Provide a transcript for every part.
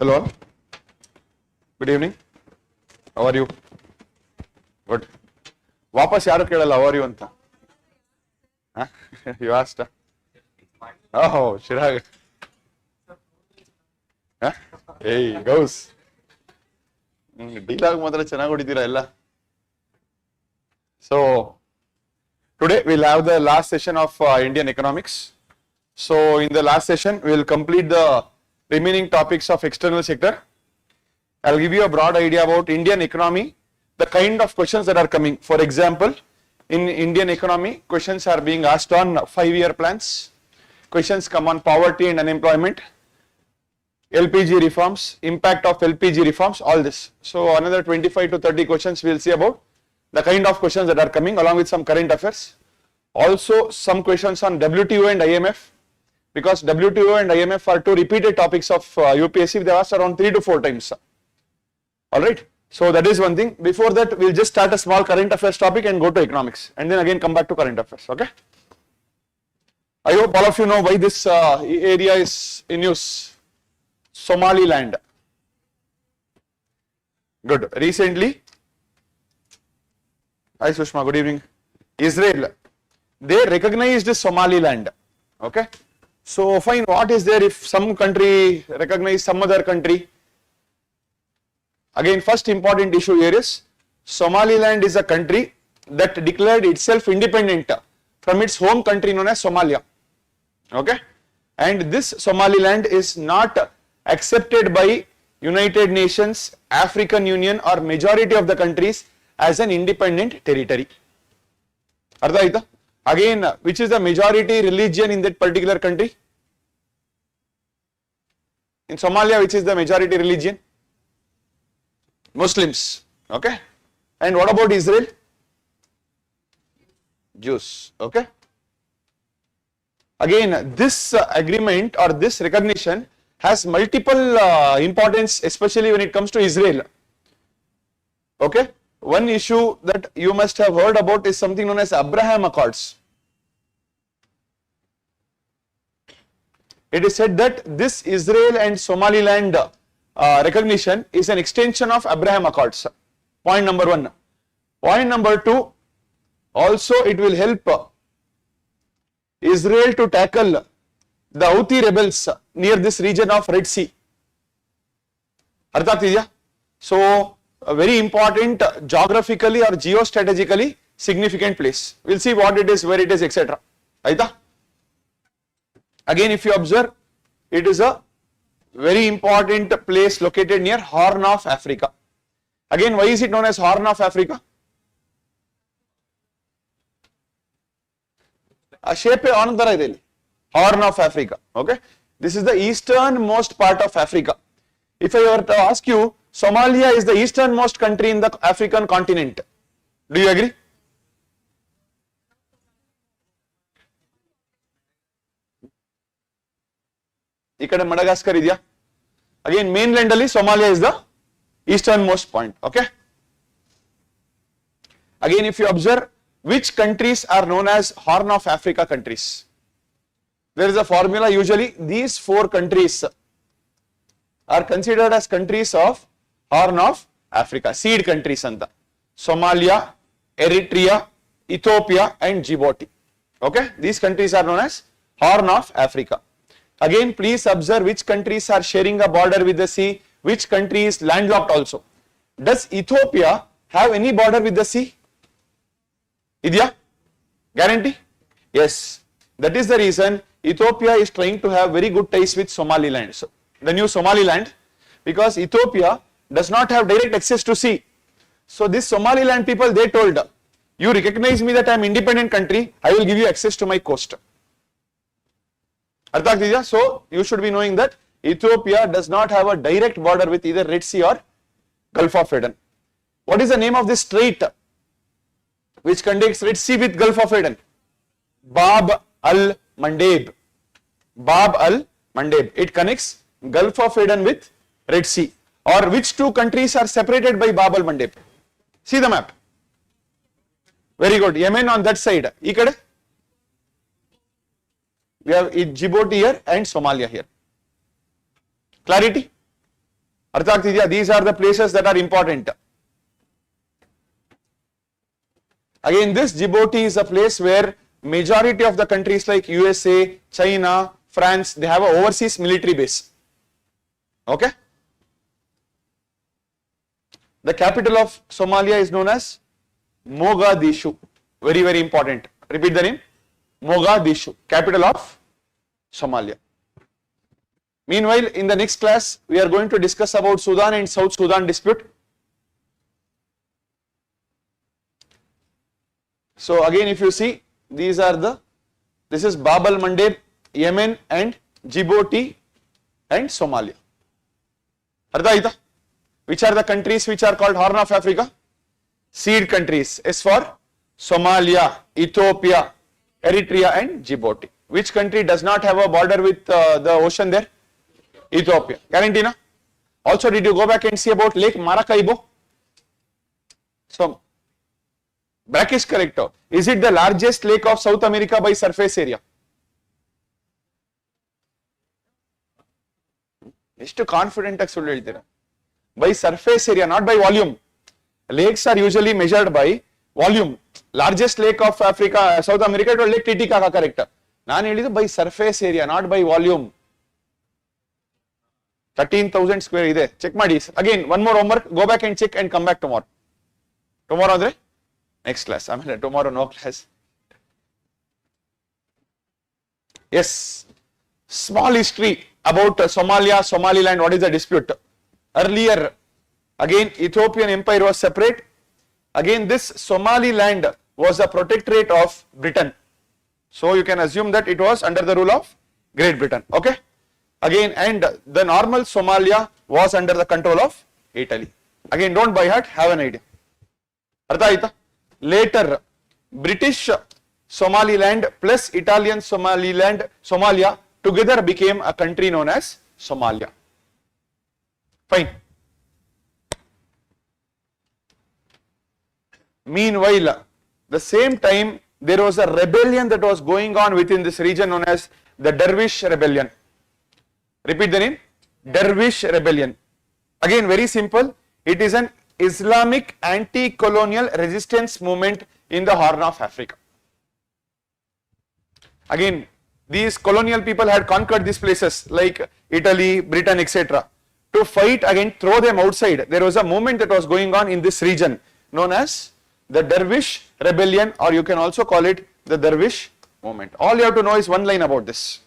Hello all. Good evening. How are you? Good. ವಾಪಸ್ ಯಾರು ಕೇಳಲ್ಲ how are you ಅಂತ. You asked. Oh, Shirag. Hey, goes. ಡೀಲಾಗ್ ಮಾತ್ರ ಚೆನ್ನಾಗಿ ಹೊಡಿತೀರಾ ಎಲ್ಲ. So today we'll have the last session of Indian economics. So in the last session we'll complete the remaining topics of external sector. I'll give you a broad idea about Indian economy, the kind of questions that are coming. For example, in Indian economy, questions are being asked on 5-year plans. Questions come on poverty and unemployment, LPG reforms, impact of LPG reforms, all this. So another 25 to 30 questions we'll see about the kind of questions that are coming along with some current affairs. Also some questions on WTO and IMF, because WTO and IMF are two repeated topics of UPSC. They asked around 3 to 4 times. Alright, so that is one thing. Before that, we'll just start a small current affairs topic and go to economics, and then again come back to current affairs. Okay, I hope all of you know why this area is in news. Somaliland. Good. Recently, hi Sushma, good evening. Israel, they recognized Somaliland. Okay, so fine, what is there if some country recognize some other country? Again, first important issue here is Somaliland is a country that declared itself independent from its home country known as Somalia. Okay, and this Somaliland is not accepted by United Nations, African Union or majority of the countries as an independent territory. Artha aita? Again, which is the majority religion in that particular country? In Somalia, which is the majority religion? Muslims. Okay, and what about Israel? Jews. Okay, again this agreement or this recognition has multiple importance, especially when it comes to Israel. Okay, one issue that you must have heard about is something known as Abraham Accords. It is said that this Israel and Somaliland recognition is an extension of Abraham Accords. Point number 1. Point number 2, also it will help Israel to tackle the Houthi rebels near this region of Red Sea. Artha agtideya? So a very important geographically or geostrategically significant place. We'll see what it is, where it is, etc. Aita? Again, if you observe, it is a very important place located near Horn of Africa. Again, why is it known as Horn of Africa? A shape on the Horn of Africa. Okay, this is the easternmost part of Africa. If I were to ask you, Somalia is the easternmost country in the African continent. Do you agree? Ikkada Madagascar idya. Again, mainland alli Somalia is the easternmost point. Okay, again if you observe, which countries are known as Horn of Africa countries? There is a formula. Usually these 4 countries are considered as countries of Horn of Africa, seed countries anta. Somalia, Eritrea, Ethiopia and Djibouti. Okay, these countries are known as Horn of Africa. Again, please observe which countries are sharing a border with the sea, which country is landlocked also. Does Ethiopia have any border with the sea? Idya? Guarantee? Yes. That is the reason Ethiopia is trying to have very good ties with Somaliland. So, the new Somaliland, because Ethiopia does not have direct access to sea. So this Somaliland people, they told, you recognize me that I am independent country, I will give you access to my coast. Artha agtideya? So you should be knowing that Ethiopia does not have a direct border with either Red Sea or Gulf of Aden. What is the name of this strait which connects Red Sea with Gulf of Aden? Bab al-Mandeb. Bab al-Mandeb. It connects Gulf of Aden with Red Sea. Or which 2 countries are separated by Bab al-Mandeb? See the map. Very good. Yemen on that side. Ikade? We have Djibouti here and Somalia here. Clarity? Artha agtidiya? These are the places that are important. Again, this Djibouti is a place where majority of the countries like USA, China, France, they have an overseas military base. Okay? The capital of Somalia is known as Mogadishu. Very, very important. Repeat the name. Mogadishu, capital of Somalia. Meanwhile, in the next class, we are going to discuss about Sudan and South Sudan dispute. So again, if you see, this is Bab al-Mandeb, Yemen and Djibouti and Somalia. Artha? Which are the countries which are called Horn of Africa? Seed countries. S for Somalia, Ethiopia, Eritrea and Djibouti. Which country does not have a border with the ocean there? Ethiopia. Guarantee na? Also, did you go back and see about Lake Maracaibo? So, Brackish correct. Is it the largest lake of South America by surface area? ಎಷ್ಟು confident ಆಗಿ ಸುಳ್ಳು ಹೇಳ್ತೀರಾ? By surface area, not by volume. Lakes are usually measured by volume. Largest lake of Africa, South America, it was Lake Titicaca, correct. ನಾನು ಹೇಳಿದ್ದು by surface area, not by volume. 13,000 square ಇದೆ. Check ಮಾಡಿ. Again, one more homework. Go back and check and come back tomorrow. Tomorrow andre next class. Tomorrow no class. Yes. Small history about Somalia, Somaliland. What is the dispute? Earlier, again, Ethiopian empire was separate. Again, this Somaliland was a protectorate of Britain. So you can assume that it was under the rule of Great Britain. Okay. Again, and the normal Somalia was under the control of Italy. Again, don't by heart, have an idea. Artha aita? Later, British Somaliland plus Italian Somalia together became a country known as Somalia. Fine. Meanwhile, the same time, there was a rebellion that was going on within this region known as the Dervish Rebellion. Repeat the name. Dervish Rebellion. Again, very simple. It is an Islamic anti-colonial resistance movement in the Horn of Africa. Again, these colonial people had conquered these places like Italy, Britain, etc. To fight again, throw them outside. There was a movement that was going on in this region known as the Dervish Rebellion, or you can also call it the Dervish movement. All you have to know is one line about this.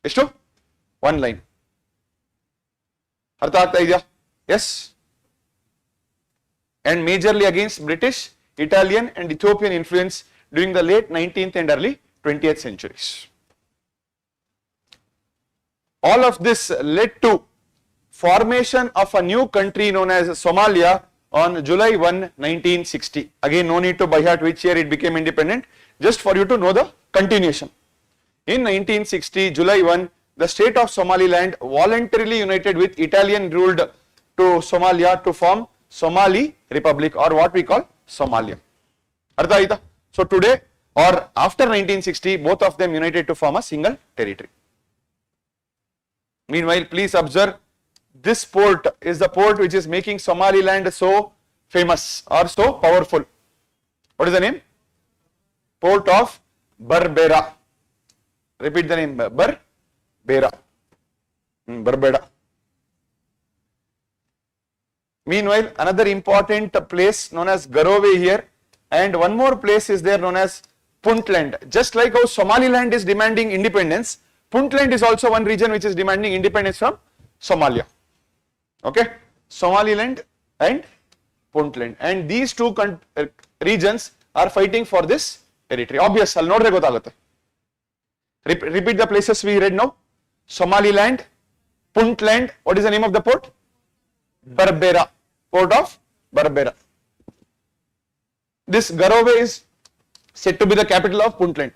Ishtu? One line. Artha aagta idya? Yes. And majorly against British, Italian and Ethiopian influence during the late 19th and early 20th centuries. All of this led to formation of a new country known as Somalia on July 1, 1960. Again, no need to by heart which year it became independent, just for you to know the continuation. In 1960, July 1, the state of Somaliland voluntarily united with Italian ruled to Somalia to form Somali Republic, or what we call Somalia. Artha aita? So today or after 1960, both of them united to form a single territory. Meanwhile, please observe, this port is the port which is making Somaliland so famous or so powerful. What is the name? Port of Berbera. Repeat the name. Berbera. Berbera. Meanwhile, another important place known as Garowe here, and one more place is there known as Puntland. Just like how Somaliland is demanding independence, Puntland is also one region which is demanding independence from Somalia. Okay, Somaliland and Puntland, and these two regions are fighting for this territory. Obvious, I'll not gotagutte. Repeat the places we read now. Somaliland, Puntland. What is the name of the port? Berbera. Port of Berbera. This Garowe is said to be the capital of Puntland.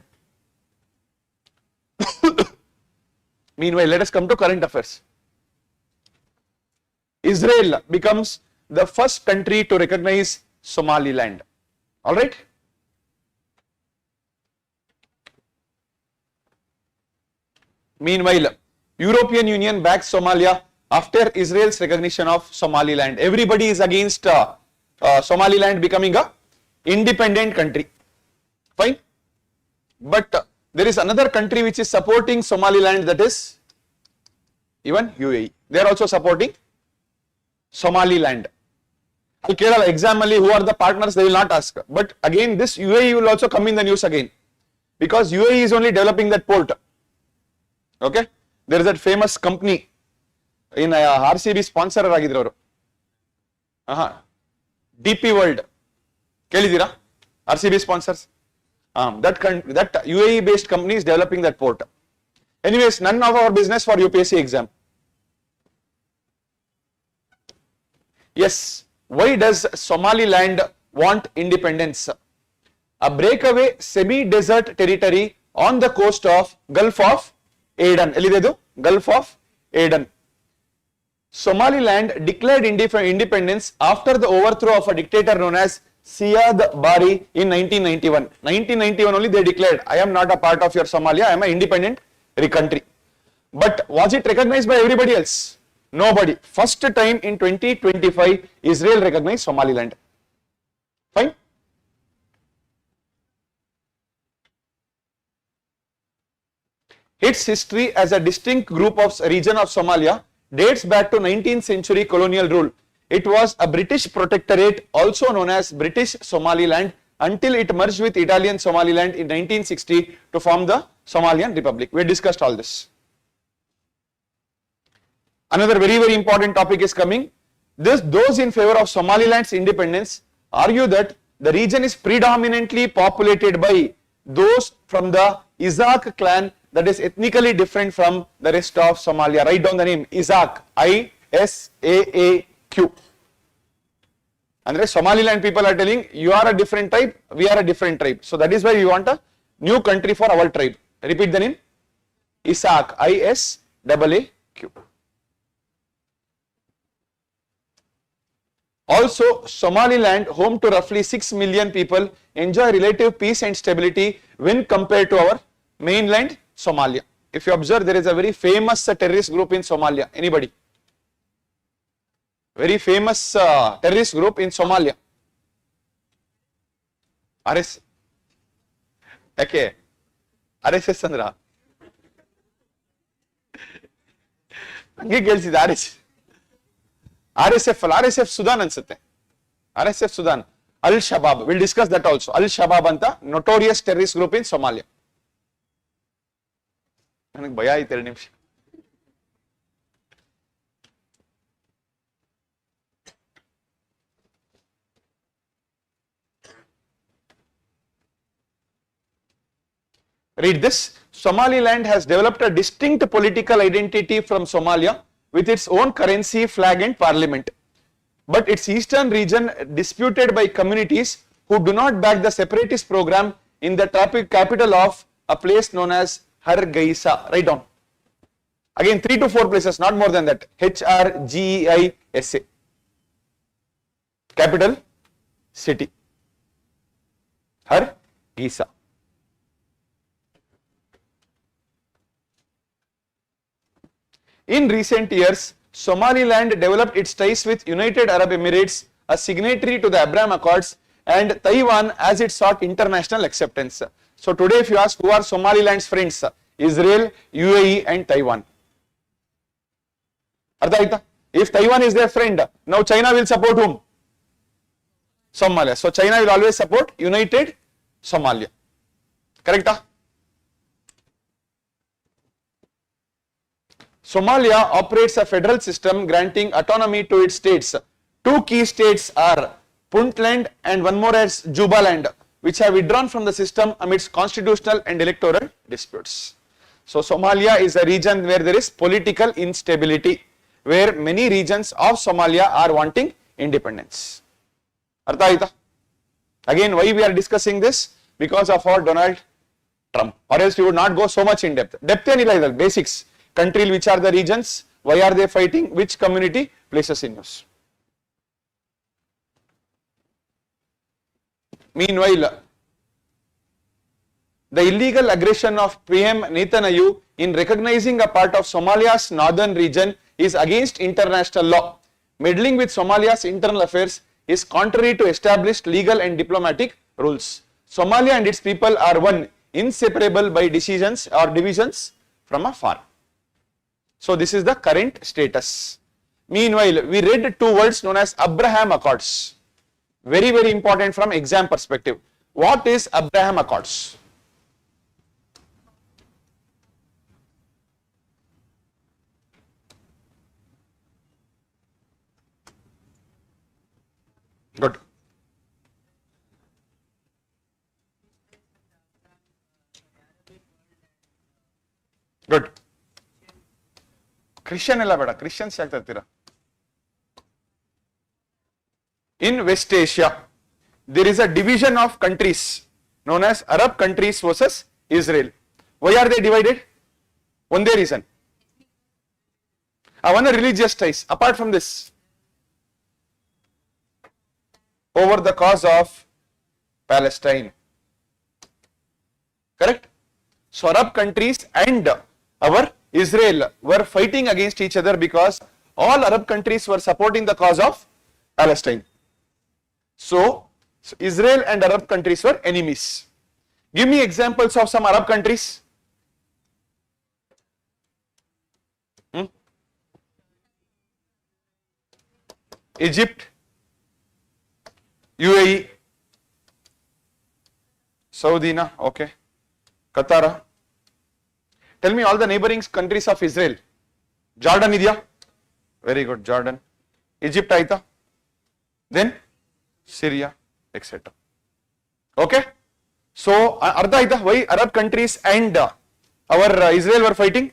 Meanwhile, let us come to current affairs. Israel becomes the first country to recognize Somaliland. All right. Meanwhile, European Union backs Somalia after Israel's recognition of Somaliland. Everybody is against Somaliland becoming a independent country. Fine. But there is another country which is supporting Somaliland, that is even UAE. They are also supporting Somaliland. Kerala exam only, who are the partners, they will not ask. But again, this UAE will also come in the news again, because UAE is only developing that port. Okay, there is that famous company in RCB sponsor agidru avaru. DP World. Kelidira? RCB sponsors. That UAE based company is developing that port. Anyways, none of our business for UPSC exam. Yes. Why does Somaliland want independence? A breakaway semi-desert territory on the coast of Gulf of Aden. Gulf of Aden. Somaliland declared independence after the overthrow of a dictator known as Siad Barre in 1991. 1991 only they declared, I am not a part of your Somalia, I am an independent country. But was it recognized by everybody else? Nobody. First time in 2025, Israel recognized Somaliland. Fine. Its history as a distinct group of region of Somalia dates back to 19th century colonial rule. It was a British protectorate, also known as British Somaliland, until it merged with Italian Somaliland in 1960 to form the Somalian Republic. We discussed all this. Another very important topic is coming. Those in favor of Somaliland's independence argue that the region is predominantly populated by those from the Isaaq clan, that is ethnically different from the rest of Somalia. Write down the name Isaaq, I-S-A-A-Q. And the Somaliland people are telling, you are a different tribe, we are a different tribe. So that is why we want a new country for our tribe. Repeat the name. Isaaq, I-S-A-A-Q. Also, Somaliland, home to roughly 6 million people, enjoy relative peace and stability when compared to our mainland Somalia. If you observe, there is a very famous terrorist group in Somalia. Anybody? Very famous terrorist group in Somalia. RS. Okay. RSS Sandra. RSF Sudan ansute. RSF Sudan. Al-Shabaab. We'll discuss that also. Al-Shabaab anta notorious terrorist group in Somalia. ನನಗೆ ಭಯ ಆಯ್ತು 2 ನಿಮಿಷ. Read this. Somaliland has developed a distinct political identity from Somalia with its own currency, flag and parliament. But its eastern region disputed by communities who do not back the separatist program in the capital of a place known as Hargeisa. Write down. Again 3 to 4 places, not more than that. H-R-G-E-I-S-A. Capital city. Hargeisa. In recent years, Somaliland developed its ties with United Arab Emirates, a signatory to the Abraham Accords, and Taiwan as it sought international acceptance. So today if you ask who are Somaliland's friends, Israel, UAE and Taiwan. If Taiwan is their friend, now China will support whom? Somalia. So China will always support United Somalia. Correct? Somalia operates a federal system granting autonomy to its states. 2 key states are Puntland and one more as Jubaland, which have withdrawn from the system amidst constitutional and electoral disputes. So Somalia is a region where there is political instability, where many regions of Somalia are wanting independence. Artha aita? Again, why we are discussing this? Because of our Donald Trump, or else we would not go so much in depth. Depth and basics. Country, which are the regions, why are they fighting, which community, places in use. Meanwhile, the illegal aggression of PM Netanyahu in recognizing a part of Somalia's northern region is against international law. Meddling with Somalia's internal affairs is contrary to established legal and diplomatic rules. Somalia and its people are one, inseparable by decisions or divisions from afar. So this is the current status. Meanwhile, we read two words known as Abraham Accords. Very, very important from exam perspective. What is Abraham Accords? Good. Good. Christian ella beda. Christians yaak tartira. In West Asia, there is a division of countries known as Arab countries versus Israel. Why are they divided? One reason. One religious ties. Apart from this, over the cause of Palestine. Correct? So Arab countries and our Israel were fighting against each other because all Arab countries were supporting the cause of Palestine. So Israel and Arab countries were enemies. Give me examples of some Arab countries. Egypt, UAE, Saudi, okay, Qatar. Tell me all the neighboring countries of Israel. Jordan idya? Very good, Jordan. Egypt aita? Then Syria, etc. Okay? So, artha aita why Arab countries and our Israel were fighting?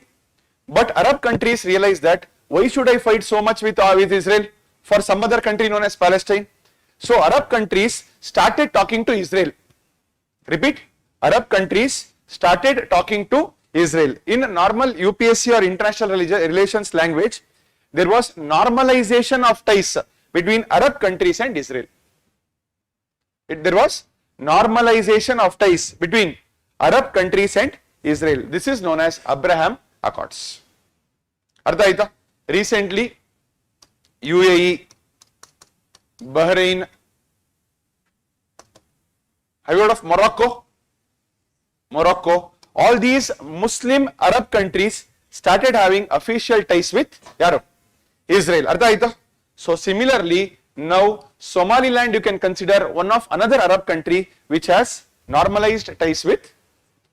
But Arab countries realized that why should I fight so much with Israel for some other country known as Palestine? So Arab countries started talking to Israel. Repeat, Arab countries started talking to Israel. In normal UPSC or international relations language, there was normalization of ties between Arab countries and Israel. There was normalization of ties between Arab countries and Israel. This is known as Abraham Accords. Artha aita? Recently, UAE, Bahrain, have you heard of Morocco? Morocco, all these Muslim Arab countries started having official ties with Israel. Artha aita? So similarly, now Somaliland you can consider one of another Arab country which has normalized ties with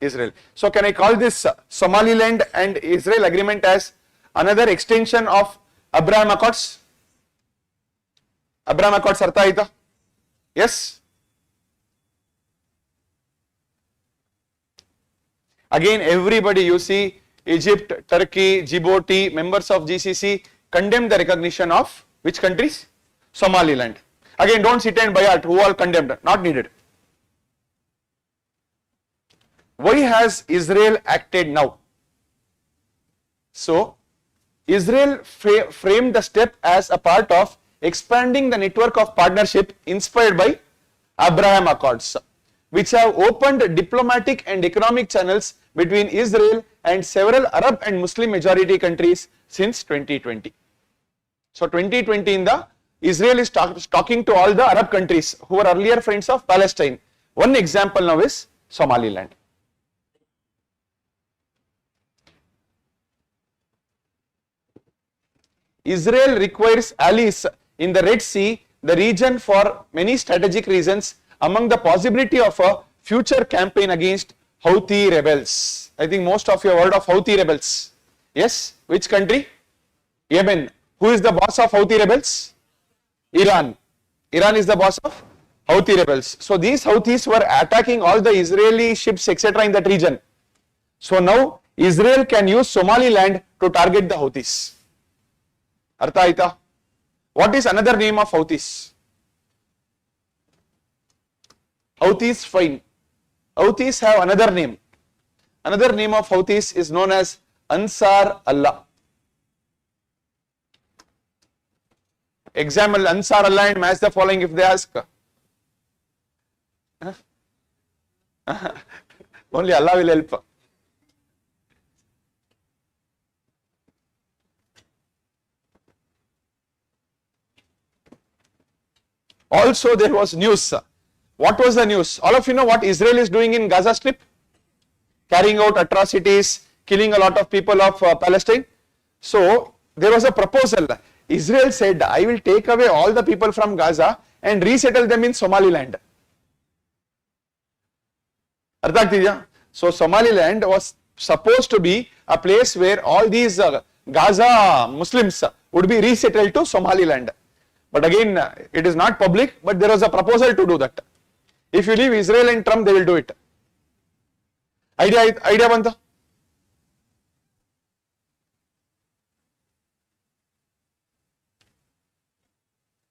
Israel. So can I call this Somaliland and Israel agreement as another extension of Abraham Accords? Abraham Accords artha aita? Yes? Again, everybody you see, Egypt, Turkey, Djibouti, members of GCC condemn the recognition of which countries? Somaliland. Again, don't sit and by heart who all condemned, not needed. Why has Israel acted now? So, Israel framed the step as a part of expanding the network of partnership inspired by Abraham Accords, which have opened diplomatic and economic channels between Israel and several Arab and Muslim majority countries since 2020. So 2020 in the Israel is talking to all the Arab countries who were earlier friends of Palestine. One example now is Somaliland. Israel requires allies in the Red Sea, the region, for many strategic reasons, among the possibility of a future campaign against Houthi rebels. I think most of you have heard of Houthi rebels. Yes? Which country? Yemen. Who is the boss of Houthi rebels? Iran. Iran is the boss of Houthi rebels. So these Houthis were attacking all the Israeli ships, etc. in that region. So now Israel can use Somaliland to target the Houthis. Artha aita? What is another name of Houthis? Houthis, fine. Houthis have another name. Another name of Houthis is known as Ansar Allah. Example, Ansar Allah and match the following if they ask. Only Allah will help. Also there was news. What was the news? All of you know what Israel is doing in Gaza Strip? Carrying out atrocities, killing a lot of people of Palestine. So there was a proposal. Israel said, I will take away all the people from Gaza and resettle them in Somaliland. So Somaliland was supposed to be a place where all these Gaza Muslims would be resettled to Somaliland. But again, it is not public, but there was a proposal to do that. If you leave Israel and Trump, they will do it. Idea banta?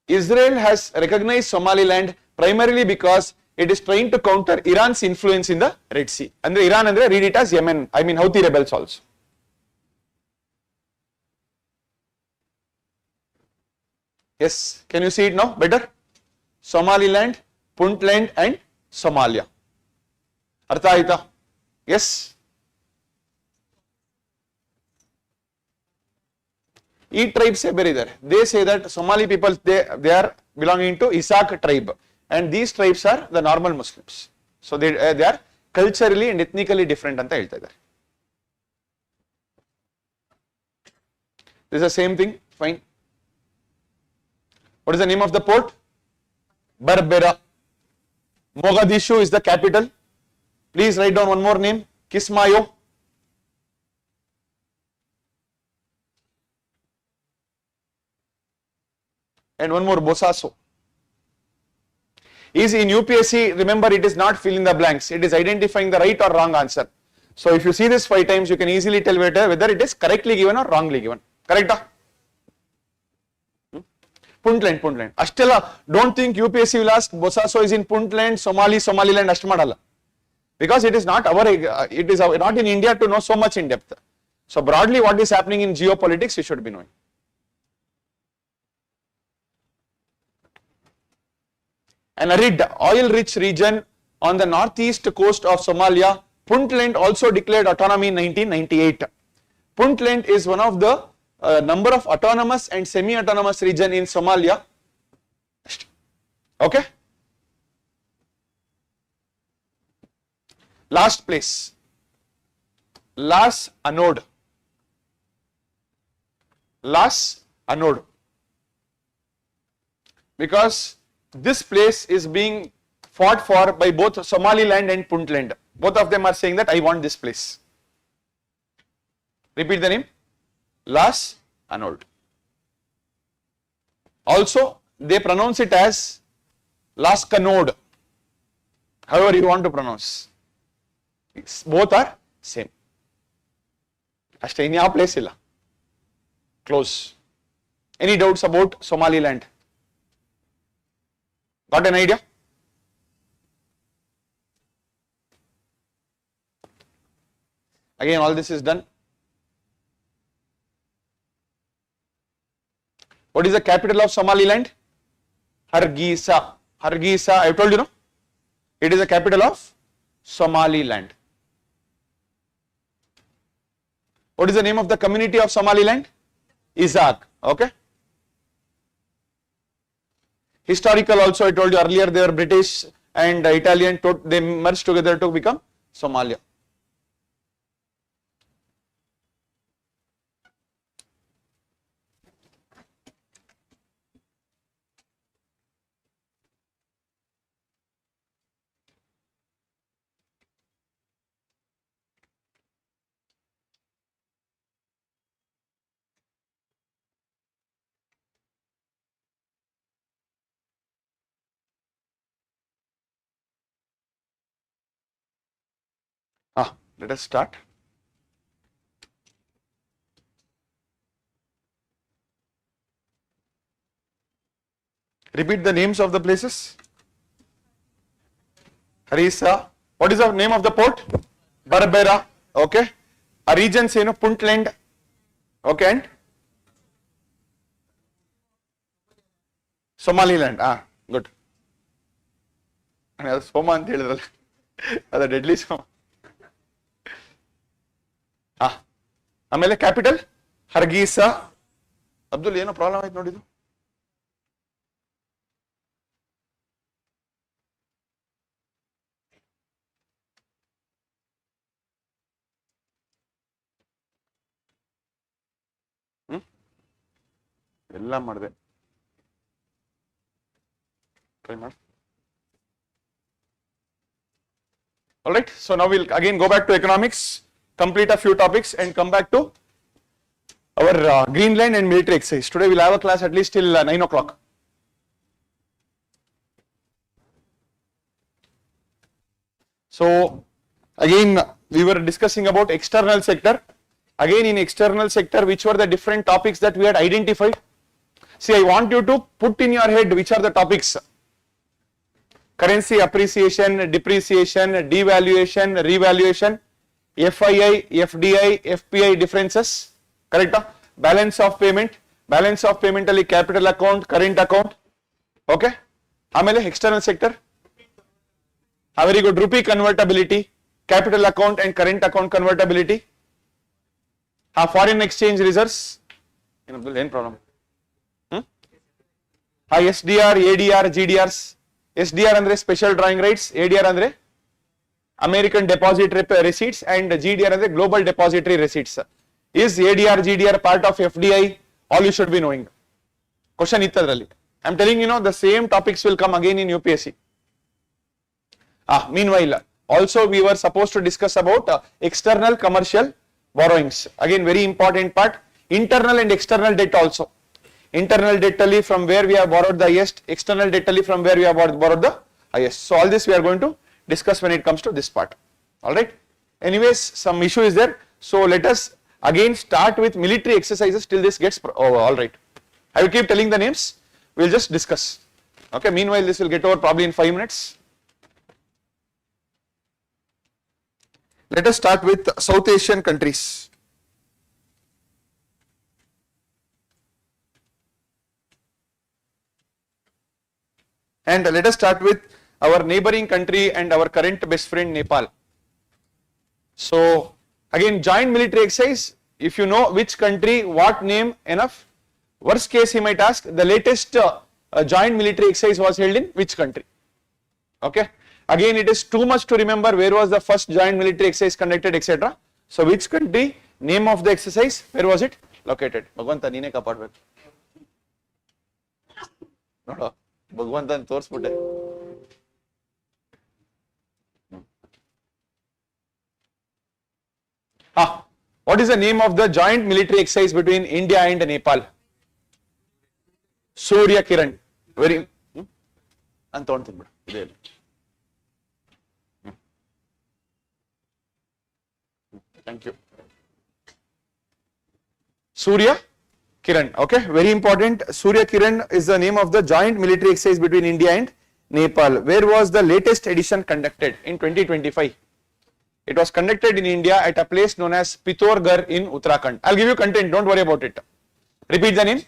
Israel has recognized Somaliland primarily because it is trying to counter Iran's influence in the Red Sea. And Iran and read it as Yemen, I mean Houthi rebels also. Yes, can you see it now better? Somaliland, Puntland and Somalia. Artha aita? Yes. E tribes they say that Somali people they are belonging to Isaac tribe, and these tribes are the normal Muslims. So they are culturally and ethnically different anta helta idare. This is the same thing, fine. What is the name of the port? Berbera. Mogadishu is the capital. Please write down one more name. Kismayo. And one more, Bosaso. Is in UPSC, remember it is not filling the blanks. It is identifying the right or wrong answer. So if you see this 5 times, you can easily tell whether it is correctly given or wrongly given. Correct? Puntland. Ashtela, don't think UPSC will ask Bosaso is in Puntland, Somaliland, Ashtamadala. Because it is not it is not in India to know so much in depth. So broadly what is happening in geopolitics you should be knowing. An arid, oil-rich region on the northeast coast of Somalia, Puntland also declared autonomy in 1998. Puntland is one of the number of autonomous and semi-autonomous region in Somalia. Okay. Last place, Las Anod. Because this place is being fought for by both Somaliland and Puntland. Both of them are saying that I want this place. Repeat the name. Las Anod. Also, they pronounce it as Las Kanod. However you want to pronounce. Both are same. Ashta in your place illa. Close. Any doubts about Somaliland? Got an idea? Again, all this is done. What is the capital of Somaliland? Hargeisa. Hargeisa, I told you, no? It is the capital of Somaliland. What is the name of the community of Somaliland? Isaac. Okay. Historical also, I told you earlier, they were British and Italian, they merged together to become Somalia. Let us start. Repeat the names of the places. Hargeisa. What is the name of the port? Berbera. Okay. A region say no Puntland. Okay. And Somaliland. Good. And Soma anta helidralla. Adu deadly Soma. ಆಮೇಲೆ capital ಹರ್ಗೀಸಾ. Abdul ಏನೋ problem ಆಯ್ತು ನೋಡಿದ್ದು. ಎಲ್ಲ ಮಾಡಿದೆ. Try ಮಾಡಿ. Alright, so now we'll again go back to economics, complete a few topics and come back to our Greenland and military exercise. Today we'll have a class at least till 9 o'clock. So again we were discussing about external sector. Again in external sector, which were the different topics that we had identified? See, I want you to put in your head which are the topics. Currency appreciation, depreciation, devaluation, revaluation, FII, FDI, FPI differences, correct? Balance of payment ಅಲ್ಲಿ capital account, current account, okay? ಆಮೇಲೆ external sector, very good, rupee convertibility, capital account and current account convertibility, foreign exchange reserves, ಏನು problem? SDR, ADR, GDRs. SDR ಅಂದ್ರೆ special drawing rights, ADR ಅಂದ್ರೆ American depository receipts and GDR ಅಂದ್ರೆ global depository receipts. Is ADR, GDR part of FDI? All you should be knowing. Question ittadralli. I am telling you know the same topics will come again in UPSC. Meanwhile, also we were supposed to discuss about external commercial borrowings. Again very important part. Internal and external debt also. Internal debt ali from where we have borrowed the highest, external debt ali from where we have borrowed the highest. So all this we are going to discuss when it comes to this part. Alright. Anyways, some issue is there. So let us again start with military exercises till this gets over. Alright. I will keep telling the names. We will just discuss. Okay. Meanwhile, this will get over probably in 5 minutes. Let us start with South Asian countries. And let us start with our neighboring country and our current best friend Nepal. So again joint military exercise, if you know which country, what name, enough. Worst case he might ask the latest joint military exercise was held in which country. Okay. Again it is too much to remember where was the first joint military exercise conducted, etc. So which country, name of the exercise, where was it located? Bhagwanta neene kapadbeku. Nodo ಭಗವಂತನ ತೋರಿಸ್ಬಿಟ್ಟೆ. What is the name of the joint military exercise between India and Nepal? Surya Kiran. Very ಅಂತ ಅಂದ್ಬಿಡು ಇದೆ. Thank you. Surya Kiran, okay, very important. Surya Kiran is the name of the joint military exercise between India and Nepal. Where was the latest edition conducted? In 2025. It was conducted in India at a place known as Pithoragarh in Uttarakhand. I'll give you content, don't worry about it. Repeat the name.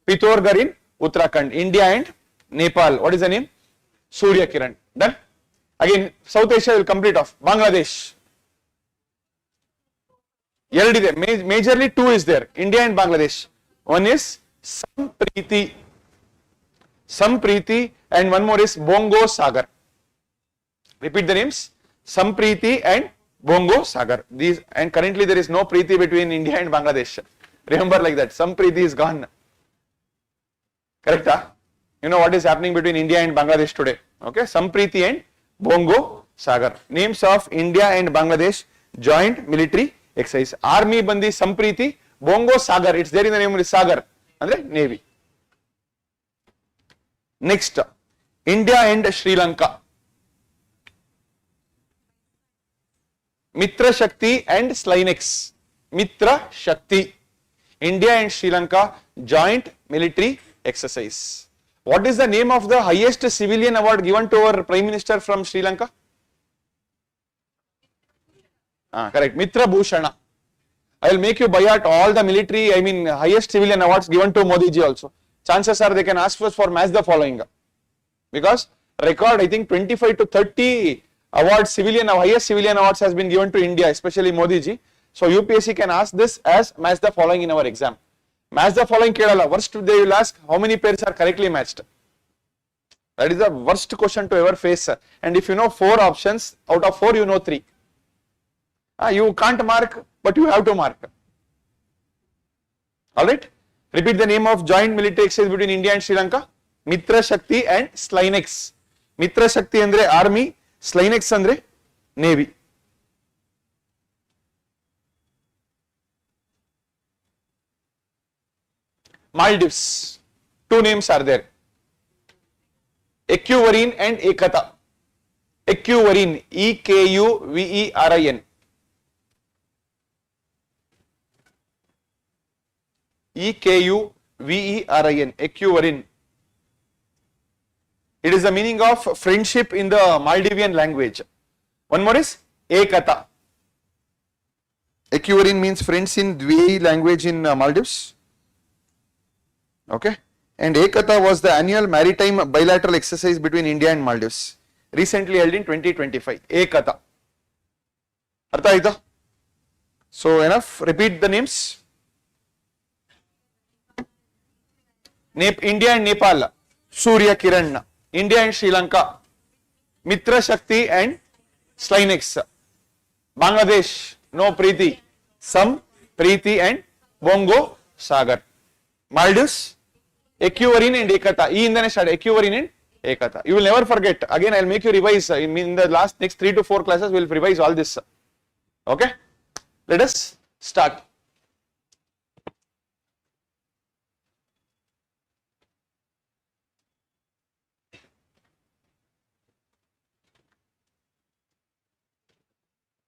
Pithoragarh in Uttarakhand. India and Nepal. What is the name? Surya Kiran. Done? Again, South Asia will complete off. Bangladesh. Majorly two is there, India and Bangladesh. One is Sampriti and one more is Bongo Sagar. Repeat the names, Sampriti and Bongo Sagar. These, and currently there is no Preeti between India and Bangladesh. Remember like that, Sampriti is gone. Correct? You know what is happening between India and Bangladesh today. Okay, Sampriti and Bongo Sagar. Names of India and Bangladesh joint military exercise. Army bandi Sampriti, Bongo Sagar, it's there in the name of Sagar, andre Navy. Next, India and Sri Lanka. Mitra Shakti and Slinex. Mitra Shakti. India and Sri Lanka joint military exercise. What is the name of the highest civilian award given to our Prime Minister from Sri Lanka? Correct, Mitra Bhushana. I will make you buy out all the military, highest civilian awards given to Modi ji also. Chances are they can ask for match the following. Because record, I think 25 to 30 awards, highest civilian awards has been given to India, especially Modi ji. So UPSC can ask this as match the following in our exam. Match the following Kerala. Worst they will ask how many pairs are correctly matched. That is the worst question to ever face. And if you know 4 options, out of 4 you know 3. You can't mark, but you have to mark. Alright. Repeat the name of joint military exercise between India and Sri Lanka. Mitra Shakti and Slinex. Mitra Shakti andre army, Slinex andre navy. Maldives. Two names are there. Ekuverin and Ekata. Ekuverin, Ekuverin. Ekuverin, Ekuverin. It is the meaning of friendship in the Maldivian language. One more is Ekata. Ekuverin means friends in Dwi language in Maldives. Okay. And Ekata was the annual maritime bilateral exercise between India and Maldives. Recently held in 2025. Ekata. Artha aita? So enough. Repeat the names. India and Nepal. Surya Kiran. India and Sri Lanka. Mitra Shakti and Slinex. Bangladesh. No Preeti. Some Preeti and Bongo Sagar. Maldives. Ekuverin and Ekata. E in the start. Ekuverin and Ekata. You will never forget. Again, I will make you revise. In the next 3 to 4 classes, we will revise all this. Okay. Let us start.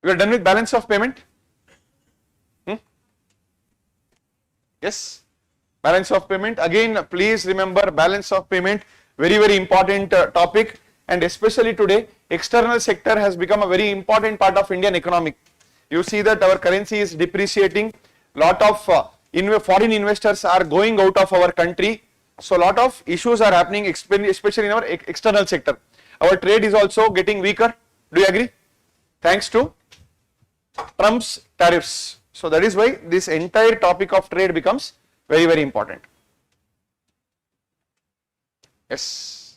We are done with balance of payment. Yes. Balance of payment. Again, please remember balance of payment. Very, very important topic. And especially today, external sector has become a very important part of Indian economy. You see that our currency is depreciating. Lot of foreign investors are going out of our country. So, lot of issues are happening, especially in our external sector. Our trade is also getting weaker. Do you agree? Thanks to Trump's tariffs. So, that is why this entire topic of trade becomes very, very important. Yes.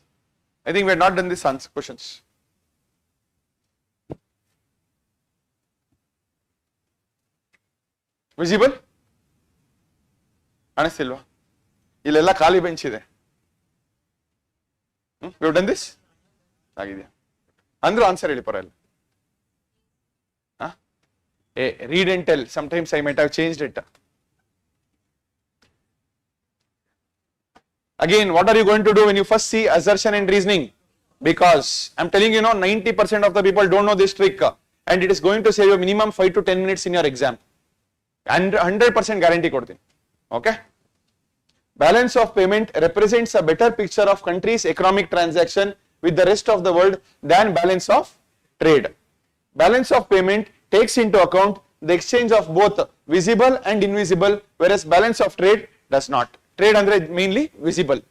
I think we have not done these questions. Visible? Anasilva. Illella khali bench ide. We have done this? Agidya. Andru answer heli paralla. Read and tell. Sometimes I might have changed it. Again, what are you going to do when you first see assertion and reasoning? Because I am telling you now, 90% of the people don't know this trick, and it is going to save you minimum 5 to 10 minutes in your exam. And 100% guarantee kodtini. Okay? Balance of payment represents a better picture of country's economic transaction with the rest of the world than balance of trade. Balance of payment takes into account the exchange of both visible and invisible, whereas balance of trade does not. Trade andre mainly visible.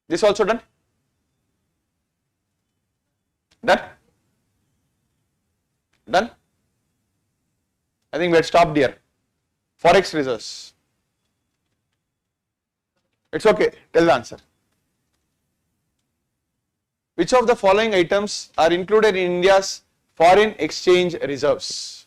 This also done? Done? Done? I think we had stopped here. Forex reserves. It's okay. Tell the answer. Which of the following items are included in India's foreign exchange reserves?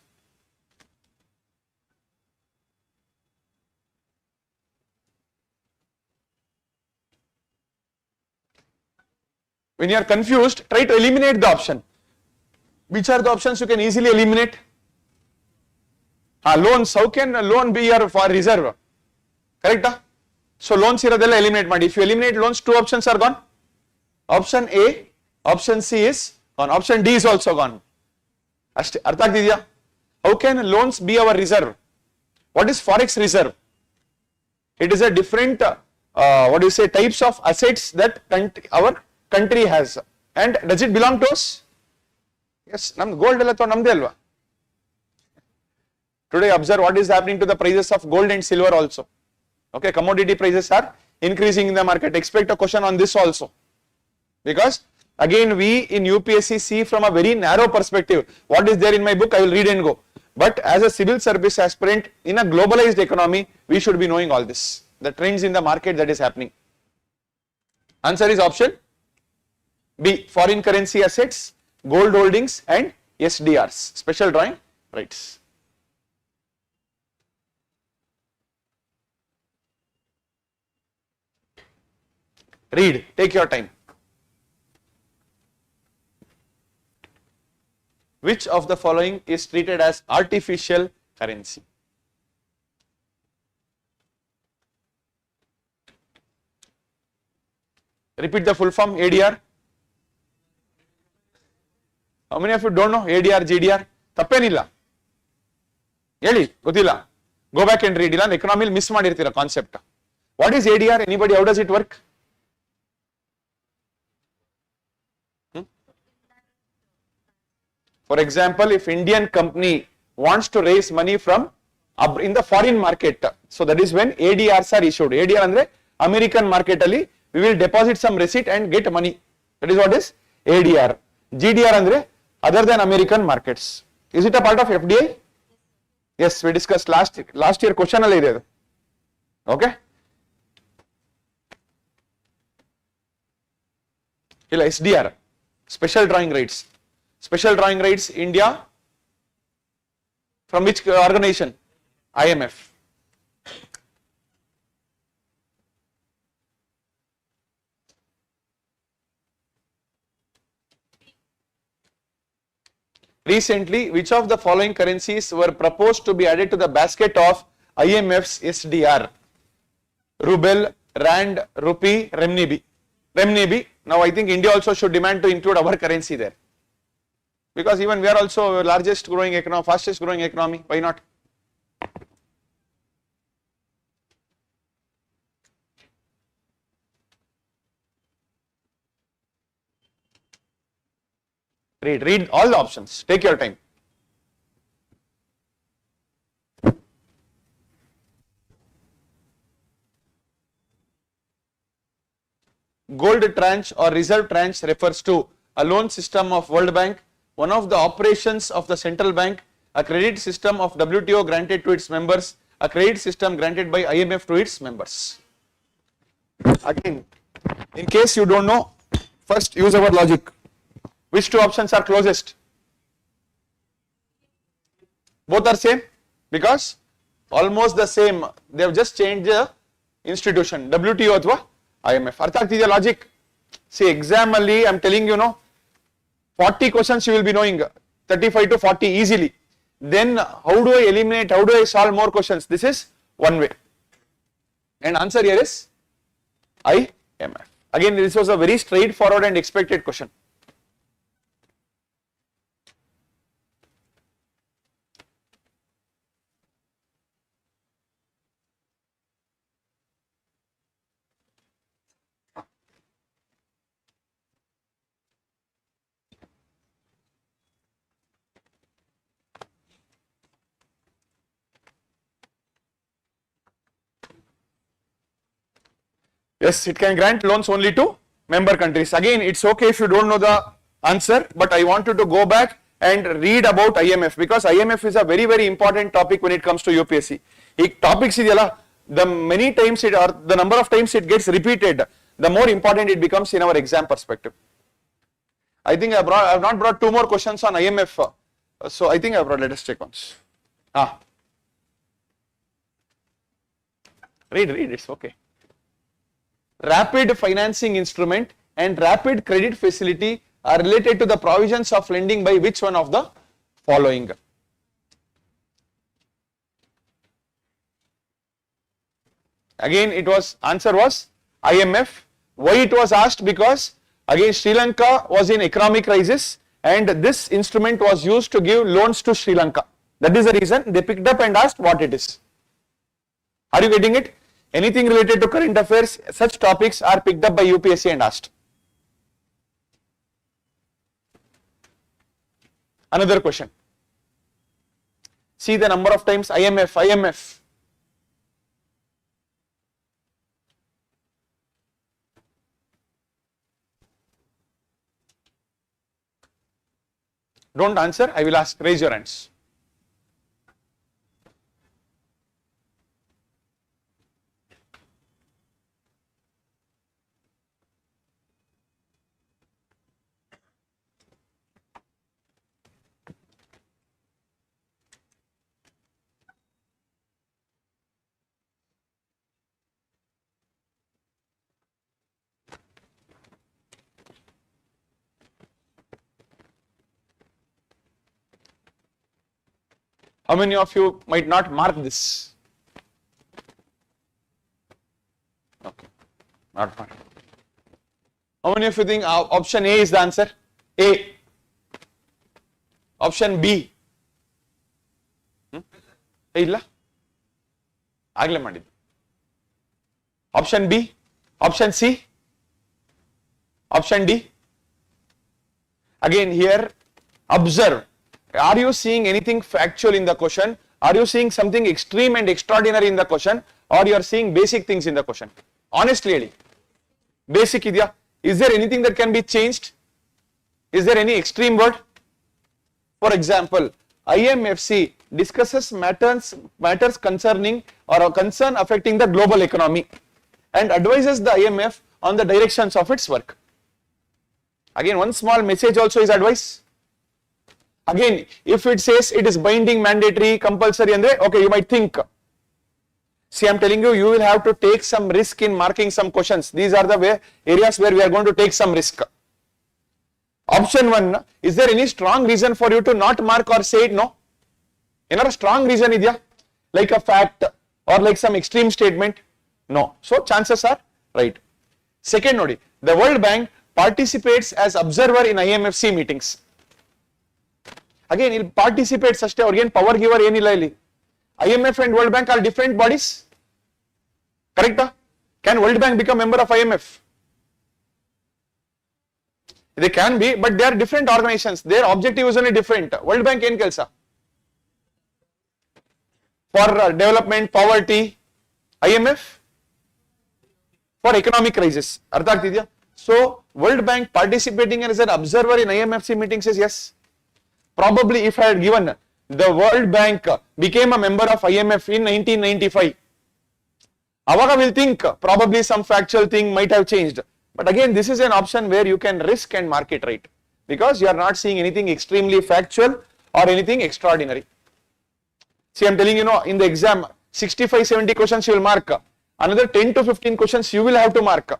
When you are confused, try to eliminate the option. Which are the options you can easily eliminate? Loans. How can a loan be your for reserve? Correct? So loans iradella eliminate madi. If you eliminate loans, 2 options are gone. Option A, option C is gone. Option D is also gone. Artha agidya? How can loans be our reserve? What is forex reserve? It is a different types of assets that our country has. And does it belong to us? Yes, gold ella to namde alva. Today observe what is happening to the prices of gold and silver also. Okay, commodity prices are increasing in the market. Expect a question on this also. Because again we in UPSC see from a very narrow perspective. What is there in my book, I will read and go. But as a civil service aspirant in a globalized economy, we should be knowing all this. The trends in the market that is happening. Answer is option B, foreign currency assets, gold holdings and SDRs, special drawing rights. Read, take your time. Which of the following is treated as artificial currency? Repeat the full form, ADR. How many of you don't know ADR, GDR? Tappenilla. Heli, gottilla. Go back and read. Illa economy miss madirtira concept. What is ADR? Anybody? How does it work? For example, if Indian company wants to raise money from in the foreign market, so that is when ADRs are issued. ADR andre American market alli we will deposit some receipt and get money. That is what is ADR. GDR andre other than American markets. Is it a part of FDI? Yes, we discussed last year question alli ide. Okay. Illa SDR, special drawing rights. Special drawing rights, India, from which organization? IMF. Recently, which of the following currencies were proposed to be added to the basket of IMF's SDR? Ruble, Rand, Rupee, Renminbi. Renminbi. Now I think India also should demand to include our currency there. Because even we are also largest growing economy, fastest growing economy, why not? Read all the options, take your time. Gold tranche or reserve tranche refers to a loan system of World Bank, one of the operations of the central bank, a credit system of WTO granted to its members, a credit system granted by IMF to its members. Again, in case you don't know, first use our logic. Which two options are closest? Both are same because almost the same. They have just changed the institution, WTO athwa IMF. Artha agtideya logic? See, exam alli I am telling you, no, 40 questions you will be knowing, 35 to 40 easily. Then how do I eliminate, how do I solve more questions? This is one way. And answer here is IMF. Again, this was a very straightforward and expected question. Yes, it can grant loans only to member countries. Again, it's okay if you don't know the answer, but I want you to go back and read about IMF because IMF is a very, very important topic when it comes to UPSC. Topics the many times it or the number of times it gets repeated, the more important it becomes in our exam perspective. I think I have not brought two more questions on IMF. So I think I brought, let us check once. Read, it's okay. Rapid financing instrument and rapid credit facility are related to the provisions of lending by which one of the following? Again, answer was IMF. Why it was asked? Because again Sri Lanka was in economic crisis and this instrument was used to give loans to Sri Lanka. That is the reason they picked up and asked what it is. Are you getting it? Anything related to current affairs, such topics are picked up by UPSC and asked. Another question. See the number of times IMF. Don't answer, I will ask, raise your hands. How many of you might not mark this? Okay, not mark. How many of you think option A is the answer? A. Option B. ಇಲ್ಲ ಆಗ್ಲೇ ಮಾಡಿದ್ದು. Option B, option C, option D. Again here, observe. Are you seeing anything factual in the question? Are you seeing something extreme and extraordinary in the question? Or you are seeing basic things in the question? Honestly, ಹೇಳಿ. Basic ಇದೆಯಾ? Is there anything that can be changed? Is there any extreme word? For example, IMFC discusses matters concerning or a concern affecting the global economy and advises the IMF on the directions of its work. Again, one small message also is advice. Again, if it says it is binding, mandatory, compulsory, and okay, you might think. See, I'm telling you, you will have to take some risk in marking some questions. These are the areas where we are going to take some risk. Option 1, is there any strong reason for you to not mark or say it? No. Another strong reason idya? Like a fact or like some extreme statement? No. So chances are right. Second nodi, the World Bank participates as observer in IMFC meetings. Again, it participates ಅಷ್ಟೇ, ಅವ್ರಿಗೇನು power ಗಿವರ್ ಏನಿಲ್ಲ ಇಲ್ಲಿ. IMF and World Bank are different bodies. Correct? Can World Bank become member of IMF? They can be, but they are different organizations. Their objective is only different. World Bank ಏನು ಕೆಲಸ? For development, poverty. IMF for economic crisis. ಅರ್ಥ ಆಗ್ತಿದ್ಯಾ? So World Bank participating as an observer in IMFC meetings is yes. Probably if I had given the World Bank became a member of IMF in 1995, Avaga will think probably some factual thing might have changed. But again, this is an option where you can risk and mark it right, because you are not seeing anything extremely factual or anything extraordinary. See, I'm telling you, in the exam, 65-70 questions you will mark. Another 10 to 15 questions you will have to mark.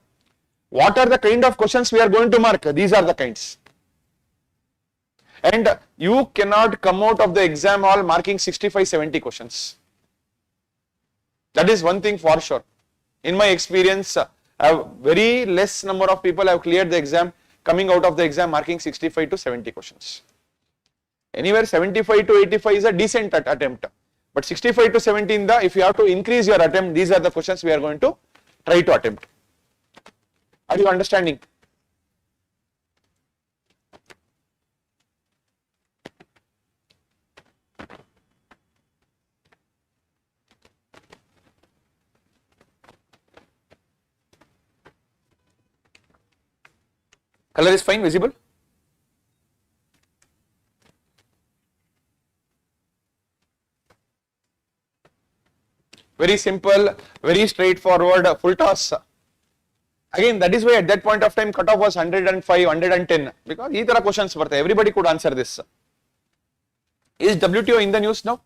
What are the kind of questions we are going to mark? These are the kinds. And you cannot come out of the exam hall marking 65-70 questions. That is one thing for sure. In my experience, very less number of people have cleared the exam, coming out of the exam marking 65 to 70 questions. Anywhere 75 to 85 is a decent attempt. But 65 to 70 if you have to increase your attempt, these are the questions we are going to try to attempt. Are you understanding? Color is fine, visible? Very simple, very straightforward, full toss. Again, that is why at that point of time cutoff was 105, 110, because ee tara questions bartha, everybody could answer this. Is WTO in the news now?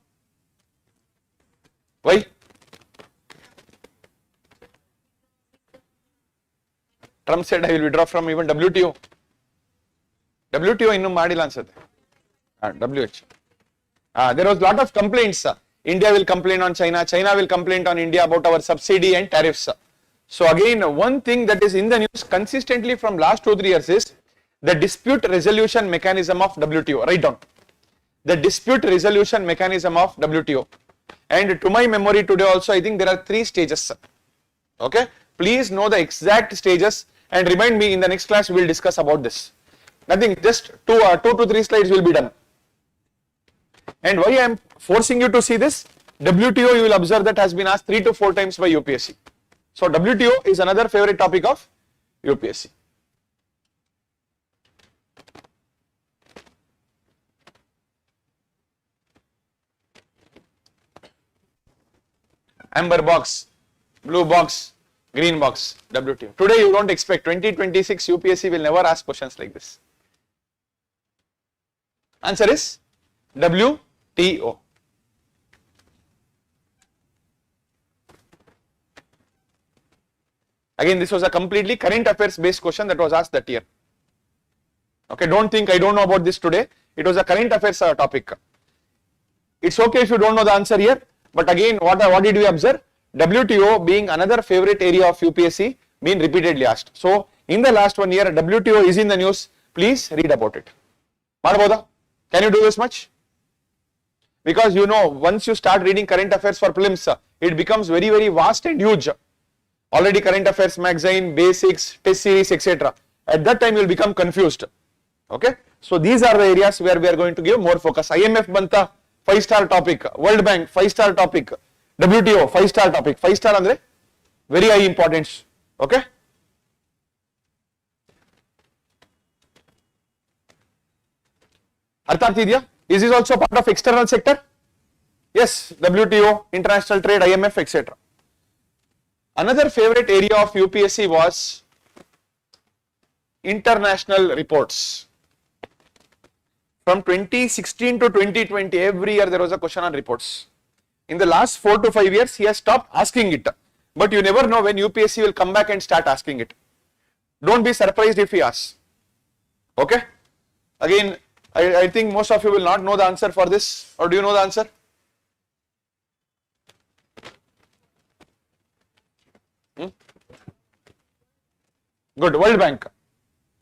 Why? Trump said I will withdraw from even WTO. WTO ಇನ್ನೂ ಮಾಡಿಲ್ಲ ಅನ್ಸುತ್ತೆ. WH. There was lot of complaints. India will complain on China, China will complain on India about our subsidy and tariffs. So again, one thing that is in the news consistently from last 2-3 years is the dispute resolution mechanism of WTO. Write down. The dispute resolution mechanism of WTO. And to my memory today also, I think there are 3 stages. Okay. Please know the exact stages and remind me in the next class we will discuss about this. Nothing, just 2 to 3 slides will be done. And why I am forcing you to see this? WTO, you will observe that has been asked 3 to 4 times by UPSC. So WTO is another favorite topic of UPSC. Amber box, blue box, green box, WTO. Today you don't expect, 2026 UPSC will never ask questions like this. Answer is WTO. Again, this was a completely current affairs based question that was asked that year. Okay, don't think I don't know about this today. It was a current affairs topic. It's okay if you don't know the answer here, but again, what did we observe? WTO being another favorite area of UPSC being repeatedly asked. So in the last 1 year, WTO is in the news. Please read about it. Madboda, can you do this much? Because you know, once you start reading current affairs for prelims, it becomes very, very vast and huge. Already current affairs magazine, basics, test series, etc. At that time, you will become confused. Okay. So these are the areas where we are going to give more focus. IMF banta 5-star topic, World Bank 5-star topic, WTO 5-star topic. 5-star andre very high importance. Okay. Artha agtidya? Is this also part of external sector? Yes, WTO, international trade, IMF, etc. Another favorite area of UPSC was international reports. From 2016 to 2020, every year there was a question on reports. In the last 4 to 5 years, he has stopped asking it. But you never know when UPSC will come back and start asking it. Don't be surprised if he asks. Okay? Again, I think most of you will not know the answer for this. Or do you know the answer? Good. World Bank.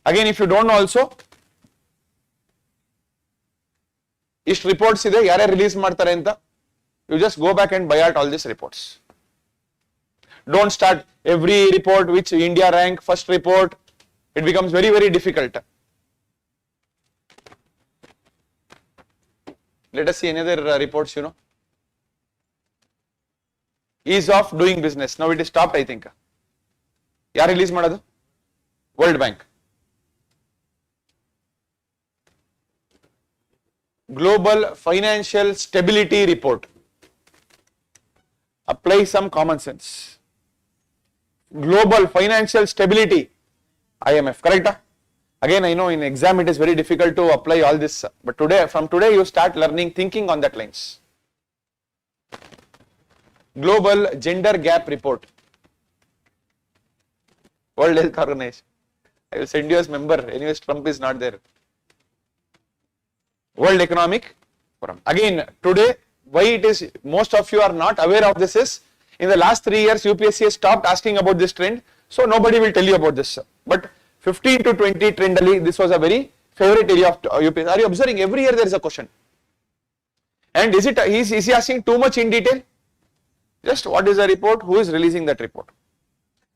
Again, if you don't know also, ಇಷ್ಟು reports ಇದೆ, ಯಾರ್ಯಾರು release ಮಾಡ್ತಾರೆ ಅಂತ, you just go back and buy out all these reports. Don't start every report which India rank first report. It becomes very, very difficult. Let us see another reports, you know. Ease of doing business. Now it is stopped, I think. ಯಾರು release ಮಾಡೋದು? World Bank. Global Financial Stability Report. Apply some common sense. Global Financial Stability, IMF, correct? Again, I know in exam it is very difficult to apply all this, but from today you start learning, thinking on that lines. Global Gender Gap Report. World Health Organization. I will send you as member, anyways Trump is not there. World Economic Forum. Again, today, why it is most of you are not aware of this is, in the last 3 years, UPSC has stopped asking about this trend, so nobody will tell you about this. But 15 to 20 trendally, this was a very favorite area of UPSC. Are you observing? Every year there is a question. And is he asking too much in detail? Just what is the report? Who is releasing that report?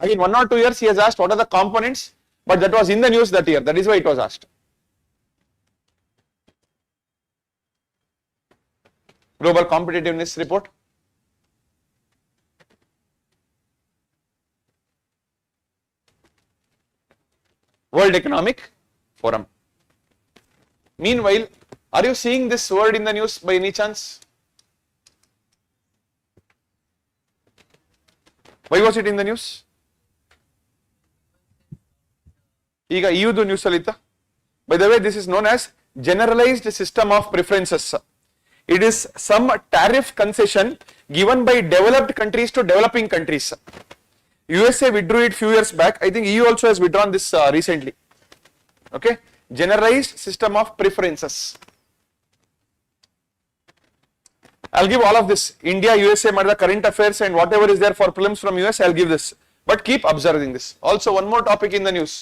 Again, 1 or 2 years he has asked what are the components, but that was in the news that year. That is why it was asked. Global Competitiveness Report. World Economic Forum. Meanwhile, are you seeing this word in the news by any chance? Why was it in the news? ಈಗ EUದು news ಅಲ್ಲಿ ಇತ್ತ. By the way, this is known as generalized system of preferences. It is some tariff concession given by developed countries to developing countries. USA withdrew it few years back. I think EU also has withdrawn this recently. Okay, generalized system of preferences. I'll give all of this. India, USA, the current affairs and whatever is there for prelims from US, I'll give this. But keep observing this. Also, one more topic in the news.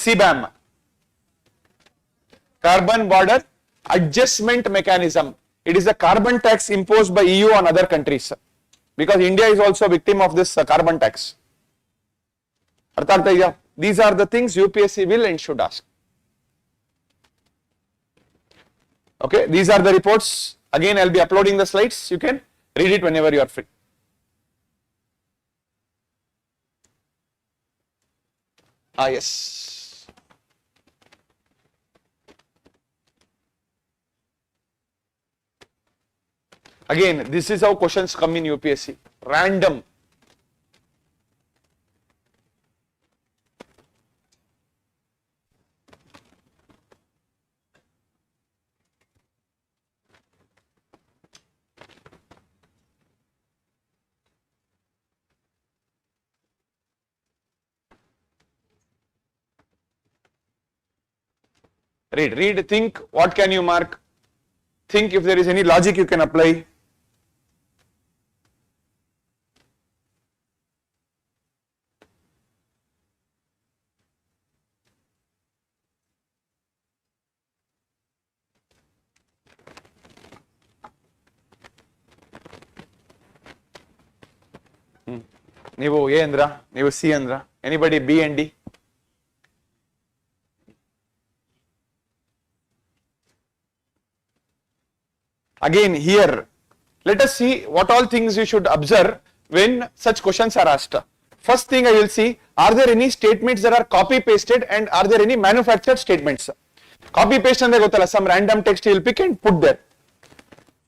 CBAM. Carbon Border Adjustment Mechanism. It is a carbon tax imposed by EU on other countries, because India is also a victim of this carbon tax. These are the things UPSC will and should ask. Okay, these are the reports. Again, I'll be uploading the slides. You can read it whenever you are free. Yes. Again, this is how questions come in UPSC. Random. Read, think, what can you mark? think if there is any logic you can apply. ನೀವು A ಅಂದ್ರ, ನೀವು C ಅಂದ್ರ, anybody B and D? Again here, let us see what all things you should observe when such questions are asked. First thing I will see, are there any statements that are copy pasted and are there any manufactured statements? Copy paste and gotala, some random text you will pick and put there.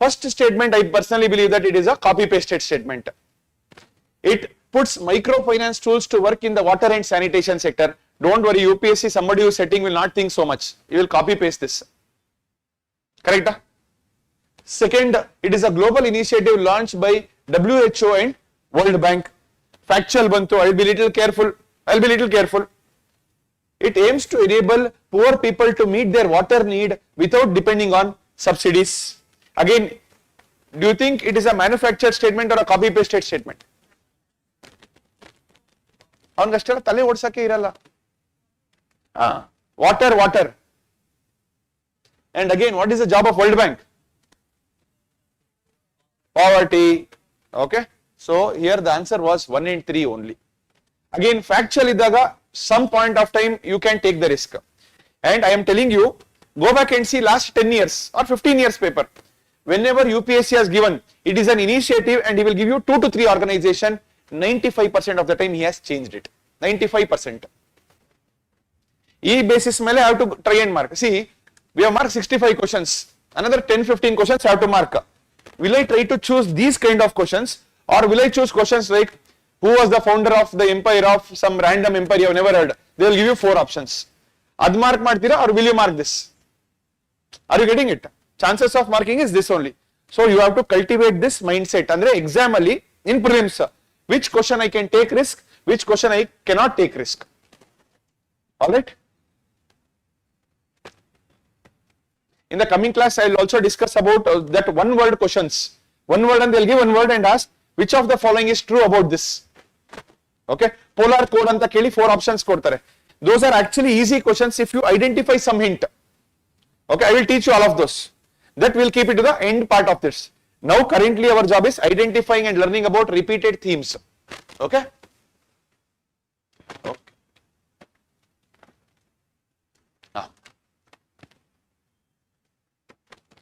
First statement, I personally believe that it is a copy pasted statement. It puts microfinance tools to work in the water and sanitation sector. Don't worry, UPSC, somebody who is setting will not think so much. You will copy paste this. Correct? Second, it is a global initiative launched by WHO and World Bank. Factual bantu, I will be little careful. It aims to enable poor people to meet their water need without depending on subsidies. Again, do you think it is a manufactured statement or a copy pasted statement? ಅವನಿಗಷ್ಟೆಲ್ಲ ತಲೆ ಓಡ್ಸಕ್ಕೆ ಇರಲ್ಲ. Water. And again, what is the job of World Bank? Poverty. Okay, so here the answer was 1 and 3 only. Again, factual idaga, some point of time you can take the risk. And I am telling you, go back and see last 10 years or 15 years paper. Whenever UPSC has given, it is an initiative and he will give you 2 to 3 organization. 95% of the time he has changed it. 95%. E basis mele I have to try and mark. See, we have marked 65 questions. Another 10-15 questions I have to mark. Will I try to choose these kind of questions or will I choose questions like who was the founder of the empire of some random empire you have never heard? They will give you 4 options. Ad mark ಮಾಡ್ತೀರಾ or will you mark this? Are you getting it? Chances of marking is this only. So you have to cultivate this mindset. Andre exam ಅಲ್ಲಿ in prelims, which question I can take risk, which question I cannot take risk. Alright? In the coming class, I will also discuss about that one word questions. One word and they will give one word and ask which of the following is true about this. Okay? Polar code anta keli 4 options kodtare. Those are actually easy questions if you identify some hint. Okay? I will teach you all of those. That will keep it to the end part of this. Now currently our job is identifying and learning about repeated themes. Okay? Okay.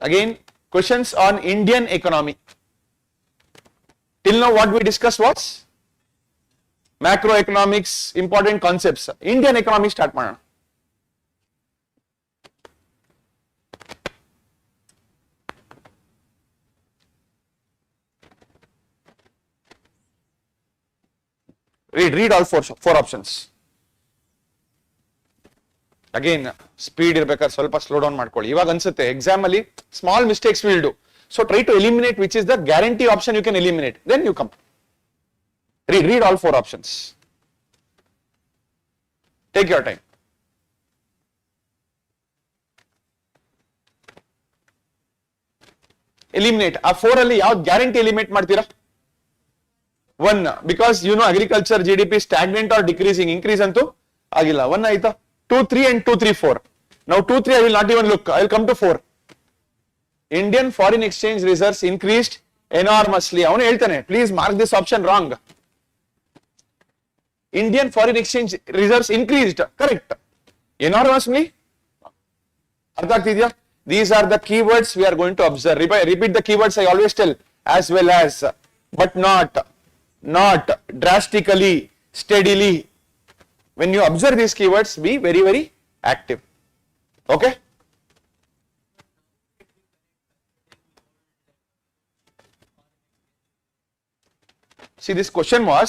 Again, questions on Indian economy. Till now what we discussed was macroeconomics, important concepts. Indian economy start ಮಾಡೋಣ. Read all four options. Again, speed ಇರಬೇಕಾದ್ರೆ ಸ್ವಲ್ಪ slow down ಮಾಡ್ಕೊಳ್ಳಿ. ಇವಾಗ ಅನ್ಸುತ್ತೆ exam ಅಲ್ಲಿ small mistakes will do. So try to eliminate which is the guarantee option you can eliminate. Then you come. Read all 4 options. Take your time. Eliminate. ಆ 4 ಅಲ್ಲಿ ಯಾವ guarantee eliminate ಮಾಡ್ತೀರಾ? 1, because you know agriculture GDP stagnant or decreasing, increase ಅಂತೂ ಆಗಿಲ್ಲ. 1 ಆಯ್ತಾ? 2, 3 and 2, 3, 4. Now 2, 3 I will not even look. I will come to 4. Indian foreign exchange reserves increased enormously. ಅವನು ಹೇಳ್ತಾನೆ, please mark this option wrong. Indian foreign exchange reserves increased. Correct. Enormously. ಅರ್ಥ ಆಗ್ತಿದ್ಯಾ? These are the keywords we are going to observe. Repeat the keywords I always tell. As well as, but not, drastically, steadily. When you observe these keywords, be very, very active. Okay? See, this question was,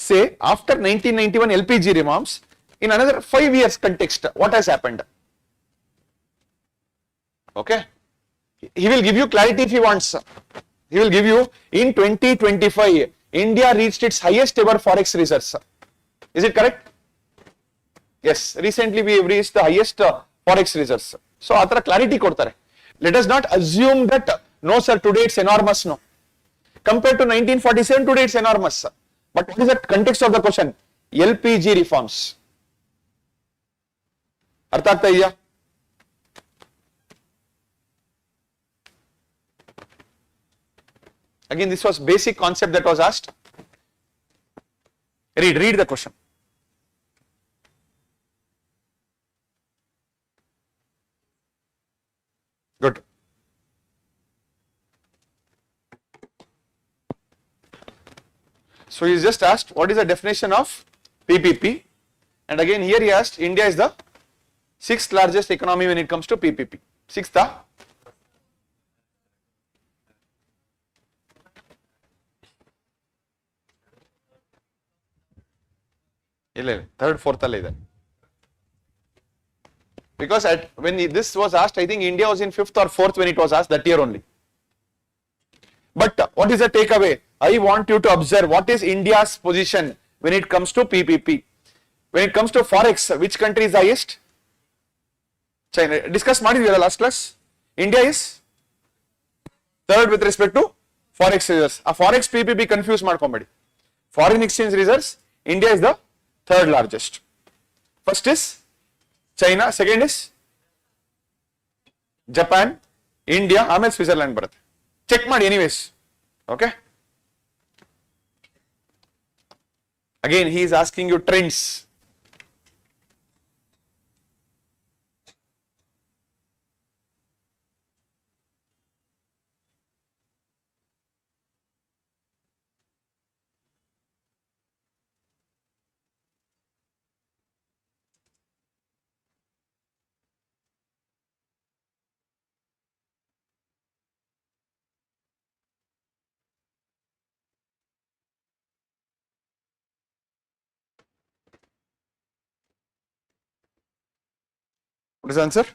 say, after 1991 LPG reforms, in another 5 years context, what has happened? Okay? He will give you clarity if he wants. He will give you, in 2025, India reached its highest ever forex reserves. Is it correct? Yes, recently we have reached the highest forex reserves. So, atara clarity kodtare. Let us not assume that no sir, today it's enormous. No, compared to 1947, today it's enormous. But what is the context of the question? LPG reforms. ಅರ್ಥ ಆಗ್ತಾ ಇದೆಯಾ? Again, this was basic concept that was asked. Read the question. Good. So he just asked what is the definition of PPP, and again here he asked India is the 6th largest economy when it comes to PPP. 6th? ಇಲ್ಲ 3rd 4th ಅಲ್ಲೇ ಇದೆ. Because when this was asked, I think India was in 5th or 4th when it was asked, that year only. But what is the takeaway? I want you to observe what is India's position when it comes to PPP. When it comes to forex, which country is the highest? China. Discuss ಮಾಡಿದ್ವಿ last class. India is 3rd with respect to forex reserves. ಆ forex PPP confuse ಮಾಡ್ಕೊಂಬೇಡಿ. Foreign exchange reserves, India is the 3rd largest. First is China, second is Japan, India, ಆಮೇಲೆ Switzerland ಬರುತ್ತೆ. Check ಮಾಡಿ anyways. Okay. Again, he is asking you trends. What is the answer?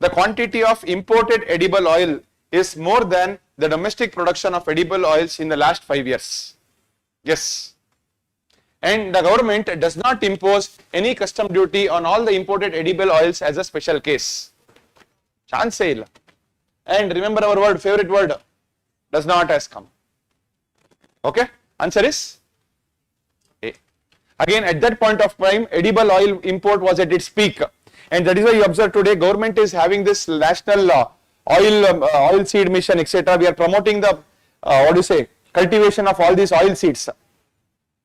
The quantity of imported edible oil is more than the domestic production of edible oils in the last 5 years. Yes. And the government does not impose any custom duty on all the imported edible oils as a special case. Chance illa. And remember our word, favorite word, does not has come. Okay? Answer is A. Again, at that point of time, edible oil import was at its peak. And that is why you observe today government is having this national oil seed mission, etc. We are promoting the cultivation of all these oil seeds,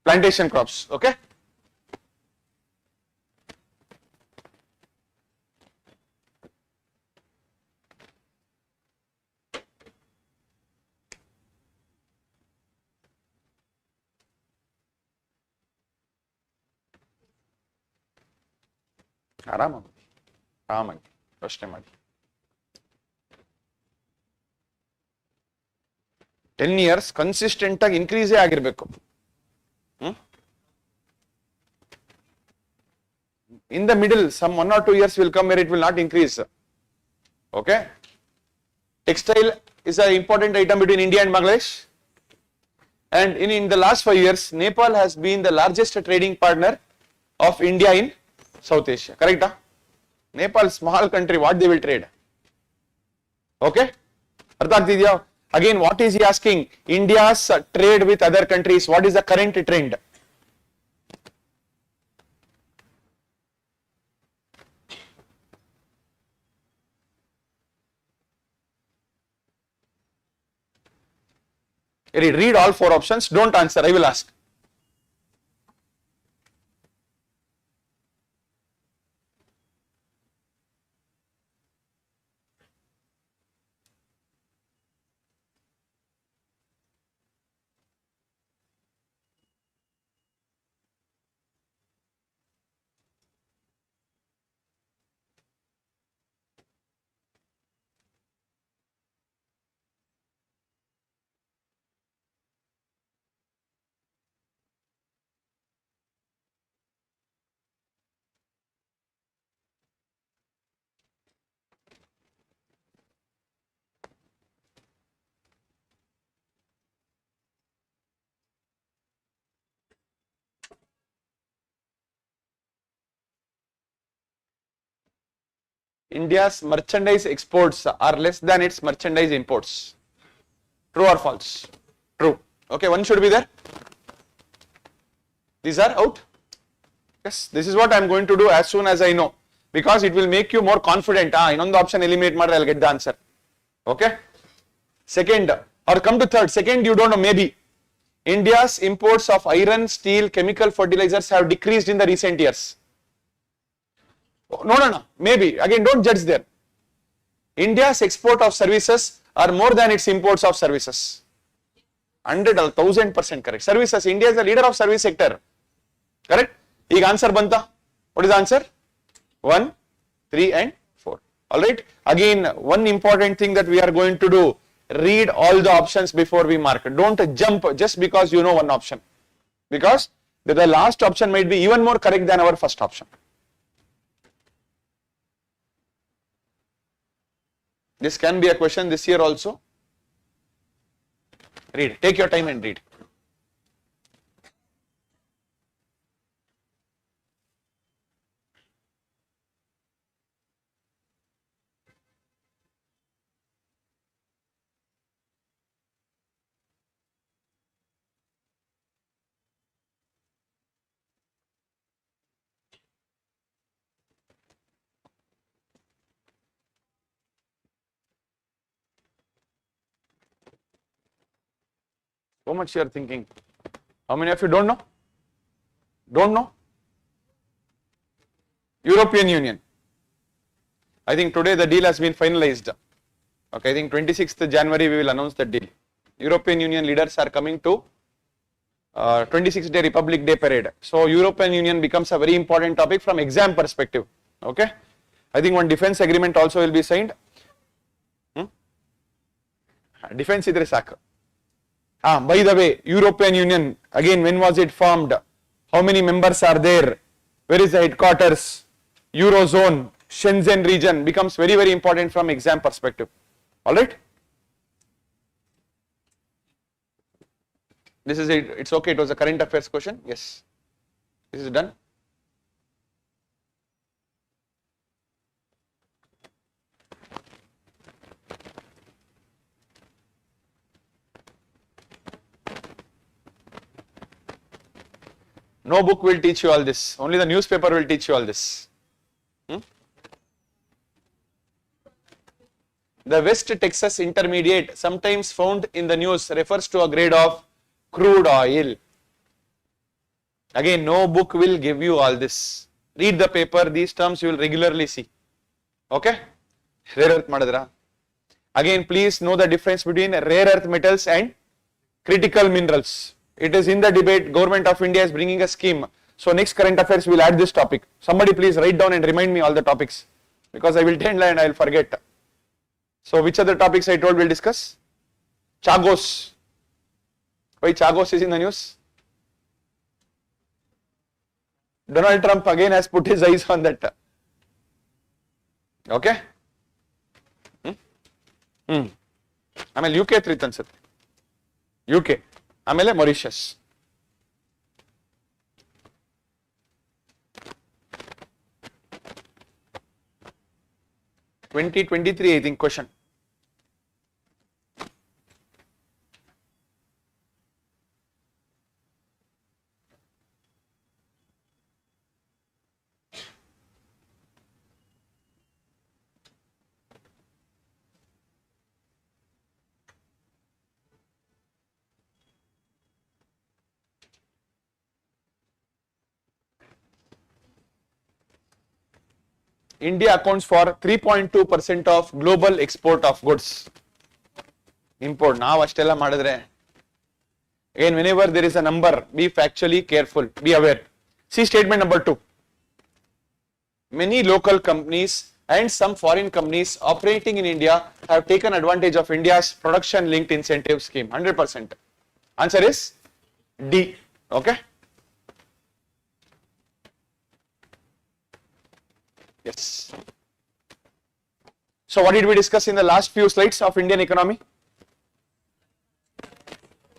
plantation crops. Okay. ಆರಾಮಾಗಿ ಪ್ರಶ್ನೆ ಮಾಡಿ. 10 years consistent ಆಗಿ ಇನ್ಕ್ರೀಸೇ ಆಗಿರ್ಬೇಕು. In the middle, some 1 or 2 years will come where it will not increase. Okay. Textile is an important item between India and Bangladesh. And in the last 5 years, Nepal has been the largest trading partner of India in South Asia. Correct? Nepal, small country, what they will trade? Okay? ಅರ್ಥ ಆಗ್ತಿದ್ಯಾ? Again, what is he asking? India's trade with other countries, what is the current trend? Read all 4 options, don't answer, I will ask. India's merchandise exports are less than its merchandise imports. True or false? True. Okay, one should be there. These are out. Yes, this is what I am going to do as soon as I know, because it will make you more confident. Inondu option eliminate madre, I will get the answer. Okay. Second, or come to third. Second, you don't know, maybe. India's imports of iron, steel, chemical fertilizers have decreased in the recent years. No. Maybe. Again, don't judge there. India's export of services are more than its imports of services. 100,000% correct. Services. India is the leader of service sector. Correct? ಈಗ answer banta. What is the answer? 1, 3 and 4. Alright. Again, one important thing that we are going to do. Read all the options before we mark. Don't jump just because you know one option. Because the last option might be even more correct than our first option. This can be a question this year also. Read. Take your time and read. So much you are thinking. How many of you don't know? Don't know? European Union. I think today the deal has been finalized. Okay, I think 26th January we will announce the deal. European Union leaders are coming to 26th day Republic Day parade. So European Union becomes a very important topic from exam perspective. Okay. I think one defense agreement also will be signed. Defense idre saku. By the way, European Union, again, when was it formed? How many members are there? Where is the headquarters? Eurozone, Shenzhen region becomes very, very important from exam perspective. Alright? This is it. It's okay. It was a current affairs question. Yes. This is done. No book will teach you all this. Only the newspaper will teach you all this. The West Texas Intermediate, sometimes found in the news, refers to a grade of crude oil. Again, no book will give you all this. Read the paper. These terms you will regularly see. Okay? Rare earth madadra. Again, please know the difference between rare earth metals and critical minerals. It is in the debate. Government of India is bringing a scheme. So next current affairs we will add this topic. Somebody please write down and remind me all the topics, because I will tend and I will forget. So which other topics I told we will discuss? Chagos. Why Chagos is in the news? Donald Trump again has put his eyes on that. Okay? ಆಮೇಲೆ UK ಇತ್ತು ಅನ್ಸುತ್ತೆ. UK. ಆಮೇಲೆ Mauritius. (2023) I think question. India accounts for 3.2% of global export of goods. Import. Now, ಅಷ್ಟೆಲ್ಲ ಮಾಡಿದ್ರೆ. Again, whenever there is a number, be factually careful, be aware. See statement number 2. Many local companies and some foreign companies operating in India have taken advantage of India's production linked incentive scheme. 100%. Answer is D. Okay. Yes. So what did we discuss in the last few slides of Indian economy?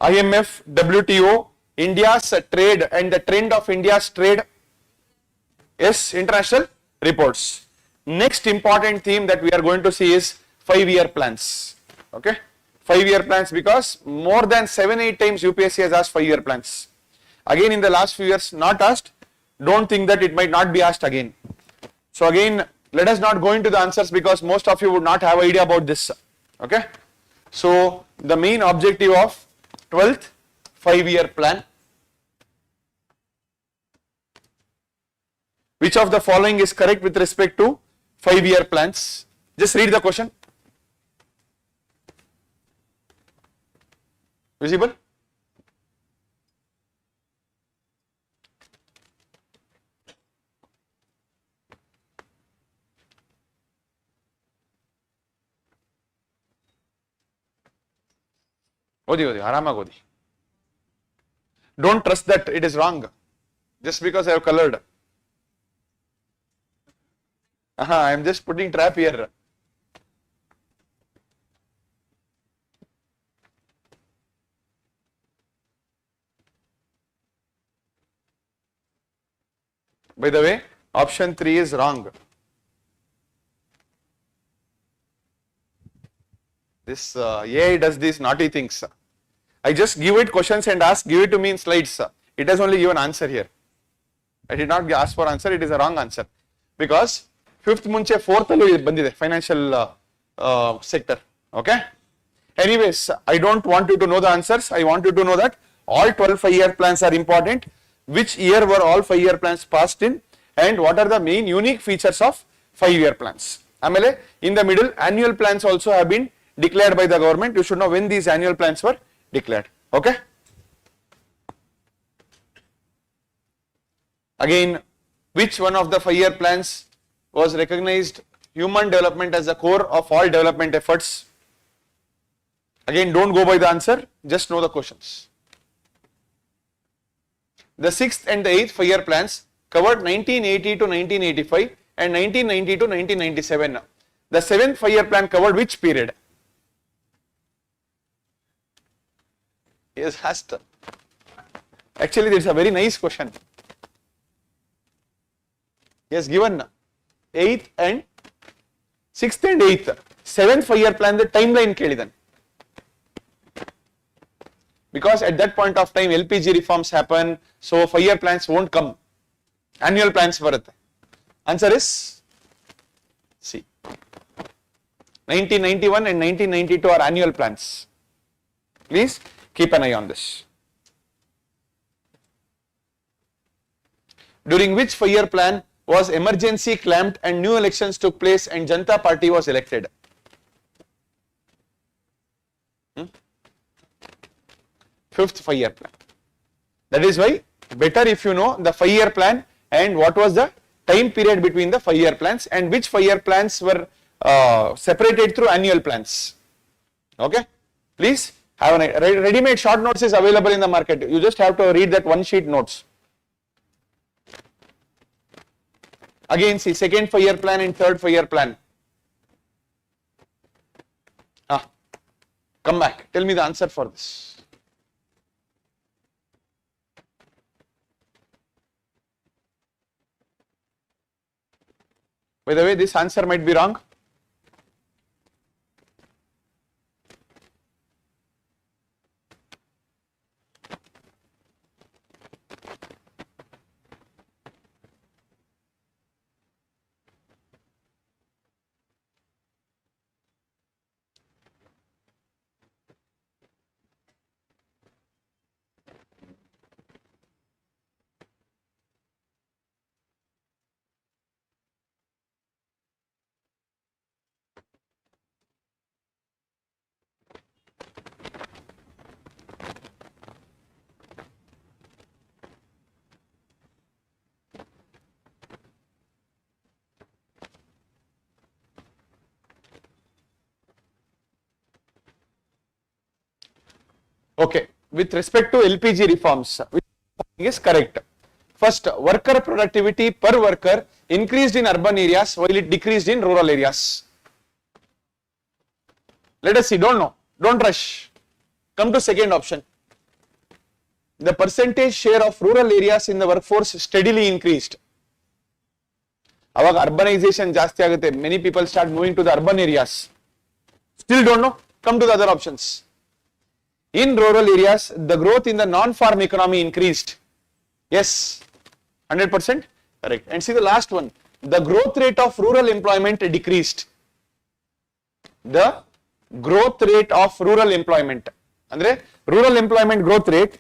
IMF, WTO, India's trade and the trend of India's trade. Yes, international reports. next important theme that we are going to see is 5-year plans. Okay, 5-year plans, because more than 7-8 times UPSC has asked 5-year plans. Again, in the last few years not asked. Don't think that it might not be asked again. So again, let us not go into the answers because most of you would not have idea about this. Okay, so the main objective of 12th 5-year plan. Which of the following is correct with respect to 5-year plans? Just read the question. Visible? Odi, ಆರಾಮಾಗಿ ಓದಿ. Don't trust that it is wrong just because I have colored. I am just putting trap here. By the way, option 3 is wrong. This AI does these naughty things. I just give it questions and ask, give it to me in slides. It has only given answer here. I did not ask for answer, it is a wrong answer. Because 5th munche 4th allu bandide financial sector. Okay. Anyways, I don't want you to know the answers. I want you to know that all 12 5-year plans are important. Which year were all 5-year plans passed in, and what are the main unique features of 5-year plans. Amele, in the middle, annual plans also have been declared by the government. You should know when these annual plans were declared. Okay. Again, which one of the 5-year plans was recognized human development as the core of all development efforts? Again, don't go by the answer, just know the questions. The 6th and the 8th 5-year plans covered 1980 to 1985 and 1990 to 1997. The 7th 5-year plan covered which period? Yes, asked. Actually, this is a very nice question. Yes, given 8th and 6th and 8th. 7th 5-year plan, the timeline kelidan. Because at that point of time, LPG reforms happen, so 5-year plans won't come. Annual plans varutte. Answer is C. 1991 and 1992 are annual plans. Please keep an eye on this. During which 5-year plan was emergency clamped and new elections took place and Janata Party was elected? 5th 5-year plan. That is why better if you know the 5-year plan and what was the time period between the 5-year plans and which 5-year plans were separated through annual plans. Okay, please have a ready-made short notes is available in the market. You just have to read that one sheet notes. Again, see 2nd 5-year plan and 3rd 5-year plan. Come back, tell me the answer for this. By the way, this answer might be wrong. Okay, with respect to LPG reforms, which is correct? First, worker productivity per worker increased in urban areas while it decreased in rural areas. Let us see, don't know, don't rush. Come to second option. The percentage share of rural areas in the workforce steadily increased. ಅವಾಗ urbanisation ಜಾಸ್ತಿ ಆಗುತ್ತೆ. Many people start moving to the urban areas. Still don't know? Come to the other options. In rural areas, the growth in the non-farm economy increased. Yes, 100% correct. And see the last one. The growth rate of rural employment decreased. The growth rate of rural employment. Andre, rural employment growth rate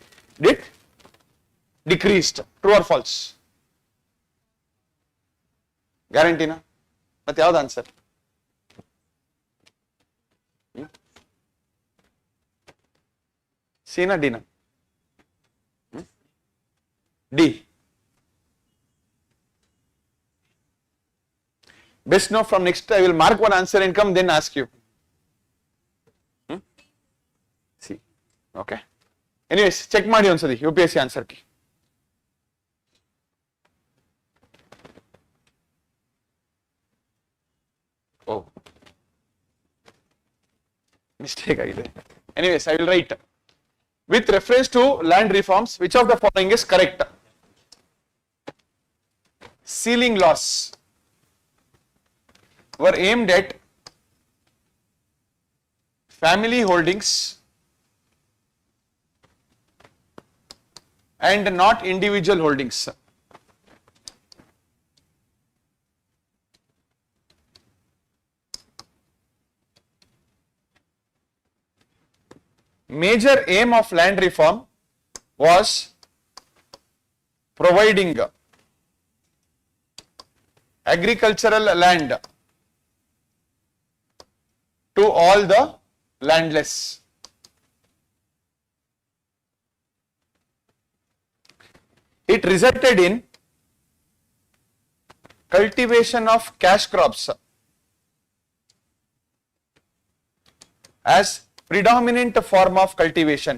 decreased. True or false? Guarantee na? But ಯಾವ್ದು answer? C ನಾ D ನಾ? D. Best know from next, I will mark one answer and come then ask you. See, okay. Anyways, check ಮಾಡಿ ಒಂದ್ಸರಿ UPSC answer ಕಿ. Oh, mistake ಆಗಿದೆ. Anyways, I will write. With reference to land reforms, which of the following is correct? Ceiling laws were aimed at family holdings and not individual holdings. Major aim of land reform was providing agricultural land to all the landless. It resulted in cultivation of cash crops as predominant form of cultivation.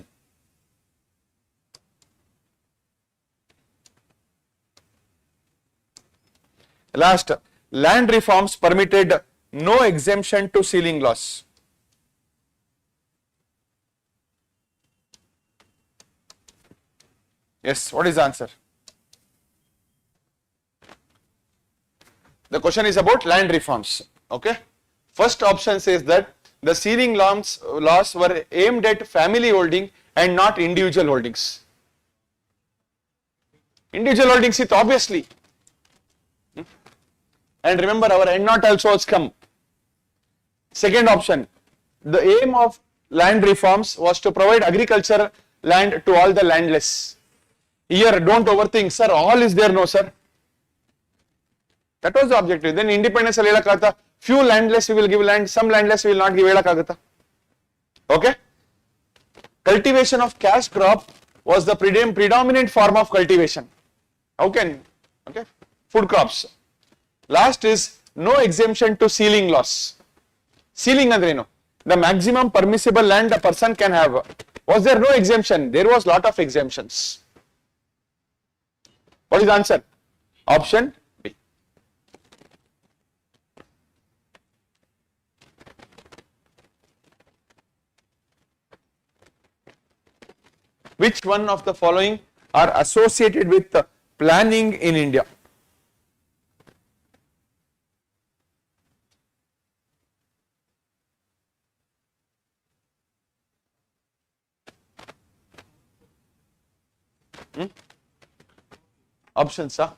Last, land reforms permitted no exemption to ceiling laws. Yes, what is the answer? The question is about land reforms. Okay. First option says that the ceiling laws were aimed at family holding and not individual holdings. Individual holdings, it obviously. And remember, our end not also has come. Second option, the aim of land reforms was to provide agriculture land to all the landless. Here, don't overthink, sir, all is there, no sir. That was the objective. Then independence alila kata, few landless we will give land, some landless we will not give helakagata. Okay? Cultivation of cash crop was the predominant form of cultivation. How can? Okay? Food crops. Last is no exemption to ceiling laws. Ceiling andreno, the maximum permissible land a person can have. Was there no exemption? There was lot of exemptions. What is the answer? Option B. Which one of the following are associated with planning in India? Options, sir.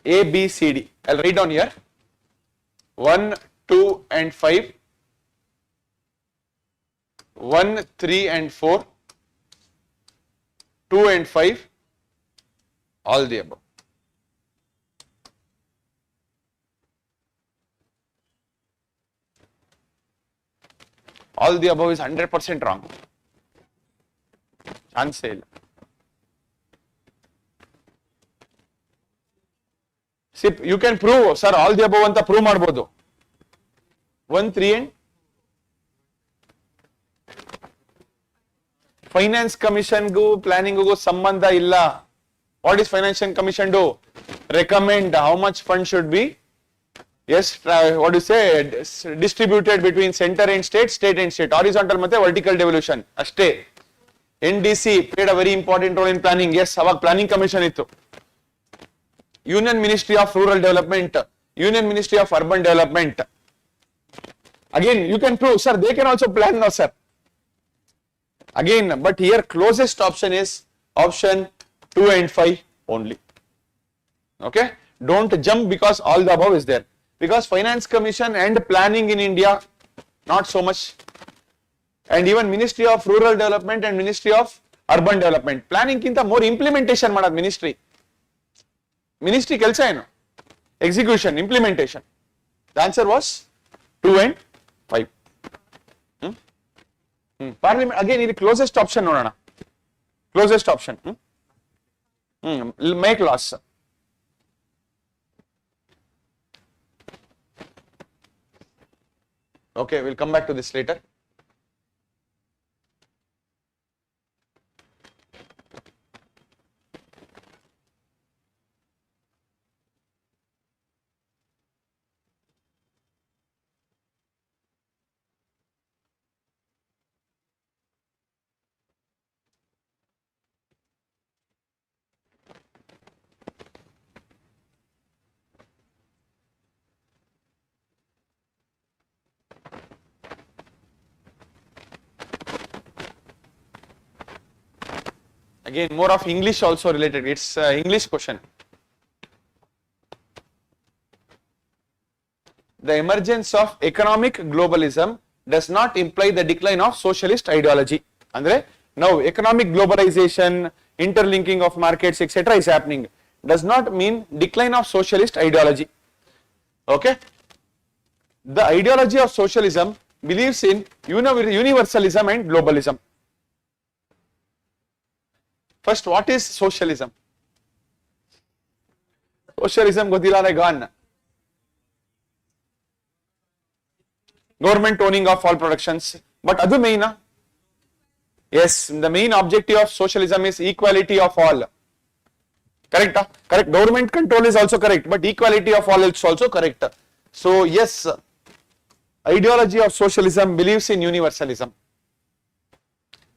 A, B, C, D. I'll write down here. 1, 2 and 5. 1, 3 and 4. 2 and 5. All the above. All the above is 100% wrong. Chance ಇಲ್ಲ. See, you can prove, sir, all the above ಅಂತ prove ಮಾಡಬಹುದು. 1, 3 and finance ಕಮಿಷನ್ಗೂ ಪ್ಲಾನಿಂಗ್ಗೂ ಸಂಬಂಧ ಇಲ್ಲ. What is Financial Commission do? Recommend how much fund should be, yes, what do you say, distributed between center and state, state and state, horizontal ಮತ್ತೆ vertical devolution ಅಷ್ಟೇ. NDC played a very important role in planning. Yes, our planning commission ittu. Union Ministry of Rural Development, Union Ministry of Urban Development. Again, you can prove, sir, they can also plan now, sir. Again, but here closest option is option 2 and 5 only. Okay, don't jump because all the above is there. Because Finance Commission and planning in India, not so much. And even Ministry of Rural Development and Ministry of Urban Development. Planning kinta more implementation madad ministry. Ministry kelsa eno? Execution, implementation. The answer was 2 and 5. Parliament, again, it is closest option nodana. Closest option. Make laws. Okay, we'll come back to this later. Again, more of English also related. It's English question. The emergence of economic globalism does not imply the decline of socialist ideology. Andre, now economic globalization, interlinking of markets, etc. is happening. Does not mean decline of socialist ideology. Okay? The ideology of socialism believes in universalism and globalism. First, what is socialism? Socialism godilare gone. Government owning of all productions. But adu main? Yes, the main objective of socialism is equality of all. Correct? Correct. Government control is also correct, but equality of all is also correct. So yes, ideology of socialism believes in universalism.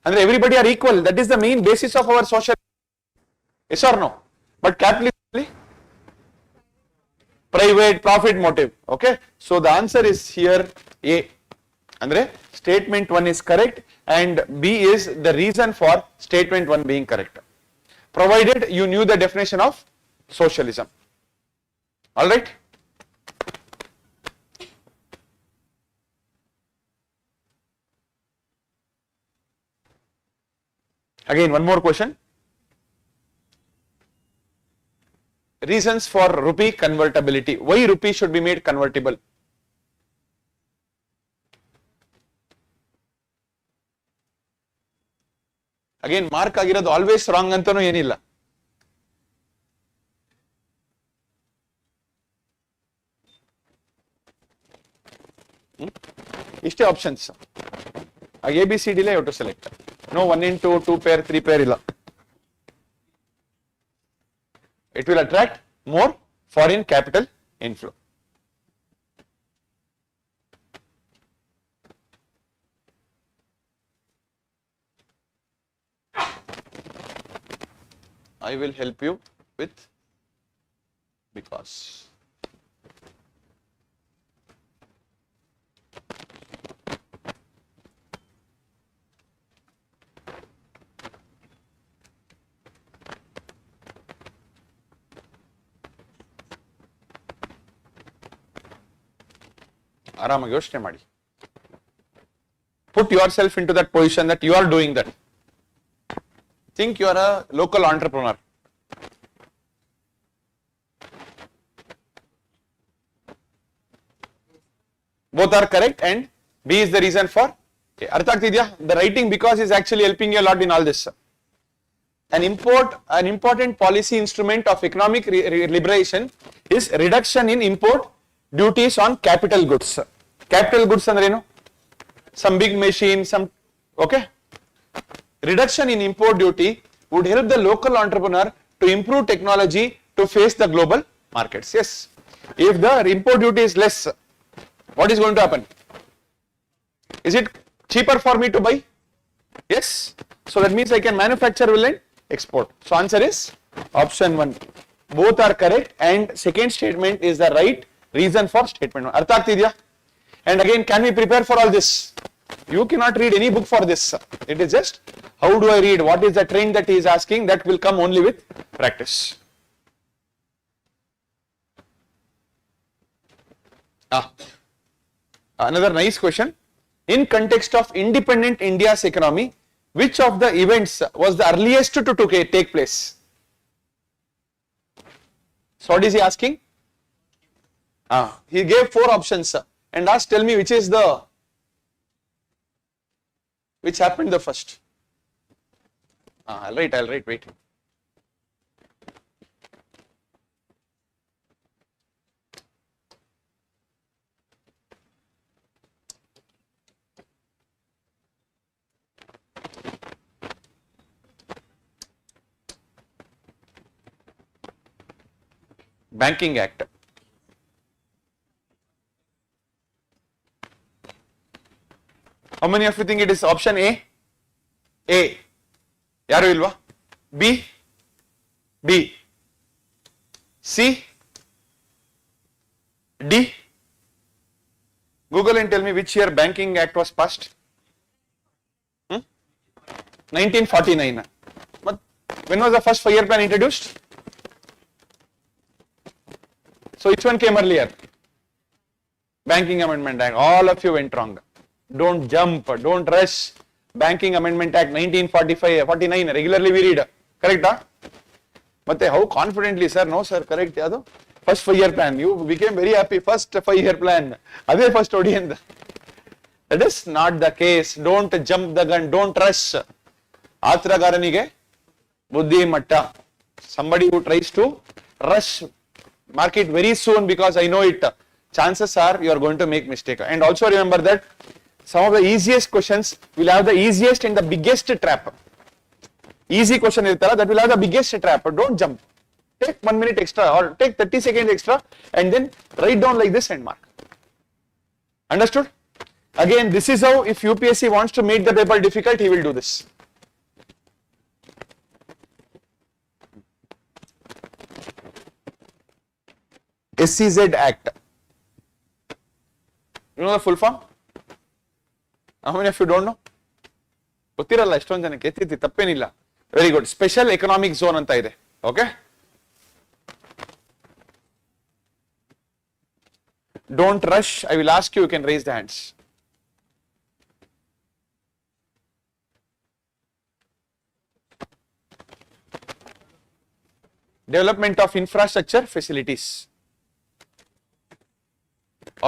And everybody are equal. That is the main basis of our social. Yes or no? But capitalism, private profit motive. Okay. So the answer is here A. Andre, statement 1 is correct and B is the reason for statement 1 being correct. Provided you knew the definition of socialism. Alright. Again, one more question. Reasons for rupee convertibility. Why rupee should be made convertible? Again, mark ಆಗಿರೋದು always wrong ಅಂತನೂ ಏನಿಲ್ಲ. ಇಷ್ಟೇ options. ABCD you have to select. No 1 into 2 pair, 3 pair illa. It will attract more foreign capital inflow. I will help you with because. ಆರಾಮಾಗಿ ಯೋಚನೆ ಮಾಡಿ. Put yourself into that position that you are doing that. Think you are a local entrepreneur. Both are correct and B is the reason for. ಅರ್ಥ ಆಗ್ತಿದ್ಯಾ? The writing because is actually helping you a lot in all this. An important policy instrument of economic liberation is reduction in import duties on capital goods. Capital goods ಅಂದ್ರೆ ಏನು? Some big machine, some, okay? Reduction in import duty would help the local entrepreneur to improve technology to face the global markets. Yes. If the import duty is less, what is going to happen? Is it cheaper for me to buy? Yes. So that means I can manufacture will and export. So answer is option 1. Both are correct and second statement is the right reason for statement 1. Artha agtidya? And again, can we prepare for all this? You cannot read any book for this. It is just how do I read? What is the trend that he is asking? That will come only with practice. Another nice question. In context of independent India's economy, which of the events was the earliest to take place? So what is he asking? He gave 4 options and asked, tell me which happened the first. I'll write, wait. Banking Act. How many of you think it is option A? A. Yaru ilva? B. B. C. D. Google and tell me which year Banking Act was passed. 1949. But when was the first 5-year plan introduced? So which one came earlier? Banking Amendment Act. All of you went wrong. Don't jump, don't rush. Banking Amendment Act 1945, 49 regularly we read. Correct? But how confidently, sir? No, sir, correct. First 5-year plan. You became very happy. First 5-year plan. Ade first ODN. That is not the case. Don't jump the gun. Don't rush. Atragaranige buddhi matta. Somebody who tries to rush, mark it very soon because I know it. Chances are you are going to make mistake. And also remember that some of the easiest questions will have the easiest and the biggest trap. Easy question irtala, that will have the biggest trap. Don't jump. Take 1 minute extra or take 30 seconds extra and then write down like this and mark. Understood? Again, this is how if UPSC wants to make the paper difficult, he will do this. SEZ Act. You know the full form? How many of you don't know? ಗೊತ್ತಿರಲ್ಲ ಎಷ್ಟೊಂದು ಜನಕ್ಕೆ ಎತ್ತಿತಿ ತಪ್ಪೇನಿಲ್ಲ. Very good. Special Economic Zone ಅಂತ ಇದೆ. Okay? Don't rush. I will ask you, you can raise the hands. Development of infrastructure facilities.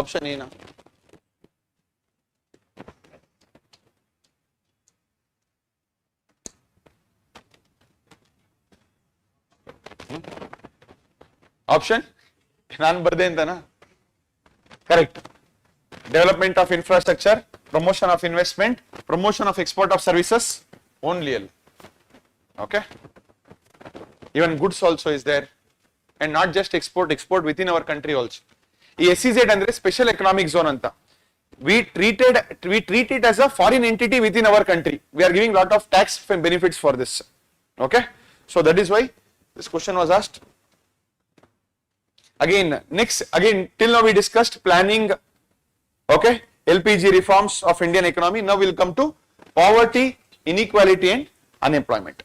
Option A now. Option? Nan barde antana? Correct. Development of infrastructure, promotion of investment, promotion of export of services, only L. Okay? Even goods also is there. And not just export within our country also. ಈ SEZ ಅಂದ್ರೆ special economic zone ಅಂತ. We treat it as a foreign entity within our country. We are giving lot of tax benefits for this. Okay? So that is why this question was asked. Again, till now we discussed planning, okay, LPG reforms of Indian economy. Now we will come to poverty, inequality and unemployment.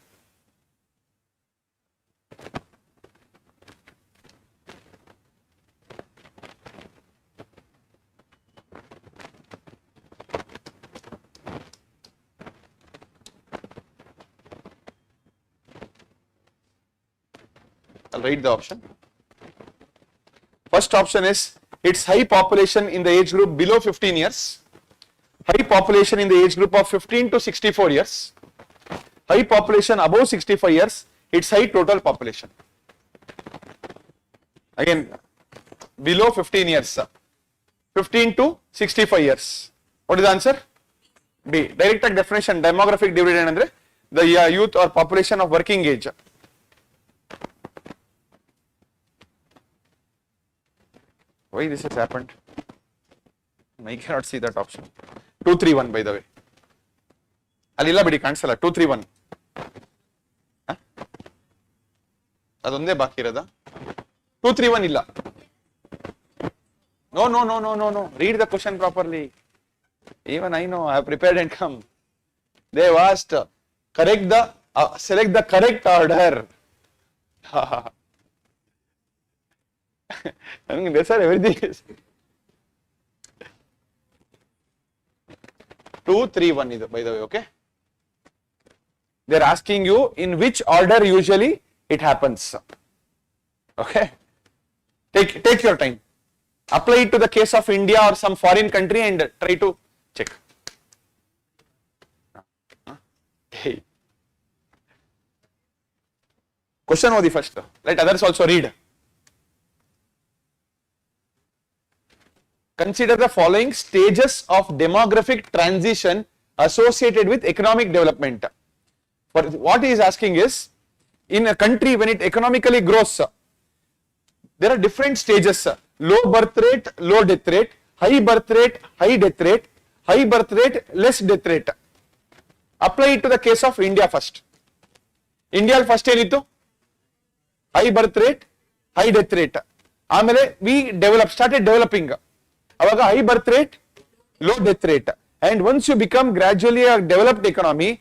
I'll write the option. First option is it's high population in the age group below 15 years, high population in the age group of 15 to 64 years, high population above 65 years, it's high total population. Again, below 15 years, 15 to 65 years. What is the answer? B. Direct definition, demographic dividend andre the youth or population of working age. Why this has happened? I cannot see that option. 231 by the way. ಅಲ್ಲಿ ಇಲ್ಲ ಬಿಡಿ, ಕಾಣಿಸಲ್ಲ. 2 3 1 ಅದೊಂದೇ ಬಾಕಿ ಇರೋದ. 2 3 1 ಇಲ್ಲ. No, no, no, no, no, no. Read the question properly. Even I know, I have prepared and come. They have asked, correct the, select the correct order. I mean, that's all everything is. 2 3 1 is, by the way, okay? They are asking you in which order usually it happens. Okay? Take your time. Apply it to the case of India or some foreign country and try to check. Hey. Question odi first. Let others also read. Consider the following stages of demographic transition associated with economic development. For what he is asking is, in a country when it economically grows, there are different stages. Low birth rate, low death rate, high birth rate, high death rate, high birth rate, less death rate. Apply it to the case of India first. India first ಏನಿತ್ತು? High birth rate, high death rate. ಆಮೇಲೆ we started developing. ಅವಾಗ high birth rate, low death rate. And once you become gradually a developed economy,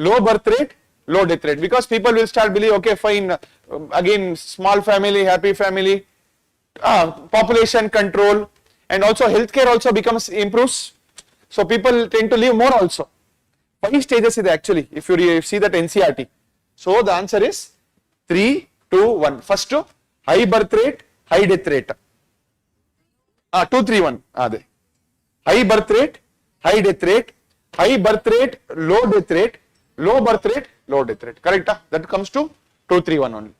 low birth rate, low death rate. Because people will start believe, okay, fine, again, small family, happy family, population control, and also healthcare also improves, so people tend to live more also. 5 stages is actually, if you see that NCRT. So the answer is 3 2 1. First, high birth rate, high death rate. 2 3 1 ade. High birth rate, high death rate, high birth rate, low death rate, low birth rate, low death rate. Correct? That comes to 2 3 1 only.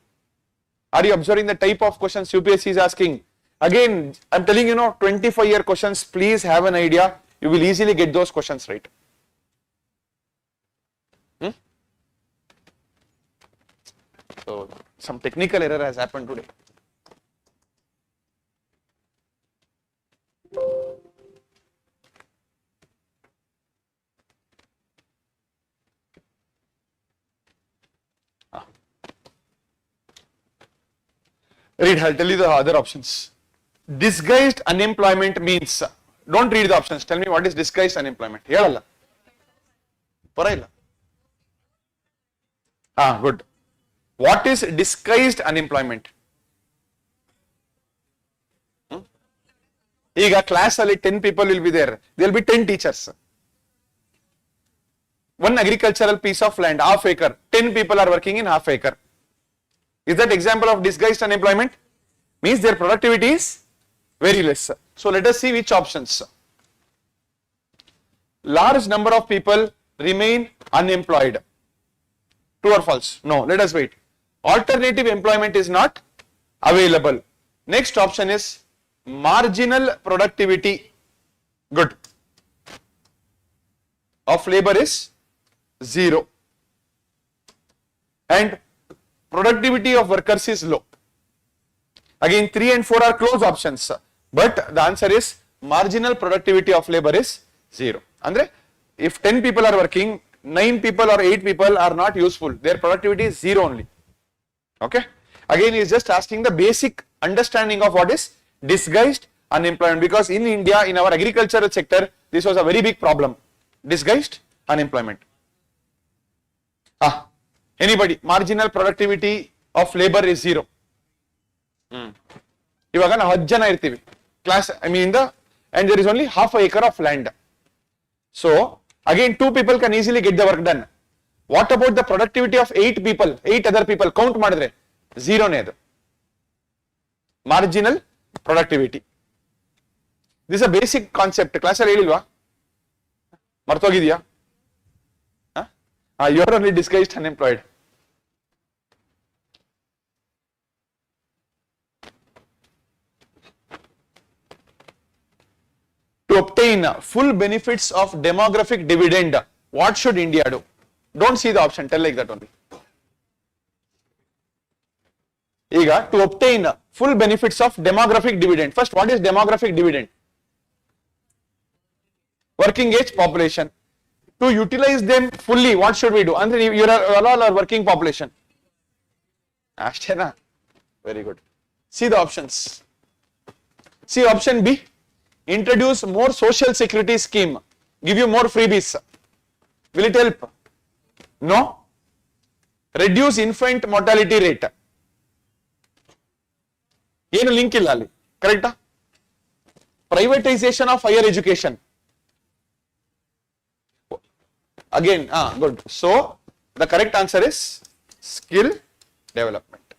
Are you observing the type of questions UPSC is asking? Again, I'm telling you, 25-year questions, please have an idea. You will easily get those questions right. So, some technical error has happened today. Read, I'll tell you the other options. Disguised unemployment means, don't read the options, tell me what is disguised unemployment. Helalla. Parailla. Good. What is disguised unemployment? Iga class alli 10 people will be there. There will be 10 teachers. One agricultural piece of land, half acre. 10 people are working in half acre. Is that example of disguised unemployment? Means their productivity is very less. So let us see which options. Large number of people remain unemployed. True or false? No, let us wait. Alternative employment is not available. Next option is marginal productivity. Good. Of labor is 0. And productivity of workers is low. Again, 3 and 4 are close options, but the answer is marginal productivity of labor is 0. Andre, if 10 people are working, 9 people or 8 people are not useful. Their productivity is 0 only. Okay. Again, he is just asking the basic understanding of what is disguised unemployment, because in India, in our agricultural sector, this was a very big problem. Disguised unemployment. Anybody? Marginal productivity of labor is 0. ಇವಾಗ ನಾವು 10 ಜನ ಇರ್ತೀವಿ class, and there is only half an acre of land. So again 2 people can easily get the work done. What about the productivity of 8 people, 8 other people? Count ಮಾಡಿದ್ರೆ 0 ನೇ ಅದು. Marginal productivity. This is a basic concept. Class ಅಲ್ಲಿ ಹೇಳಿಲ್ವಾ? ಮರ್ತೋಗಿದ್ಯಾ? You are only disguised unemployed. To obtain full benefits of demographic dividend, what should India do? Don't see the option, tell like that only. Ega, to obtain full benefits of demographic dividend. First, what is demographic dividend? Working age population. To utilize them fully, what should we do? And you are all our working population. Ashtena. Very good. See the options. See option B. Introduce more social security scheme. Give you more freebies. Will it help? No. Reduce infant mortality rate. ಏನು link ಇಲ್ಲ ಅಲ್ಲಿ ಕರೆಕ್ಟಾ privatisation of higher education again good so the correct answer is skill development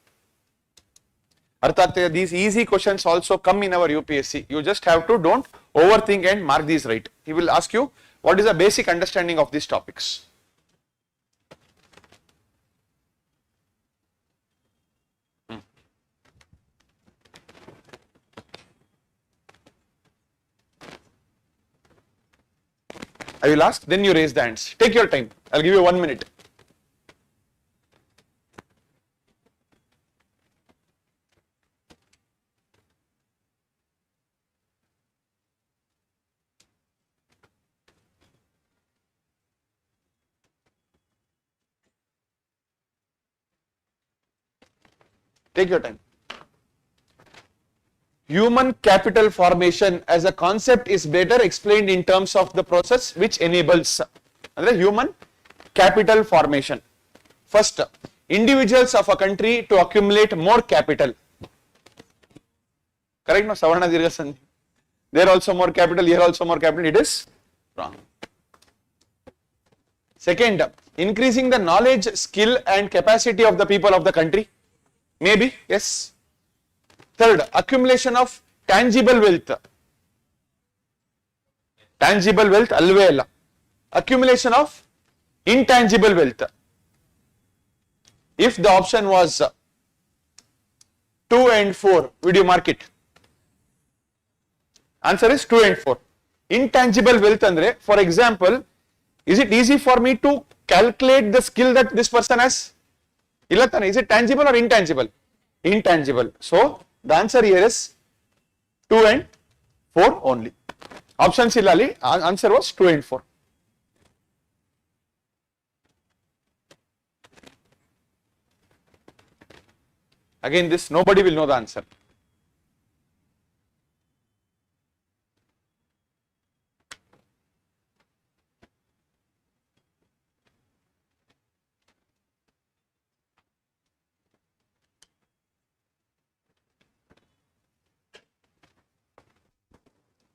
ಅರ್ಥ ಆಗ್ತದೆ these easy questions also come in our UPSC you just have to don't over think and mark these right he will ask you what is the basic understanding of these topics I will ask, then you raise the hands. Take your time. I'll give you 1 minute. Take your time. Human capital formation as a concept is better explained in terms of the process which enables human capital formation. First, individuals of a country to accumulate more capital. Correct? No, Savarna Dirgha Sandhi. There also more capital, here also more capital. It is wrong. Second, increasing the knowledge, skill and capacity of the people of the country. Maybe, yes. Third, accumulation of tangible wealth. Tangible wealth, alve alla. Accumulation of intangible wealth. If the option was 2 and 4, would you mark it? Answer is 2 and 4. Intangible wealth andre, for example, is it easy for me to calculate the skill that this person has? Illa tane, is it tangible or intangible? Intangible. So, the answer here is 2 and 4 only. Options illali, answer was 2 and 4. Again, this nobody will know the answer.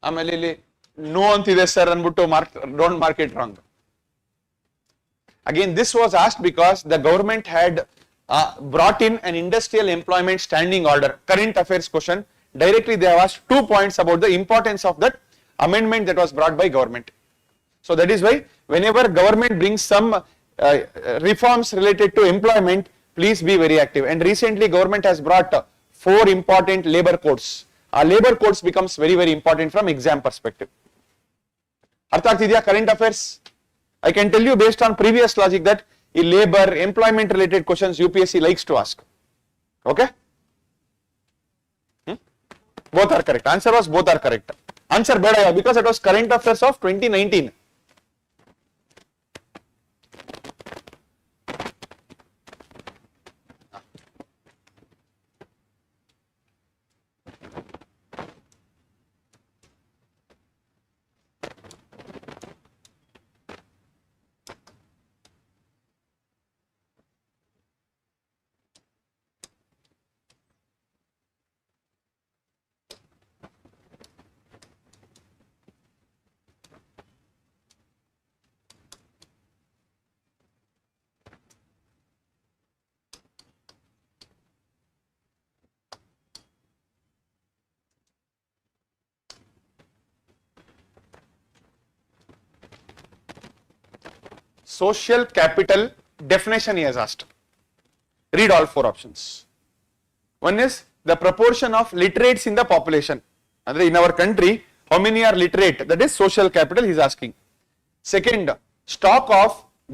ಆಮೇಲೆ ಇಲ್ಲಿ no ಅಂತಿದೆ sir ಅಂದ್ಬಿಟ್ಟು don't mark it wrong. Again, this was asked because the government had brought in an industrial employment standing order, current affairs question. Directly they have asked 2 points about the importance of that amendment that was brought by government. So that is why whenever government brings some reforms related to employment, please be very active. And recently government has brought 4 important labor codes. Labor codes becomes very, very important from exam perspective. Artha agtidiya current affairs? I can tell you based on previous logic that labor, employment related questions UPSC likes to ask. Okay? Both are correct. Answer was both are correct. Answer beda because it was current affairs of 2019. Social capital definition he has asked. Read all 4 options. One is the proportion of literates in the population. In our country, how many are literate? That is social capital he is asking. Second, stock of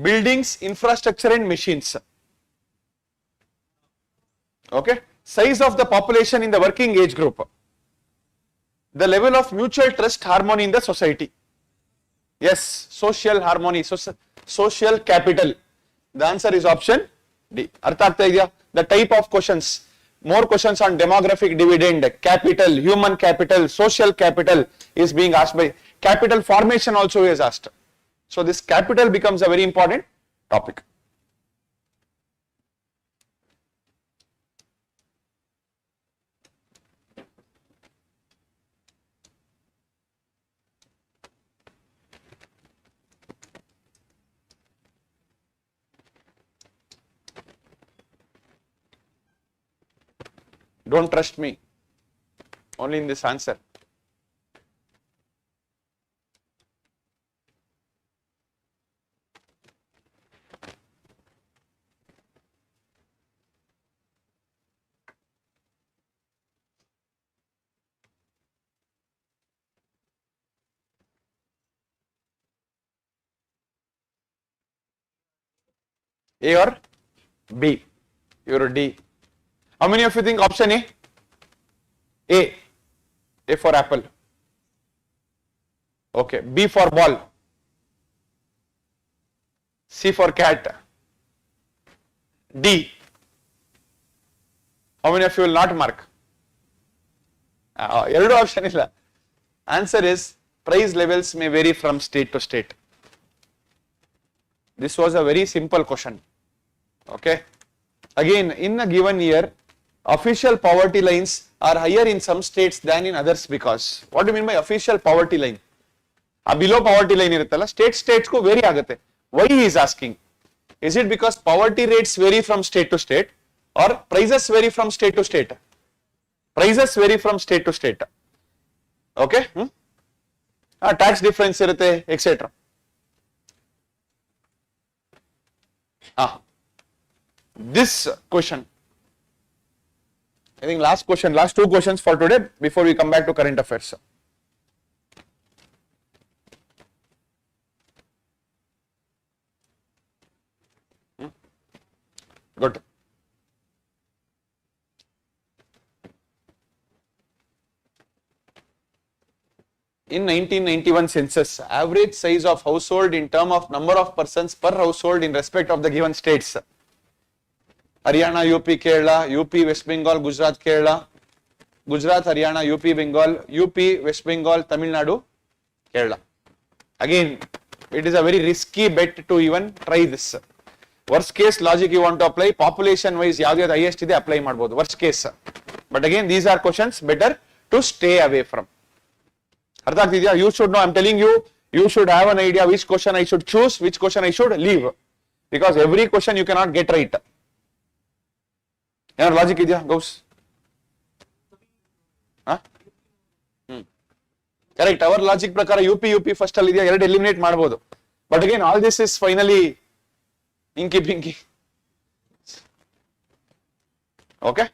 buildings, infrastructure and machines. Okay. Size of the population in the working age group. The level of mutual trust harmony in the society. Yes, social harmony, social capital. The answer is option D. Artha aagta idea? The type of questions, more questions on demographic dividend, capital, human capital, social capital is being asked by capital formation also is asked. So this capital becomes a very important topic. Don't trust me, only in this answer. A or B? You're D. How many of you think option A? A. A for apple. Okay. B for ball. C for cat. D. How many of you will not mark? Eradu option illa. Answer is price levels may vary from state to state. This was a very simple question. Okay. Again, in a given year, official poverty lines are higher in some states than in others because. What do you mean by official poverty line? Below poverty line iruttalla, states ko vary agutte. Why he is asking? Is it because poverty rates vary from state to state or prices vary from state to state? Prices vary from state to state. Okay? Tax difference irutte, etc. This question, I think last two questions for today before we come back to current affairs. Good. In 1991 census, average size of household in term of number of persons per household in respect of the given states. Haryana, UP, Kerala, UP, West Bengal, Gujarat, Kerala, Gujarat, Haryana, UP, Bengal, UP, West Bengal, Tamil Nadu, Kerala. Again, it is a very risky bet to even try this. Worst case logic you want to apply, population wise ಯಾವ್ದು highest ಇದೆ apply ಮಾಡಬಹುದು, worst case. But again, these are questions better to stay away from. ಅರ್ಥ ಆಗ್ತಿದ್ಯಾ? You should know, I'm telling you, you should have an idea which question I should choose, which question I should leave. Because every question you cannot get right. ಏನಾದ್ರು logic ಇದೆಯಾ Ghouse? Correct. ಅವರ್ logic ಪ್ರಕಾರ UP first ಅಲ್ಲಿ ಇದೆಯಾ, ಎರಡು eliminate ಮಾಡಬಹುದು. But again all this is finally inky pinky. Okay,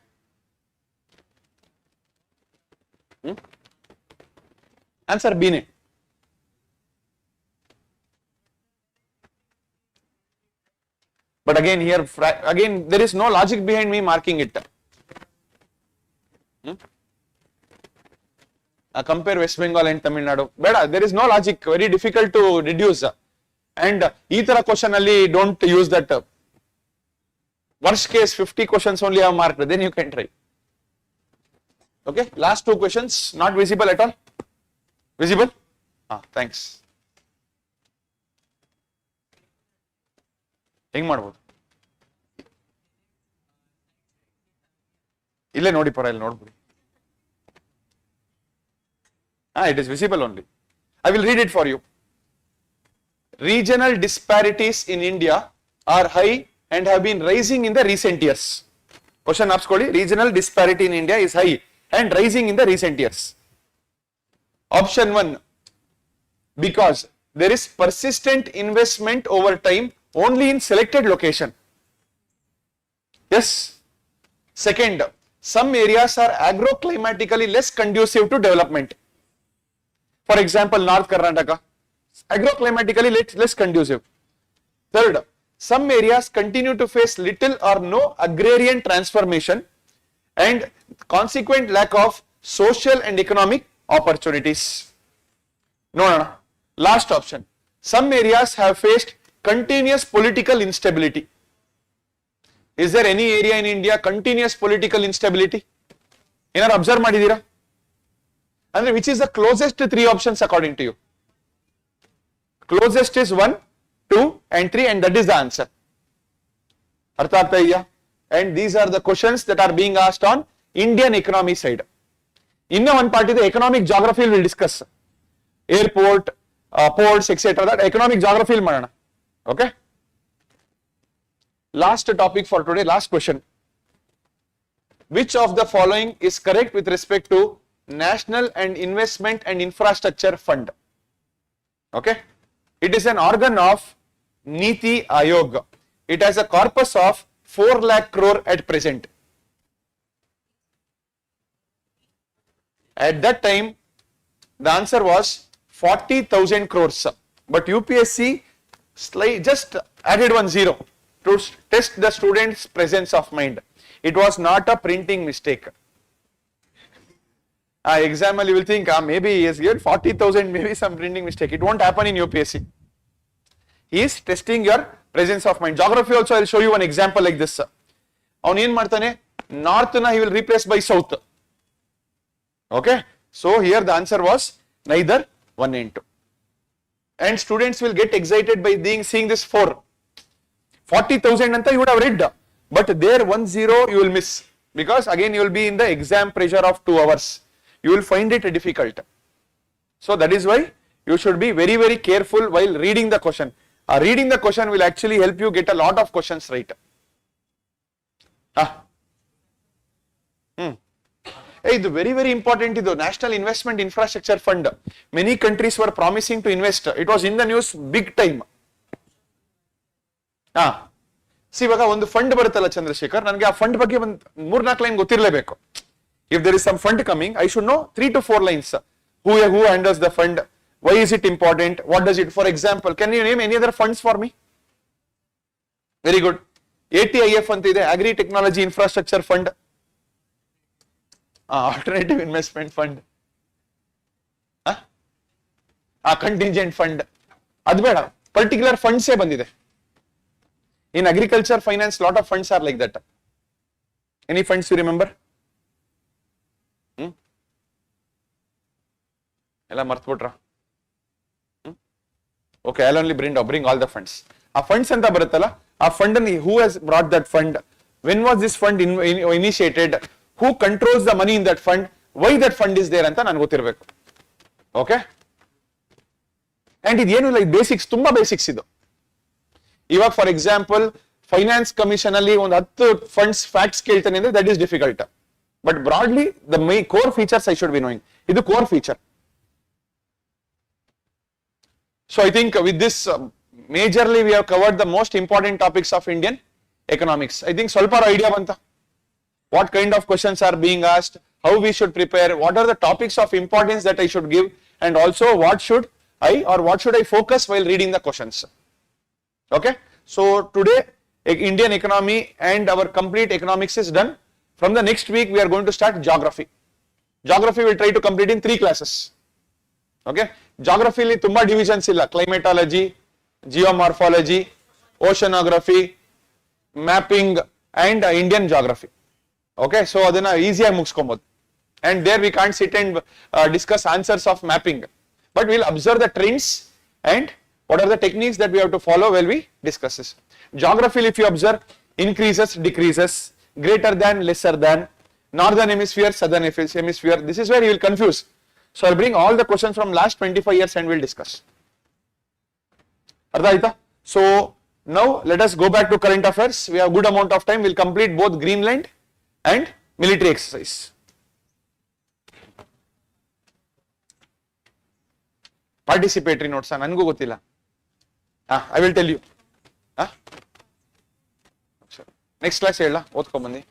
answer ಬಿನೇ. But again here, again there is no logic behind me marking it. Compare West Bengal and Tamil Nadu. Beda, there is no logic, very difficult to deduce. And ee tara question alli don't use that. Worst case 50 questions only have marked, then you can try. Okay, last two questions not visible at all. Visible? Thanks. ಹೆಂಗ್ ಮಾಡ್ಬೋದು? ಇಲ್ಲೇ ನೋಡಿ ಪರ, ಇಲ್ಲಿ ನೋಡ್ಬಿಡಿ. It is visible only. I will read it for you. Regional disparities in India are high and have been rising in the recent years. Question apskoli, regional disparity in India is high and rising in the recent years. Option 1, because there is persistent investment over time only in selected location. Yes. Second, some areas are agroclimatically less conducive to development. For example, North Karnataka, agroclimatically less conducive. Third, some areas continue to face little or no agrarian transformation and consequent lack of social and economic opportunities. No. Last option. some areas have faced continuous political instability. Is there any area in India continuous political instability? Enar observe madidira? And which is the closest to 3 options according to you? Closest is 1, 2 and 3 and that is the answer. Artha aagta idya? And these are the questions that are being asked on Indian economy side. Inna one part is the economic geography we will discuss. Airport, ports, etc. That economic geography will madana. Okay? Last topic for today, last question. Which of the following is correct with respect to National and Investment and Infrastructure Fund? Okay? It is an organ of Niti Aayog. It has a corpus of 4 lakh crore at present. At that time, the answer was 40,000 crores. But UPSC just added 1 zero to test the students' presence of mind. It was not a printing mistake. Example, you will think maybe he has given 40,000, maybe some printing mistake. It won't happen in UPSC. He is testing your presence of mind. Geography also, I will show you one example like this. Avanu en martane, north na he will replace by south. Okay, so here the answer was neither 1 and 2. And students will get excited by seeing this 4. 40,000 anta you would have read, but there 1 0 you will miss because again you will be in the exam pressure of 2 hours. You will find it difficult. So that is why you should be very, very careful while reading the question. Reading the question will actually help you get a lot of questions right. It's very, very important. The National Investment Infrastructure Fund. Many countries were promising to invest. It was in the news big time. See, ಒಂದು fund ಬರುತ್ತಲ್ಲ ಚಂದ್ರಶೇಖರ್, ನನಗೆ ಆ fund ಬಗ್ಗೆ ಒಂದು 3-4 line ಗೊತ್ತಿರಲೇಬೇಕು. If there is some fund coming, I should know 3 to 4 lines. Who handles the fund? Why is it important? What does it? For example, can you name any other funds for me? Very good. ATIF ಅಂತ ಇದೆ, Agri Technology Infrastructure Fund. Alternative Investment Fund. Contingent Fund. ಅದು ಬೇಡ, particular funds ಏ ಬಂದಿದೆ. In agriculture finance, lot of funds are like that. Any funds you remember? ಎಲ್ಲ ಮರ್ತಬಿಟ್ರಾ? Okay, I'll only bring all the funds. ಆ funds ಅಂತ ಬರುತ್ತಲ್ಲ, ಆ fund ಅನ್ನು who has brought that fund? When was this fund initiated? Who controls the money in that fund? Why that fund is there ಅಂತ ನನಗೆ ಗೊತ್ತಿರಬೇಕು. Okay? And ಇದೇನು ಇಲ್ಲ, ಬೇಸಿಕ್ಸ್, ತುಂಬಾ ಬೇಸಿಕ್ಸ್ ಇದು. ಇವಾಗ ಫಾರ್ ಎಕ್ಸಾಂಪಲ್ ಫೈನಾನ್ಸ್ ಕಮಿಷನ್ ಅಲ್ಲಿ ಒಂದು 10 ಫಂಡ್ಸ್ ಫ್ಯಾಕ್ಟ್ಸ್ ಕೇಳ್ತಾನೆ ಅಂದ್ರೆ that is difficult. But broadly the core features I should be knowing. ಇದು core feature. So I think with this majorly we have covered the most important topics of Indian economics. I think ಸ್ವಲ್ಪ idea banta. What kind of questions are being asked, how we should prepare, what are the topics of importance that I should give, and also what should I focus while reading the questions. Okay, so today Indian economy and our complete economics is done. From the next week we are going to start geography. Geography will try to complete in 3 classes. Okay, geography li tumba divisions illa, climatology, geomorphology, oceanography, mapping and Indian geography. Okay, so adana easy ಆಗಿ ಮುಗಿಸ್ಕೊಬಹುದು. And there we can't sit and discuss answers of mapping, but we'll observe the trends and what are the techniques that we have to follow while we discuss this. Geography, if you observe, increases, decreases, greater than, lesser than, northern hemisphere, southern hemisphere. This is where you will confuse. So I'll bring all the questions from last 25 years and we'll discuss. Artha aita? So now let us go back to current affairs. We have good amount of time. We'll complete both Greenland and military exercise. Participatory notes ನನಗೂ ಗೊತ್ತಿಲ್ಲ. I will tell you. Next class ಹೇಳ ಓದ್ಕೊಂಡ್ ಬನ್ನಿ.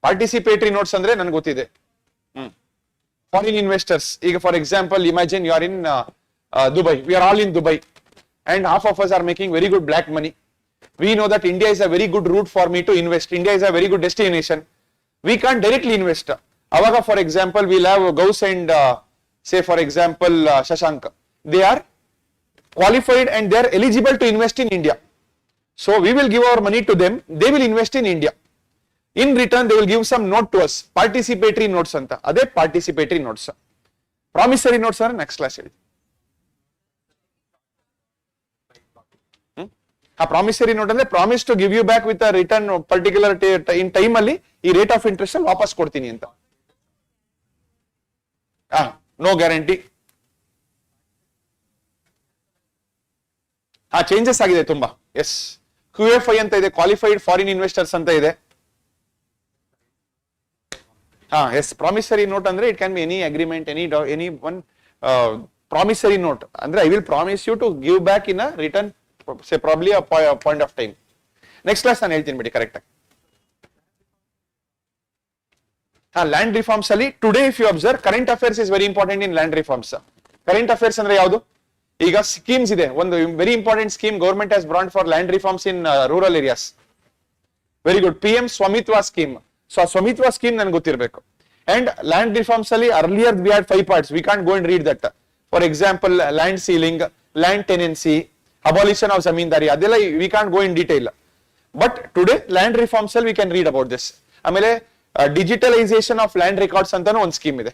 Participatory notes ಅಂದ್ರೆ ನನಗೆ ಗೊತ್ತಿದೆ. Foreign investors. ಈಗ for example, imagine you are in Dubai. We are all in Dubai and half of us are making very good black money. We know that India is a very good route for me to invest. India is a very good destination. We can't directly invest. Avaga, for example, we'll have Gauss and say for example Shashank. They are qualified and they are eligible to invest in India. So we will give our money to them, they will invest in India. In return, they will give some note to us, participatory notes anta. Ade participatory notes. Promissory notes are next class. A promissory note ಅಂದ್ರೆ promise to give you back with return particular in time ಅಲ್ಲಿ ಈ rate of interest ಅಲ್ಲಿ ವಾಪಸ್ ಕೊಡ್ತೀನಿ ಅಂತ. No guarantee. Changes ಆಗಿದೆ ತುಂಬಾ. S, QFI ಅಂತ ಇದೆ, ಕ್ವಾಲಿಫೈಡ್ ಫಾರಿನ್ ಇನ್ವೆಸ್ಟರ್ಸ್ ಅಂತ ಇದೆ. ಎಸ್, ಪ್ರಾಮಿಸರಿ ನೋಟ್ ಅಂದ್ರೆ it can be any agreement, any one promissory note ಅಂದ್ರೆ I will promise you to give back in a return say probably a point of time. Next class ನಾನು ಹೇಳ್ತೀನಿ ಬಿಡಿ correct ಆಗಿ. Land reforms ಅಲ್ಲಿ today if you observe current affairs is very important in land reforms. Current affairs ಅಂದ್ರೆ ಯಾವುದು? ಈಗ schemes ಇದೆ, ಒಂದು very important scheme government has brand for land reforms in rural areas. Very good, PM Swamitva scheme. So ಆ Swamitva scheme ನನಗೆ ಗೊತ್ತಿರಬೇಕು. And land reforms ಅಲ್ಲಿ earlier we had 5 parts, we can't go and read that. For example land ceiling, land tenancy, abolition of zamindari, adella we can't go in detail, but today land reforms we can read about this. Amele digitalization of land records antanu one scheme ide.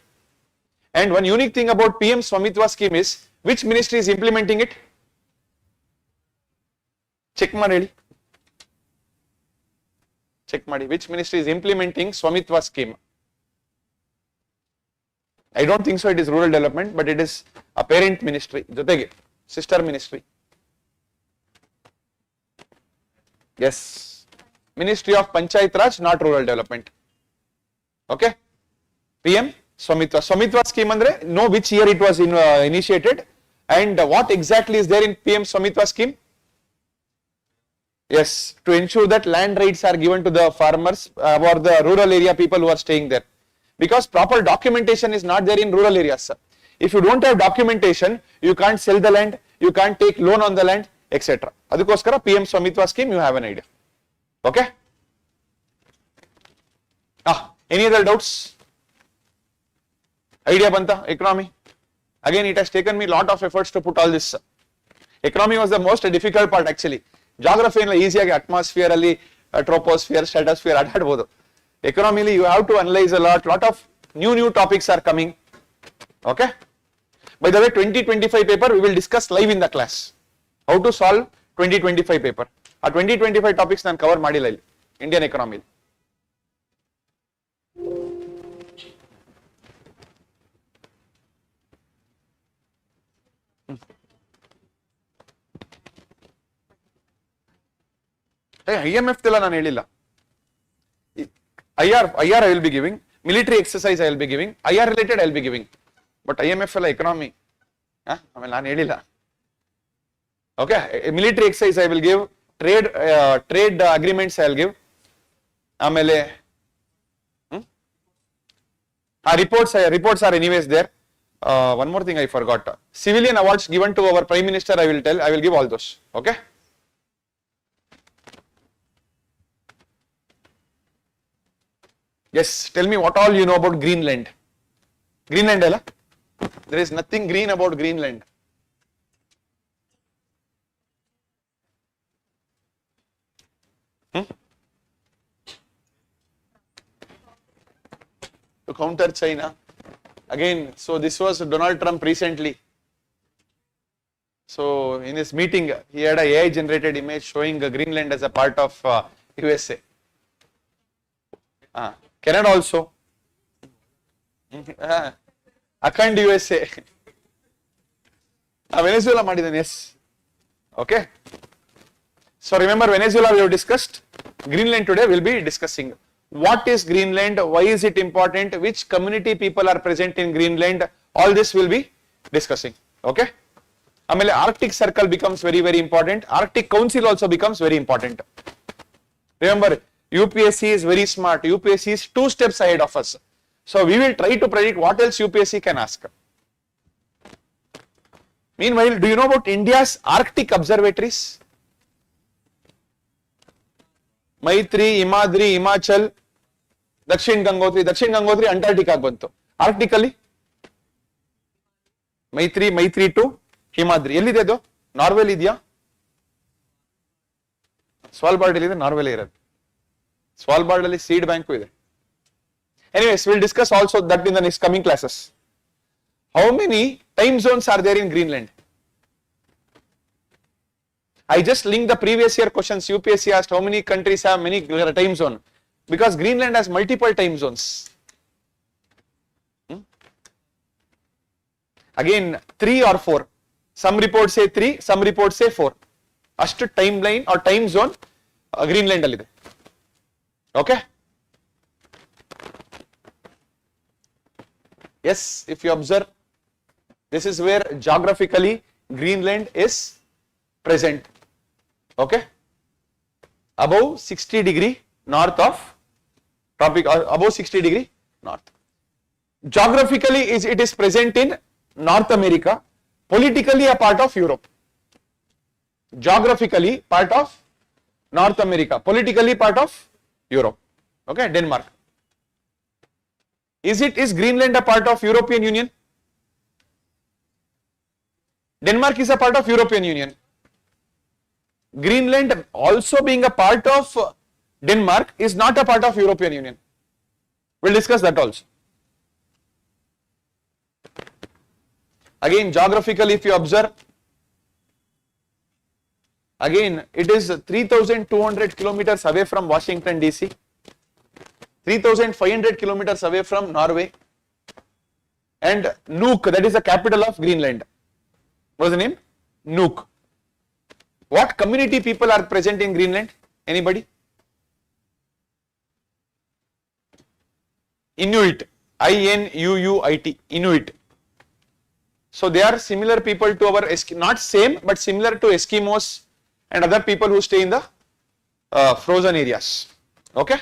And one unique thing about PM Swamitwa scheme is which ministry is implementing it? Check ಮಾಡಿ, check ಮಾಡಿ, which ministry is implementing Swamitwa scheme? I don't think so it is rural development, but it is a parent ministry, jotege sister ministry. Yes, Ministry of Panchayat Raj, not rural development. Okay, PM Swamitwa. Swamitwa scheme andre know which year it was initiated and what exactly is there in PM Swamitwa scheme? Yes, to ensure that land rights are given to the farmers or the rural area people who are staying there, because proper documentation is not there in rural areas. If you don't have documentation, you can't sell the land, you can't take loan on the land, etc. ಅದಕ್ಕೋಸ್ಕರ PM Swamitva scheme, you have an idea. Okay, any other doubts? Idea ಬಂತ? Economy again it has taken me lot of efforts to put all this. Economy was the most difficult part actually. Geography ಎಲ್ಲ ಈಸಿಯಾಗಿ atmosphere ಅಲ್ಲಿ troposphere, stratosphere ಅಡ್ಡಾಡ್ಬೋದು. Economically you have to analyse a lot of new topics are coming. Okay, by the way 2025 paper we will discuss live in the class. How to solve 2025 paper. ಆ 2025 topics ನಾನು cover ಮಾಡಿಲ್ಲ ಇಲ್ಲಿ Indian economy. IMF ಎಲ್ಲ ನಾನು ಹೇಳಿಲ್ಲ. IR I will be giving, military exercise I will be giving, IR related I will be giving, but IMF ಎಲ್ಲ economy ಆಮೇಲೆ ನಾನು ಹೇಳಿಲ್ಲ. Okay, military exercise I will give, trade agreements I will give. Amele reports are anyways there. One more thing I forgot. Civilian awards given to our Prime Minister I will give all those. Okay. Yes, tell me what all you know about Greenland. Greenland alla? There is nothing green about Greenland. To counter China again. So this was Donald Trump recently. So in his meeting he had a AI generated image showing Greenland as a part of USA. Canada also. Akhand USA. Venezuela ಮಾಡಿದ್ದಾನೆ. Yes. Okay. So remember Venezuela we have discussed. Greenland today we'll be discussing. What is Greenland? Why is it important? Which community people are present in Greenland? All this will be discussing. Okay. Amele Arctic Circle becomes very important. Arctic Council also becomes very important. Remember UPSC is very smart. UPSC is 2 steps ahead of us. So we will try to predict what else UPSC can ask. Meanwhile, do you know about India's Arctic observatories? ಮೈತ್ರಿ, ಹಿಮಾದ್ರಿ, ಹಿಮಾಚಲ್, ದಕ್ಷಿಣ ಗಂಗೋತ್ರಿ ಅಂಟಾರ್ಟಿಕಾ ಬಂತು. Arctic ಅಲ್ಲಿ ಮೈತ್ರಿ to Himadri ಎಲ್ಲಿದೆ ಅದು? ನಾರ್ವೆಲ್ ಇದೆಯಾ? Svalbard ಇದೆ, ನಾರ್ವೆಲ್ ಇರೋದು. Svalbard ಅಲ್ಲಿ ಸೀಡ್ ಬ್ಯಾಂಕು ಇದೆ. Anyways, we'll discuss also that in the next coming classes. How many time zones are there in Greenland? I just linked the previous year questions. UPSC asked how many countries have many time zone, because Greenland has multiple time zones. Again 3 or 4. Some reports say 3, some reports say 4. Ashtu timeline or time zone Greenland alide. Okay? Yes, if you observe, this is where geographically Greenland is present. Okay? Above 60 degree north of tropic, or above 60 degree north. Geographically it is present in North America, politically a part of Europe. Geographically part of North America, politically part of Europe. Okay, Denmark. Is Greenland a part of European Union? Denmark is a part of European Union. Greenland also being a part of Denmark is not a part of European Union. We'll discuss that also. Again, geographically if you observe, again it is 3,200 kilometers away from Washington DC, 3,500 kilometers away from Norway, and Nuuk, that is the capital of Greenland. What is the name? Nuuk. What community people are present in Greenland? Anybody? Inuit. I-N-U-U-I-T. Inuit. So they are similar people to our, not same, but similar to Eskimos and other people who stay in the frozen areas. Okay?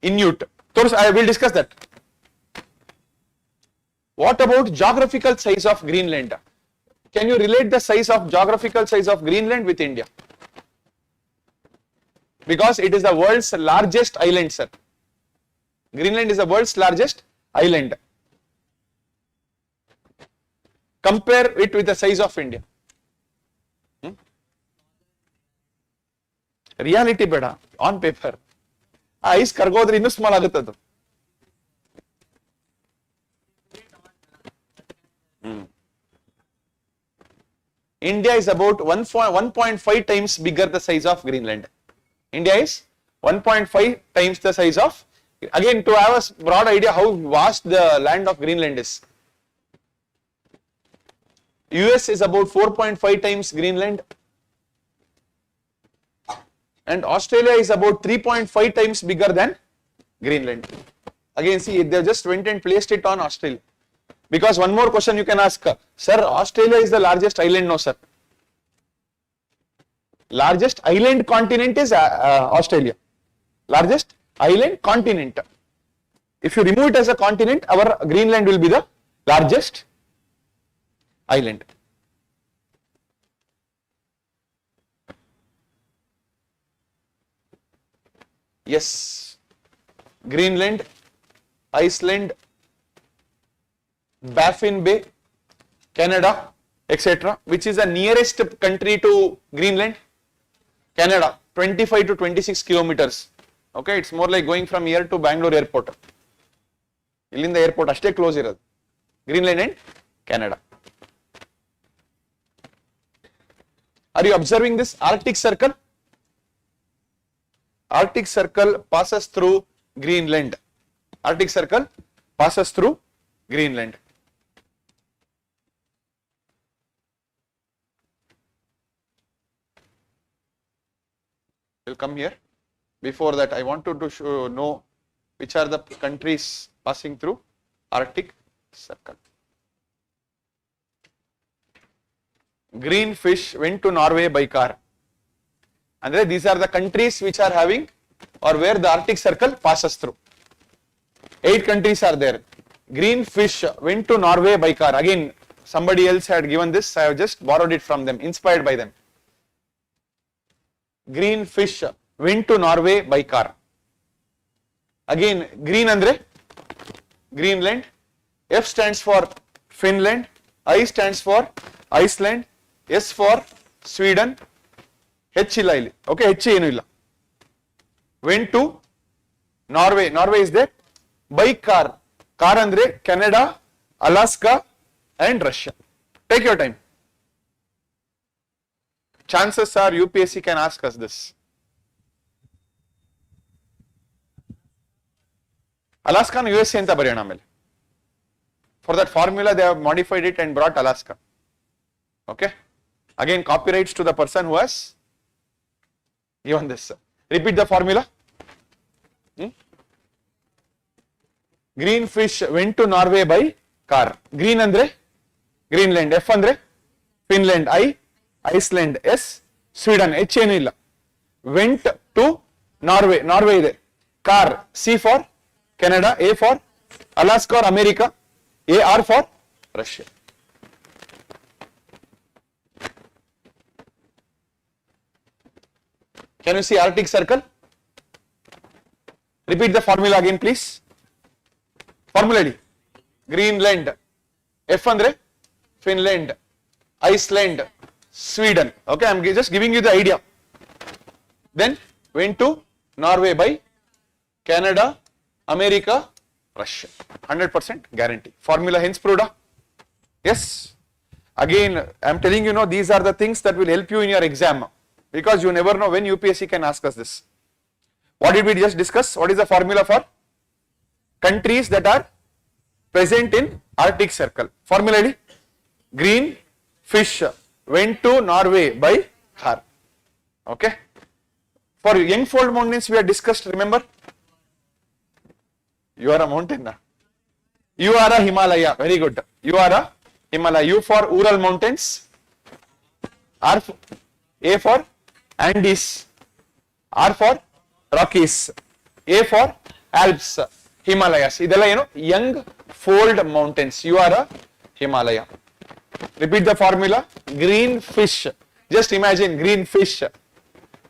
Inuit. I will discuss that. What about geographical size of Greenland? Can you relate the size of geographical size of Greenland with India? Because it is the world's largest island, sir. Greenland is the world's largest island. Compare it with the size of India. Reality beda, on paper. Ice kargodri innu small aguttadu. India is about 1.5 times bigger the size of Greenland. India is 1.5 times the size of, again to have a broad idea how vast the land of Greenland is. US is about 4.5 times Greenland, and Australia is about 3.5 times bigger than Greenland. Again, see, they just went and placed it on Australia. Because one more question you can ask, sir, Australia is the largest island. No, sir. Largest island continent is Australia. Largest island continent. If you remove it as a continent, our Greenland will be the largest island. Yes, Greenland, Iceland, Baffin Bay, Canada, etc. Which is the nearest country to Greenland? Canada, 25 to 26 kilometers. Okay, it's more like going from here to Bangalore airport. Illinda airport ashte close iradu. Greenland and Canada. Are you observing this Arctic Circle? Arctic Circle passes through Greenland. Arctic Circle passes through Greenland. We'll come here. Before that, I want to know which are the countries passing through Arctic Circle. Green fish went to Norway by car. And these are the countries which are having or where the Arctic Circle passes through. 8 countries are there. Green fish went to Norway by car. Again, somebody else had given this. I have just borrowed it from them, inspired by them. Green fish went to Norway by car. Again, green andre Greenland. F stands for Finland. I stands for Iceland, S for Sweden, H ಇಲ್ಲ ಇಲ್ಲಿ. Okay, H ಏನು ಇಲ್ಲ. Went to Norway. Norway is there. By car. Car andre Canada, Alaska and Russia. Take your time. Chances are UPSC can ask us this. Alaska and USA anta bariyana amele. For that formula they have modified it and brought Alaska. Okay. Again copyrights to the person who has given this. Repeat the formula. Green fish went to Norway by car. Green andre Greenland. F andre Finland. I Iceland. S Sweden. H ಏನು ಇಲ್ಲ. Went to Norway. Norway ಇದೆ. Car. C for Canada. A for Alaska or America. A R for Russia. Can you see Arctic Circle? Repeat the formula again please. Formula D. Greenland. F andre Finland, Iceland, Sweden. Okay, I am just giving you the idea. Then went to Norway by Canada, America, Russia. 100% guarantee. Formula hence proved. Yes. Again, I am telling you, these are the things that will help you in your exam, because you never know when UPSC can ask us this. What did we just discuss? What is the formula for countries that are present in Arctic Circle? Formula D. Green fish went to Norway by car. Okay. For young fold mountains we have discussed, remember? You are a mountain now. You are a Himalaya. Very good. You are a Himalaya. U for Ural mountains. R for, A for Andes. R for Rockies. A for Alps. Himalayas. ಇದೆಲ್ಲ ಏನು young fold mountains. You are a Himalaya. Repeat the formula. Green fish. Just imagine green fish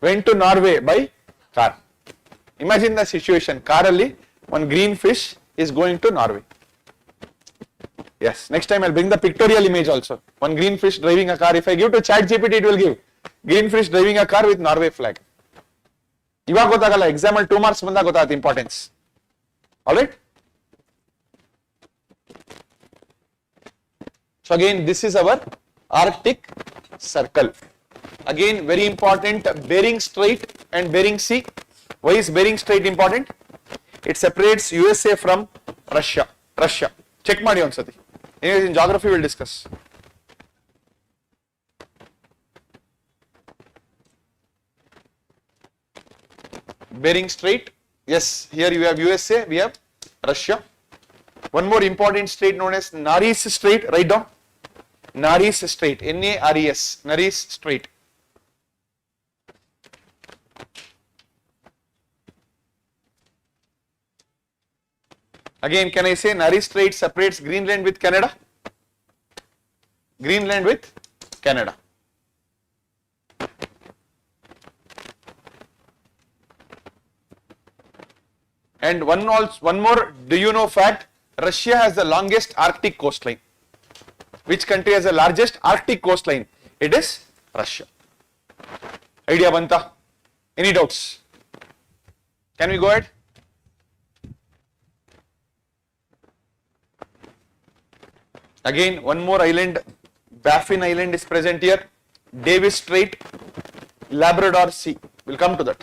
went to Norway by car. Imagine the situation. Car alli one green fish is going to Norway. Yes. Next time I'll bring the pictorial image also. One green fish driving a car. If I give to ChatGPT, it will give green fish driving a car with Norway flag. ಇವಾಗ ಗೊತ್ತಾಗಲ್ಲ, exam ಅಲ್ಲಿ 2 marks ಬಂದಾಗ ಗೊತ್ತಾಗುತ್ತೆ importance. Alright. So again, this is our Arctic Circle. Again, very important, Bering Strait and Bering Sea. Why is Bering Strait important? It separates USA from Russia. Check ಮಾಡಿ ಒಂದ್ಸತಿ. Anyways, in geography we'll discuss. Bering Strait. Yes, here you have USA, we have Russia. One more important strait known as Nares Strait. Write down. Nares Strait. N-A-R-E-S. Nares Strait. Again, can I say Nares Strait separates Greenland with Canada? Greenland with Canada. And one more, do you know fact? Russia has the longest Arctic coastline. Which country has the largest Arctic coastline? It is Russia. Idea banta? Any doubts? Can we go ahead? Again, one more island, Baffin Island is present here. Davis Strait, Labrador Sea. We'll come to that.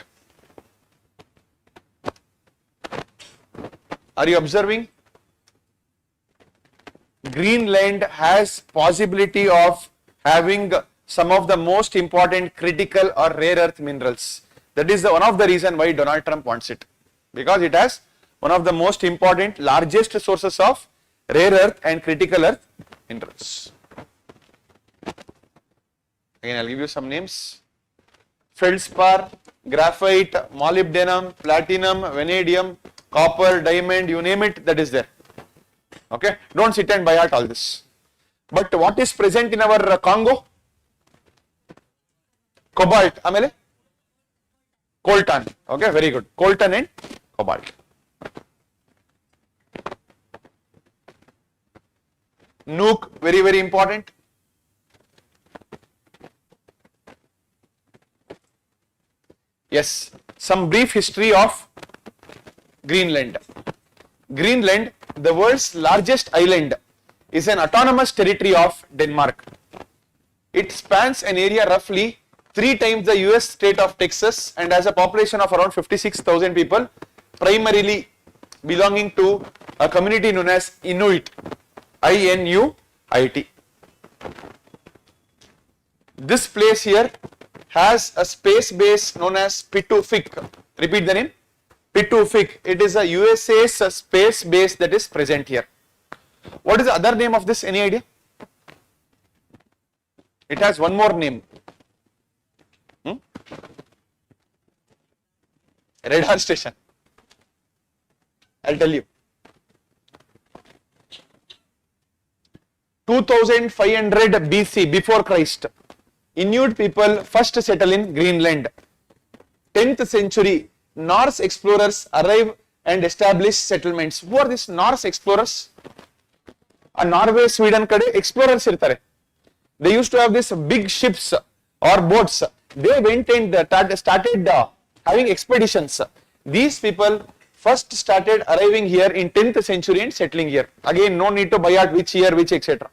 Are you observing? Greenland has possibility of having some of the most important critical or rare earth minerals. That is one of the reason why Donald Trump wants it, because it has one of the most important, largest sources of rare earth and critical earth minerals. Again, I'll give you some names. Feldspar, graphite, molybdenum, platinum, vanadium, copper, diamond, you name it, that is there. Okay, don't sit and by heart all this. But what is present in our Congo? Cobalt, amele coltan. Okay, very good. Coltan and cobalt. Nuke, very, very important. Yes, some brief history of Greenland. Greenland, the world's largest island, is an autonomous territory of Denmark. It spans an area roughly 3 times the US state of Texas and has a population of around 56,000 people, primarily belonging to a community known as Inuit, I-N-U-I-T. This place here has a space base known as Pitufik. Repeat the name. Pitufik. It is a USA's space base that is present here. What is the other name of this? Any idea? It has one more name. Radar station. I'll tell you. 2500 BC, before Christ, Inuit people first settle in Greenland. 10th century, Norse explorers arrive and establish settlements. Who are these Norse explorers? Norway, Sweden kade explorers irtare. They used to have these big ships or boats. They went and started having expeditions. These people first started arriving here in 10th century and settling here. Again, no need to buy out which year, which etc.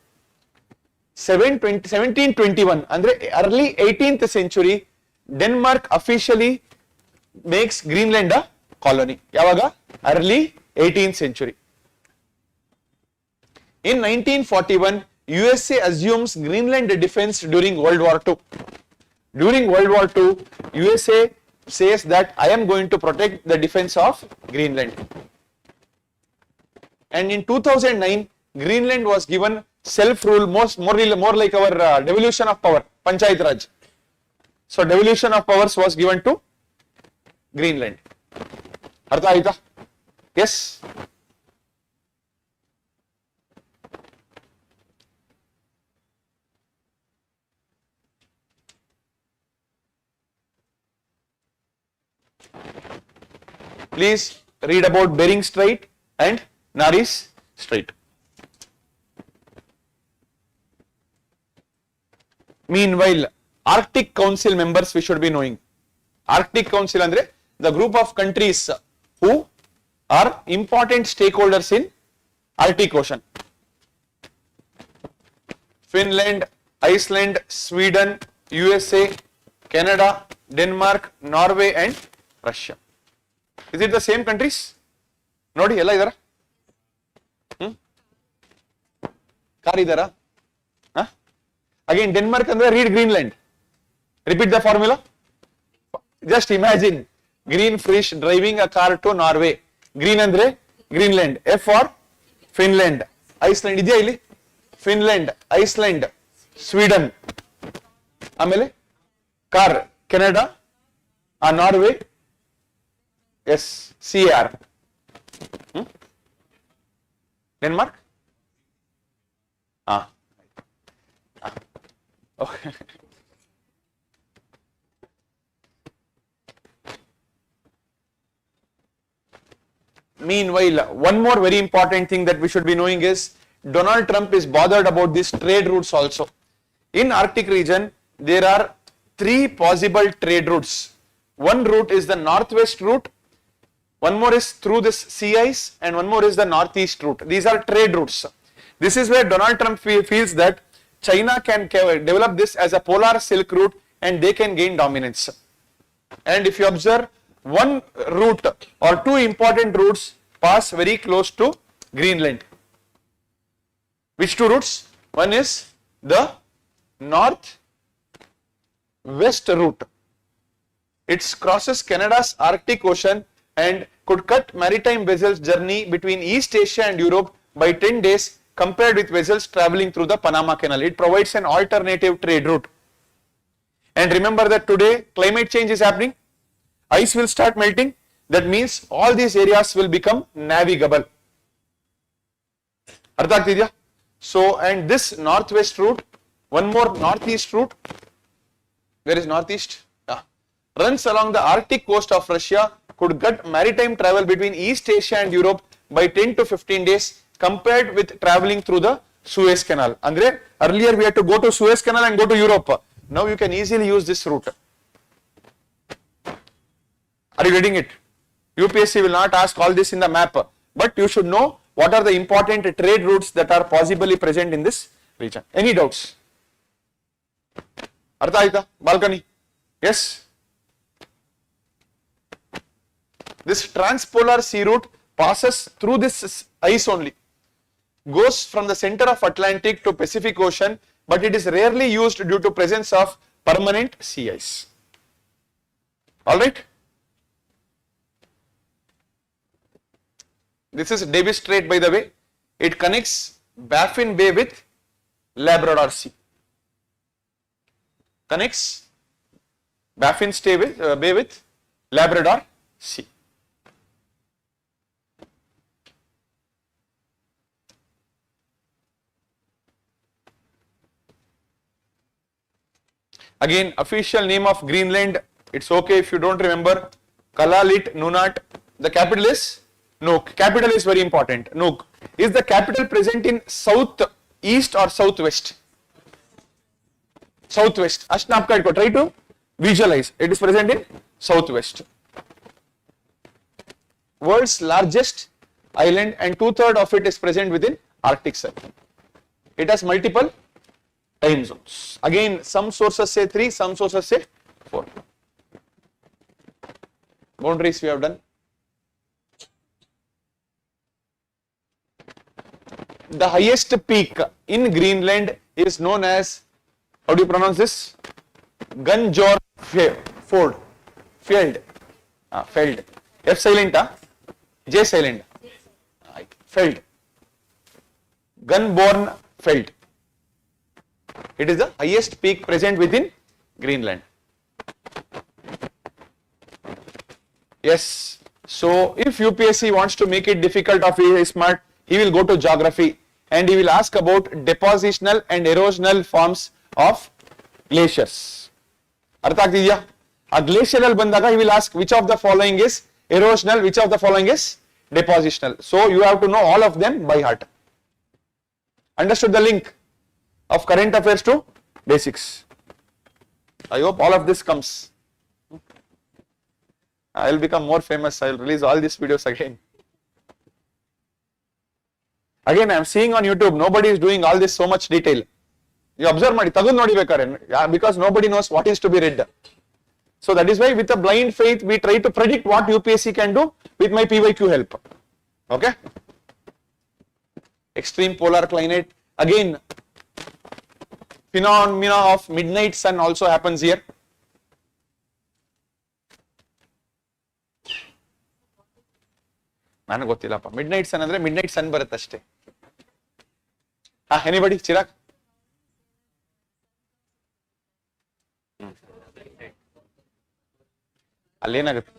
1721, andre early 18th century, Denmark officially makes Greenland a colony. Yavaga? Early 18th century. In 1941, USA assumes Greenland defense during World War II. During World War II, USA says that I am going to protect the defense of Greenland. And in 2009, Greenland was given self-rule, more like our devolution of power, Panchayat Raj. So devolution of powers was given to Greenland. Artha aita? Yes? Please read about Bering Strait and Nares Strait. Meanwhile, Arctic Council members we should be knowing. Arctic Council andre the group of countries who are important stakeholders in Arctic Ocean. Finland, Iceland, Sweden, USA, Canada, Denmark, Norway and Russia. Is it the same countries? Nodi ella idara? Kar idara? Huh? Again, Denmark andre read Greenland. Repeat the formula. Just imagine green fish driving a car to Norway. Green andre Greenland. F for Finland. Iceland idya illi? Finland, Iceland, Sweden. Amele car Canada, Norway. Yes, CAR. Denmark? Okay. Meanwhile, one more very important thing that we should be knowing is Donald Trump is bothered about these trade routes also. In Arctic region, there are 3 possible trade routes. One route is the northwest route, one more is through this sea ice, and one more is the northeast route. These are trade routes. This is where Donald Trump feels that China can develop this as a polar silk route and they can gain dominance. And if you observe, one route or 2 important routes pass very close to Greenland. Which 2 routes? One is the north-west route. It crosses Canada's Arctic Ocean and could cut maritime vessels' journey between East Asia and Europe by 10 days compared with vessels traveling through the Panama Canal. It provides an alternative trade route. And remember that today climate change is happening. Ice will start melting. That means all these areas will become navigable. Artha agtidya? So, and this northwest route, one more northeast route. Where is northeast? Runs along the Arctic coast of Russia, could cut maritime travel between East Asia and Europe by 10 to 15 days compared with traveling through the Suez Canal. Andre, earlier we had to go to Suez Canal and go to Europe. Now you can easily use this route. Are you getting it? UPSC will not ask all this in the map, but you should know what are the important trade routes that are possibly present in this region. Any doubts? Artha aita? Balcony? Yes? This transpolar sea route passes through this ice only. Goes from the center of Atlantic to Pacific Ocean, but it is rarely used due to presence of permanent sea ice. Alright? This is Davis Strait, by the way. It connects Baffin Bay with Labrador Sea. Connects Baffin Bay with Labrador Sea. Again, official name of Greenland, it's okay if you don't remember. Kalalit Nunat. The capital is Nuuk. Capital is very important. Nuuk. Is the capital present in south, east or southwest? Southwest. Ashnapka, try to visualize. It is present in southwest. World's largest island, and 2/3 of it is present within Arctic Circle. It has multiple time zones. Again, some sources say 3, some sources say 4. Boundaries we have done. The highest peak in Greenland is known as, how do you pronounce this? Gunjor Fjord. Feld. F silent, J silent. Feld. Gunborn Feld. It is the highest peak present within Greenland. Yes. So if UPSC wants to make it difficult or he is smart, he will go to geography and he will ask about depositional and erosional forms of glaciers. Artha agtidiya? A glacial bandaga he will ask which of the following is erosional, which of the following is depositional. So you have to know all of them by heart. Understood the link of current affairs to basics? I hope all of this comes. I will become more famous. I will release all these videos again. Again, I am seeing on YouTube, nobody is doing all this so much detail. You observe, because nobody knows what is to be read. So that is why with a blind faith, we try to predict what UPSC can do with my PYQ help. Okay? Extreme polar climate. Again, phenomena of midnight sun also happens here. ನನಗೆ ಗೊತ್ತಿಲ್ಲಪ್ಪ. Midnight ಸನ್ ಅಂದ್ರೆ midnight sun ಬರುತ್ತೆ ಅಷ್ಟೇ. Anybody? Chirag? ಅಲ್ಲೇನಾಗುತ್ತೆ?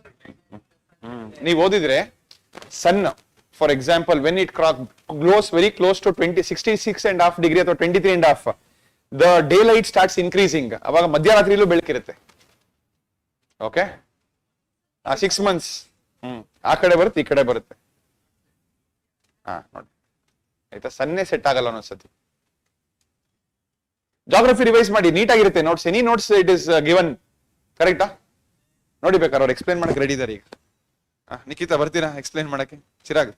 ನೀವು ಓದಿದ್ರೆ sun for example when it glows very close to 66.5 degree ಅಥವಾ 23.5, the daylight starts increasing. ಅವಾಗ ಮಧ್ಯರಾತ್ರಿಲೂ ಬೆಳಕಿರುತ್ತೆ. ಓಕೆ, 6 months ಆ ಕಡೆ ಬರುತ್ತೆ, ಈ ಕಡೆ ಬರುತ್ತೆ. ನೋಡಿ ಆಯ್ತಾ, ಸನ್ನೆ ಸೆಟ್ ಆಗಲ್ಲ ಅನ್ನೋಸತಿ. ಜಾಗ್ರಫಿ ರಿವೈಸ್ ಮಾಡಿ, ನೀಟಾಗಿರುತ್ತೆ notes. Any notes it is given, ಕರೆಕ್ಟಾ? ನೋಡಿ ಬೇಕಾದ್ರೆ ಅವ್ರು ಎಕ್ಸ್ಪ್ಲೇನ್ ಮಾಡಕ್ಕೆ ರೆಡಿ ಇದ್ದಾರೆ ಈಗ. ನಿಖಿತಾ ಬರ್ತೀರಾ ಎಕ್ಸ್ಪ್ಲೇನ್ ಮಾಡಕ್ಕೆ? Chirag,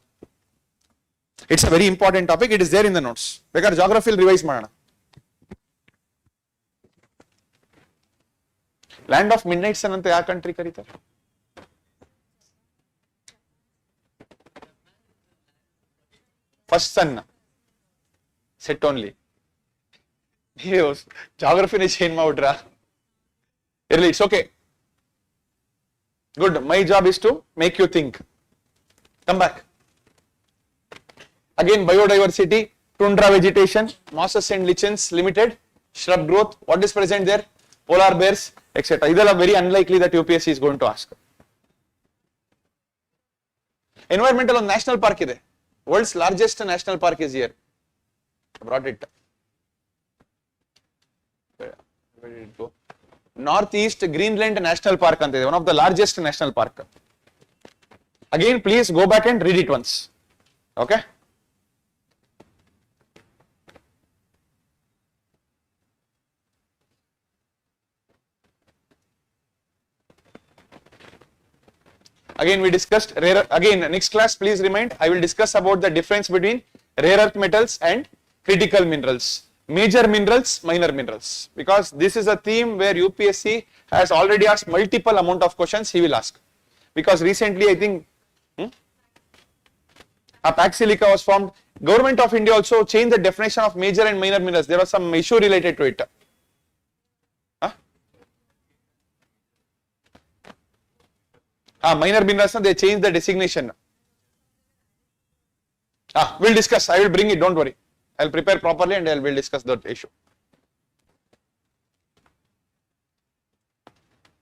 it's a very important topic, it is there in the notes. ಬೇಕಾದ್ರೆ ಜಾಗ್ರಫಿಲ್ ರಿವೈಸ್ ಮಾಡೋಣ. Land of midnight sun ಅಂತ ಯಾವ ಕಂಟ್ರಿ ಕರೀತಾರೆ? First sunset only. ನೀವು ಜಾಗ್ರಫಿನೇ ಚೇಂಜ್ ಮಾಡ್ಬಿಟ್ರಾ? ಇರ್ಲಿ, it's okay. Good. My job is to make you think. Come back. Again, biodiversity, tundra vegetation, mosses and lichens, limited, shrub growth, what is present there? Polar bears, etc. These are very unlikely that UPSC is going to ask. Environmental and national park ide. World's largest national park is here. I brought it. Where did it go? Northeast Greenland National Park ante, one of the largest national park. Again, please go back and read it once. Okay? Again we discussed next class please remind, I will discuss about the difference between rare earth metals and critical minerals, major minerals, minor minerals, because this is a theme where UPSC has already asked multiple amount of questions he will ask, because recently I think a pack silica was formed. Government of India also changed the definition of major and minor minerals. There was some issue related to it. Minor minerals, they changed the designation. We'll discuss. I will bring it. Don't worry. I'll prepare properly and we'll discuss that issue.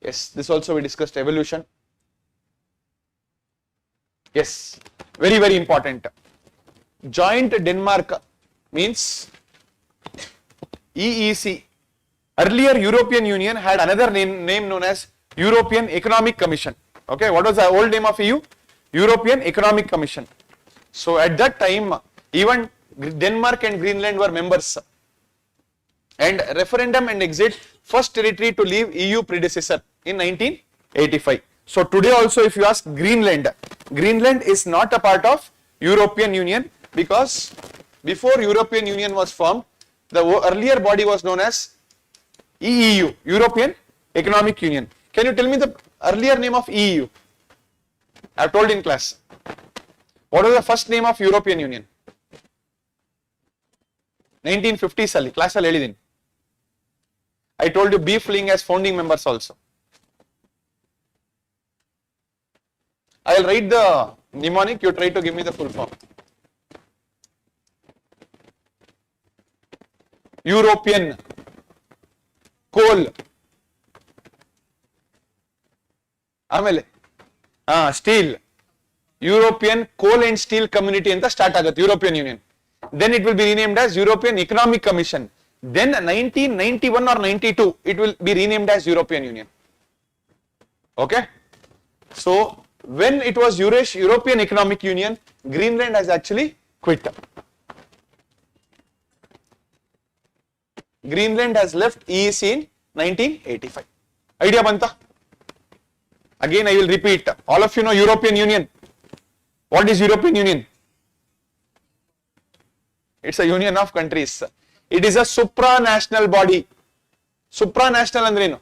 Yes, this also we discussed evolution. Yes, very, very important. Joint Denmark means EEC. Earlier European Union had another name known as European Economic Commission. Okay, what was the old name of EU? European Economic Commission. So at that time, even Denmark and Greenland were members. And referendum and exit, first territory to leave EU predecessor in 1985. So today also if you ask Greenland, Greenland is not a part of European Union, because before European Union was formed, the earlier body was known as EEU, European Economic Union. Can you tell me the earlier name of EEU? I have told in class. What was the first name of European Union? 1950s ali, class ali helidini. I told you B. Fling as founding members also. I will write the mnemonic, you try to give me the full form. European Coal. Steel. European Coal and Steel Community anta start agat European Union. Then it will be renamed as European Economic Commission. Then 1991 or 92 it will be renamed as European Union. Okay. So when it was European Economic Union, Greenland has actually quit. Greenland has left EEC in 1985. Idea banta? Again I will repeat. All of you know European Union. What is European Union? It's a union of countries. It is a supranational body. Supranational andreno?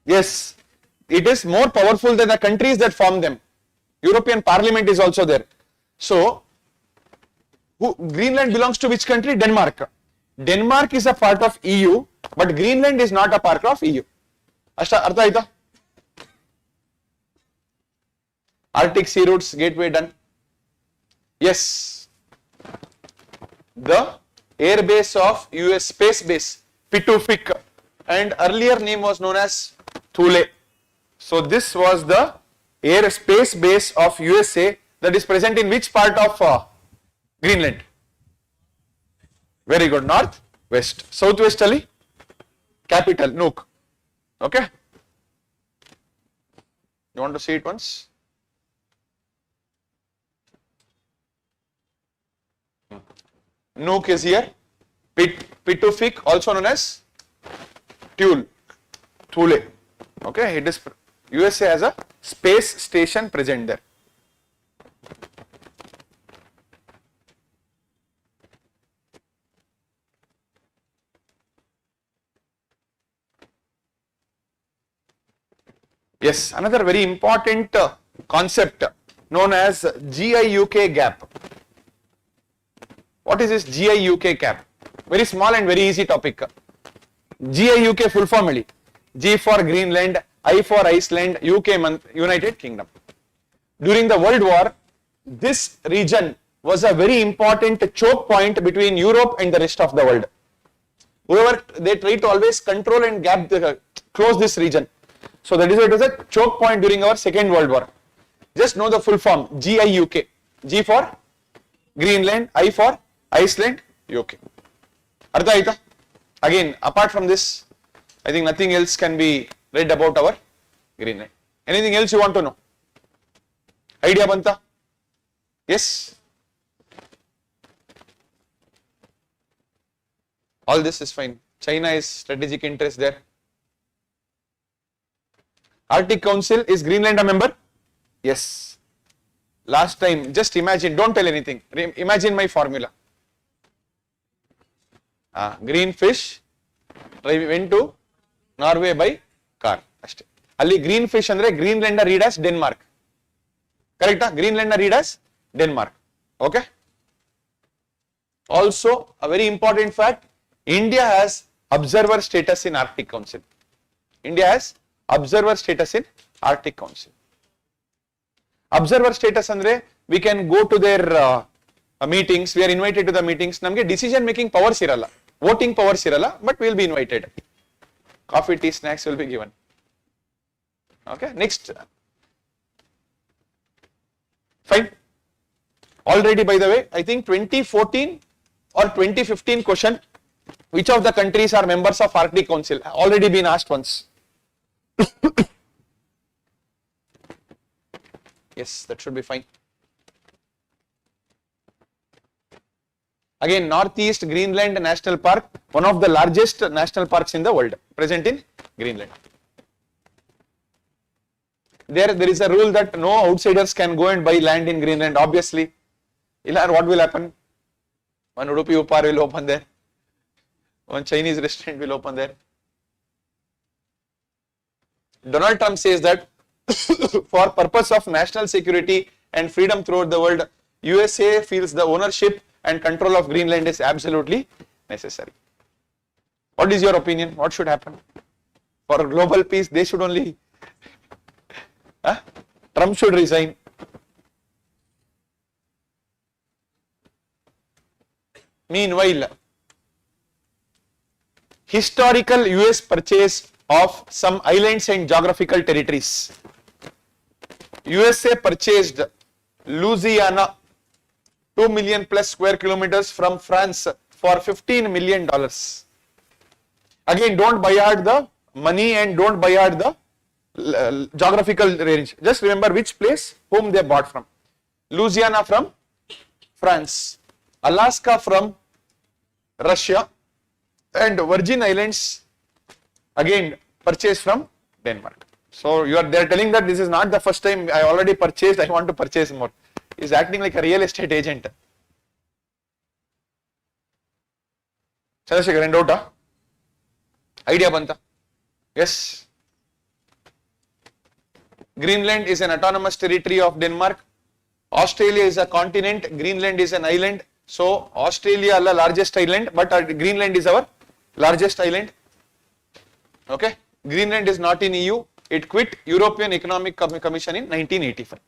Yes. It is more powerful than the countries that form them. European Parliament is also there. So, Greenland belongs to which country? Denmark. Denmark is a part of EU, but Greenland is not a part of EU. Artha aita? Arctic Sea Routes Gateway done. Yes. The air base of US space base, Pitufik, and earlier name was known as Thule. So this was the air space base of USA that is present in which part of Greenland? Very good. North, west, southwesterly, capital, Nuuk. Okay. You want to see it once? Nuuk is here. Pitufik, also known as Thule. Okay, it is USA has a space station present there. Yes, another very important concept known as GIUK gap. What is this GIUK gap? Very small and very easy topic. GIUK full form ali. G for Greenland, I for Iceland, UK United Kingdom. During the World War, this region was a very important choke point between Europe and the rest of the world. They try to always control and close this region. So that is why it was a choke point during our Second World War. Just know the full form, GIUK. G for Greenland, I for Iceland, UK. Artha aita? Again, apart from this, I think nothing else can be read about our Greenland. Anything else you want to know? Idea banta? Yes? All this is fine. China is strategic interest there. Arctic Council, is Greenland a member? Yes. Last time, just imagine, don't tell anything. Imagine my formula. Green fish went to Norway by car. Ali green fish andre Greenland read as Denmark. Correct? Greenland read as Denmark. Okay. Also, a very important fact, India has observer status in Arctic Council. India has observer status in Arctic Council. Observer status andre we can go to their meetings, we are invited to the meetings. Namge decision making powers iralla, voting powers iralla, but we will be invited. Coffee, tea, snacks will be given. Okay, next. Fine. Already, by the way, I think 2014 or 2015 question, which of the countries are members of Arctic Council, already been asked once. Yes, that should be fine. Again, Northeast Greenland National Park, one of the largest national parks in the world, present in Greenland. There is a rule that no outsiders can go and buy land in Greenland, obviously. What will happen? One Udupi Upar will open there. One Chinese restaurant will open there. Donald Trump says that for purpose of national security and freedom throughout the world, USA feels the ownership and control of Greenland is absolutely necessary. What is your opinion? What should happen? For global peace, they should only... Trump should resign. Meanwhile, historical US purchase of some islands and geographical territories. USA purchased Louisiana, 2 million plus square kilometers from France for $15 million. Again, don't buy out the money and don't buy out the geographical range. Just remember which place, whom they bought from. Louisiana from France, Alaska from Russia, and Virgin Islands again purchased from Denmark. So they're telling that this is not the first time I already purchased, I want to purchase more. He's acting like a real estate agent. Shashank, end out. Idea banta? Yes. Greenland is an autonomous territory of Denmark. Australia is a continent, Greenland is an island. So Australia is the largest island, but Greenland is our largest island. Okay. Greenland is not in EU. It quit European Economic Commission in 1985.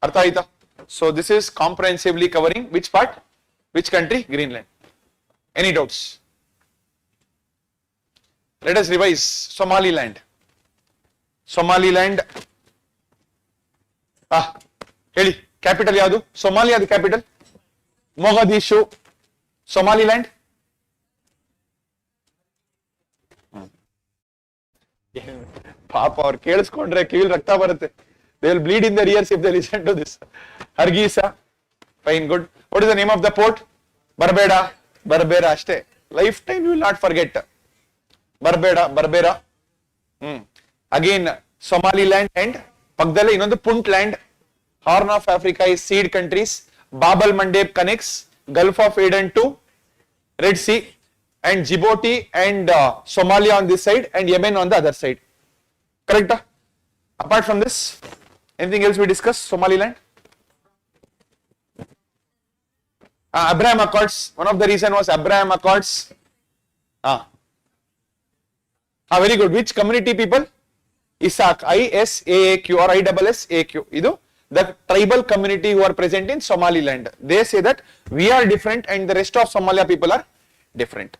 Artha aita? So this is comprehensively covering which part? Which country? Greenland. Any doubts? Let us revise. Somaliland. Somaliland. Heli. Capital yadu? Somalia the capital. Mogadishu. Somaliland. Papa or ಕೇಳಿಸ್ಕೊಂಡ್ರೆ ಕಿವಿಲ್ ರಕ್ತ ಬರುತ್ತೆ. They will bleed in their ears if they listen to this. Hargeisa. Fine, good. What is the name of the port? Barbera. Barbera ashte. Lifetime you will not forget. Barbera. Again, Somaliland and Pagdale, ಇನ್ನೊಂದು Puntland. Horn of Africa is seed countries. Bab al-Mandeb connects Gulf of Aden to Red Sea, and Djibouti and Somalia on this side and Yemen on the other side. Correct? Apart from this, anything else we discuss? Somaliland? Abraham Accords. One of the reason was Abraham Accords. Very good. Which community people? Isaac. I-S-A-A-Q or I-S-S-A-Q. Idu the tribal community who are present in Somaliland. They say that we are different and the rest of Somalia people are different.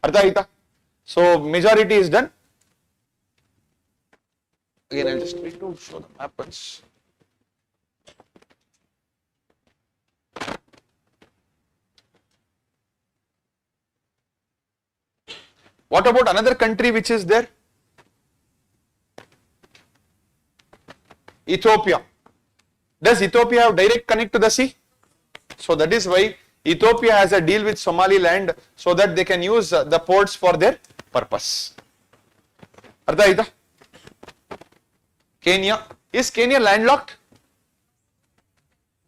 Artha aita? So majority is done. Again, I'll just try to show the map once. What about another country which is there? Ethiopia. Does Ethiopia have direct connect to the sea? So that is why Ethiopia has a deal with Somaliland so that they can use the ports for their purpose. Artha aita? Kenya. Is Kenya landlocked?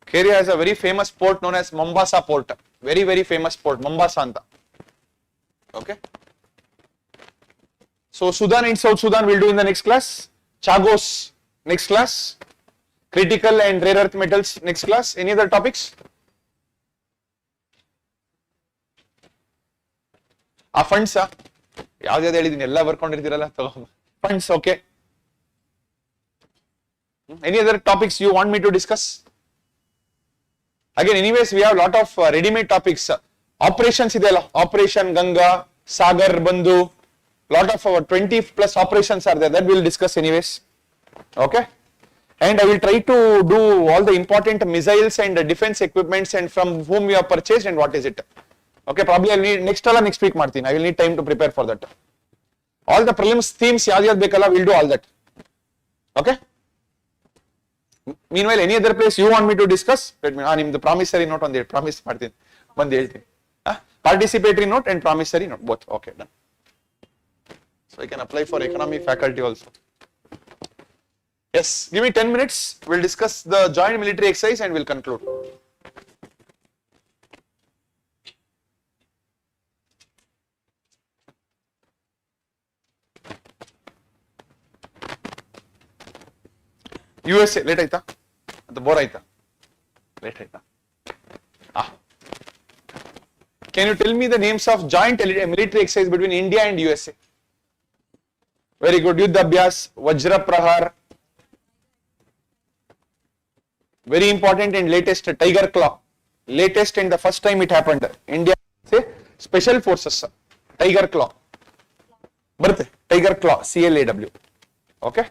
Kenya has a very famous port known as Mombasa port. Very, very famous port, Mombasa anta. Okay. So Sudan and South Sudan we'll do in the next class. Chagos next class. Critical and rare earth metals next class. Any other topics? Funds ಯಾವ್ದು ಹೇಳಿದೀನಿ ಎಲ್ಲ ಬರ್ಕೊಂಡಿರ್ತೀರಲ್ಲ ತಗೋ funds. Okay. Any other topics you want me to discuss? Again, anyways, we have lot of ready-made topics. Operations ಇದೆಯಲ್ಲ, Operation Ganga, Sagar, Bandhu, lot of our 20 plus operations are there that we will discuss anyways. Okay. And I will try to do all the important missiles and defense equipments and from whom we have purchased and what is it. Okay, probably I will need next week Martin. I will need time to prepare for that. All the prelims themes yaad bekala we will do all that. Okay. Meanwhile, any other place you want me to discuss? Let me. The promissory note on the promise Martin. Bandi helti. Participatory note and promissory note both. Okay, done. So I can apply for economy faculty also. Yes, give me 10 minutes. We'll discuss the joint military exercise and we'll conclude. USA, late aita? The bore aita? Late aita? Can you tell me the names of joint military exercise between India and USA? Very good. Yuddha Abhyas, Vajra Prahar. Very important and latest, Tiger Claw. Latest and the first time it happened. India, say, Special Forces, Tiger Claw. Birth, Tiger Claw, CLAW. Okay.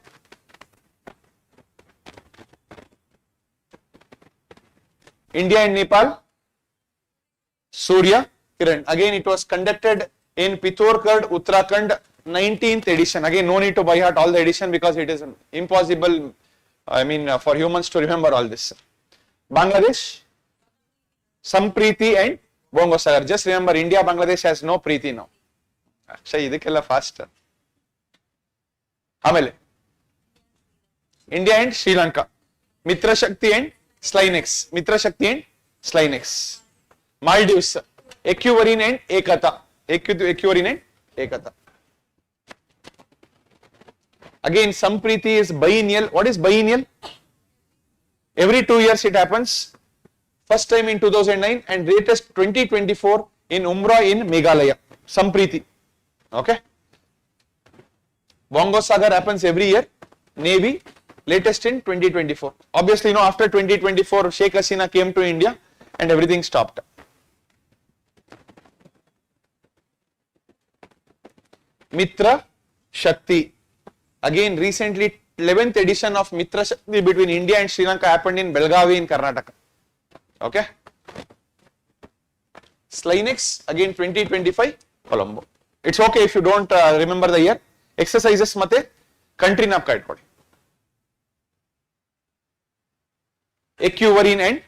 India and Nepal, Surya Kiran. Again, it was conducted in Pithorakad, Uttarakhand, 19th edition. Again, no need to by heart all the edition because it is impossible, for humans to remember all this. Bangladesh, Sampriti and Bongo Sagar. Just remember, India, Bangladesh has no Preeti now. Akshay, idikella fast. Amele. India and Sri Lanka. Mitra Shakti and Slynex. Mitra Shakti and Slynex. Maldives. Ecuvarine and Ekata. Ecuvarine and Ekata. Again, Sampriti is biennial. What is biennial? Every 2 years it happens. First time in 2009 and latest 2024 in Umrah in Meghalaya. Sampriti. Okay. Bongo Sagar happens every year. Navy. Latest in 2024. Obviously, after 2024, Sheikh Hasina came to India and everything stopped. Mitra Shakti. Again, recently, 11th edition of Mitra Shakti between India and Sri Lanka happened in Belgavi in Karnataka. Okay. Slynex, again 2025, Colombo. It's okay if you don't remember the year. Exercises mate country napka itkodi. Ecuvarine and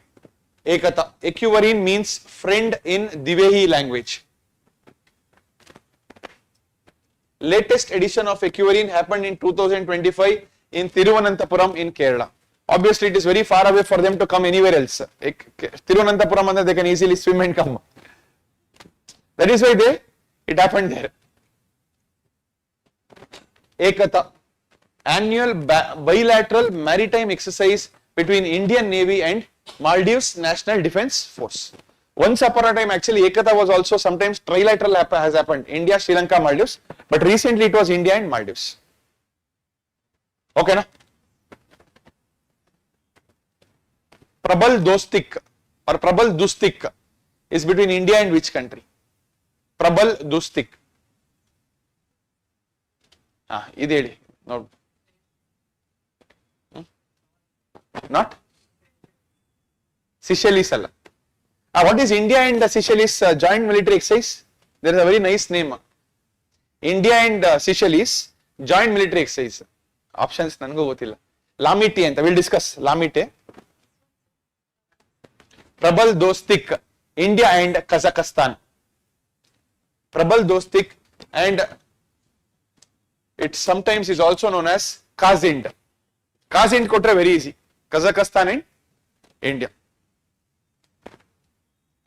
Ekata. Ecuvarine means friend in Divehi language. Latest edition of Ecuvarine happened in 2025 in Thiruvananthapuram in Kerala. Obviously, it is very far away for them to come anywhere else. Thiruvananthapuram, they can easily swim and come. That is why it happened there. Ekata. Annual bilateral maritime exercise between Indian Navy and Maldives National Defence Force. Once upon a time, actually, Ekata was also sometimes trilateral has happened. India, Sri Lanka, Maldives. But recently it was India and Maldives. Okay, na? Prabal Dostik or Prabal Dustik is between India and which country? Prabal Dustik. Idedi. No. Not? Seychelles. What is India and Seychelles joint military exercise? There is a very nice name. India and Seychelles joint military exercise. Options nangu gotilla. Lamite anta. We'll discuss Lamite. Prabal Dostik, India and Kazakhstan. Prabal Dostik, and it sometimes is also known as Kazind. Kazakh kotre very easy. Kazakhstan and India.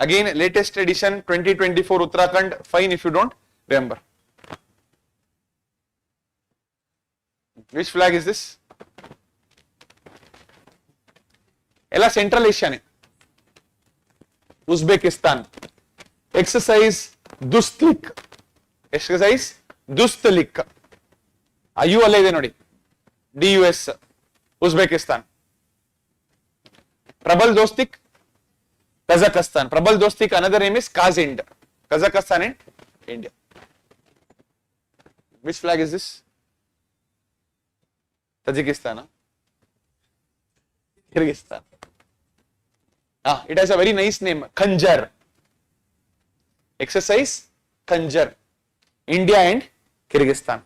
Again, latest edition 2024 Uttarakhand. Fine if you don't remember. Which flag is this? Ella Central Asia. Uzbekistan. Exercise Dustlik. Exercise Dustlik. Ayu alla ide nodi. DUS. Uzbekistan. Prabal Dostik. Kazakhstan. Prabal Dostik, another name is Kazind. Kazakhstan and India. Which flag is this? Tajikistan. Kyrgyzstan. It has a very nice name. Khanjar. Exercise Khanjar. India and Kyrgyzstan.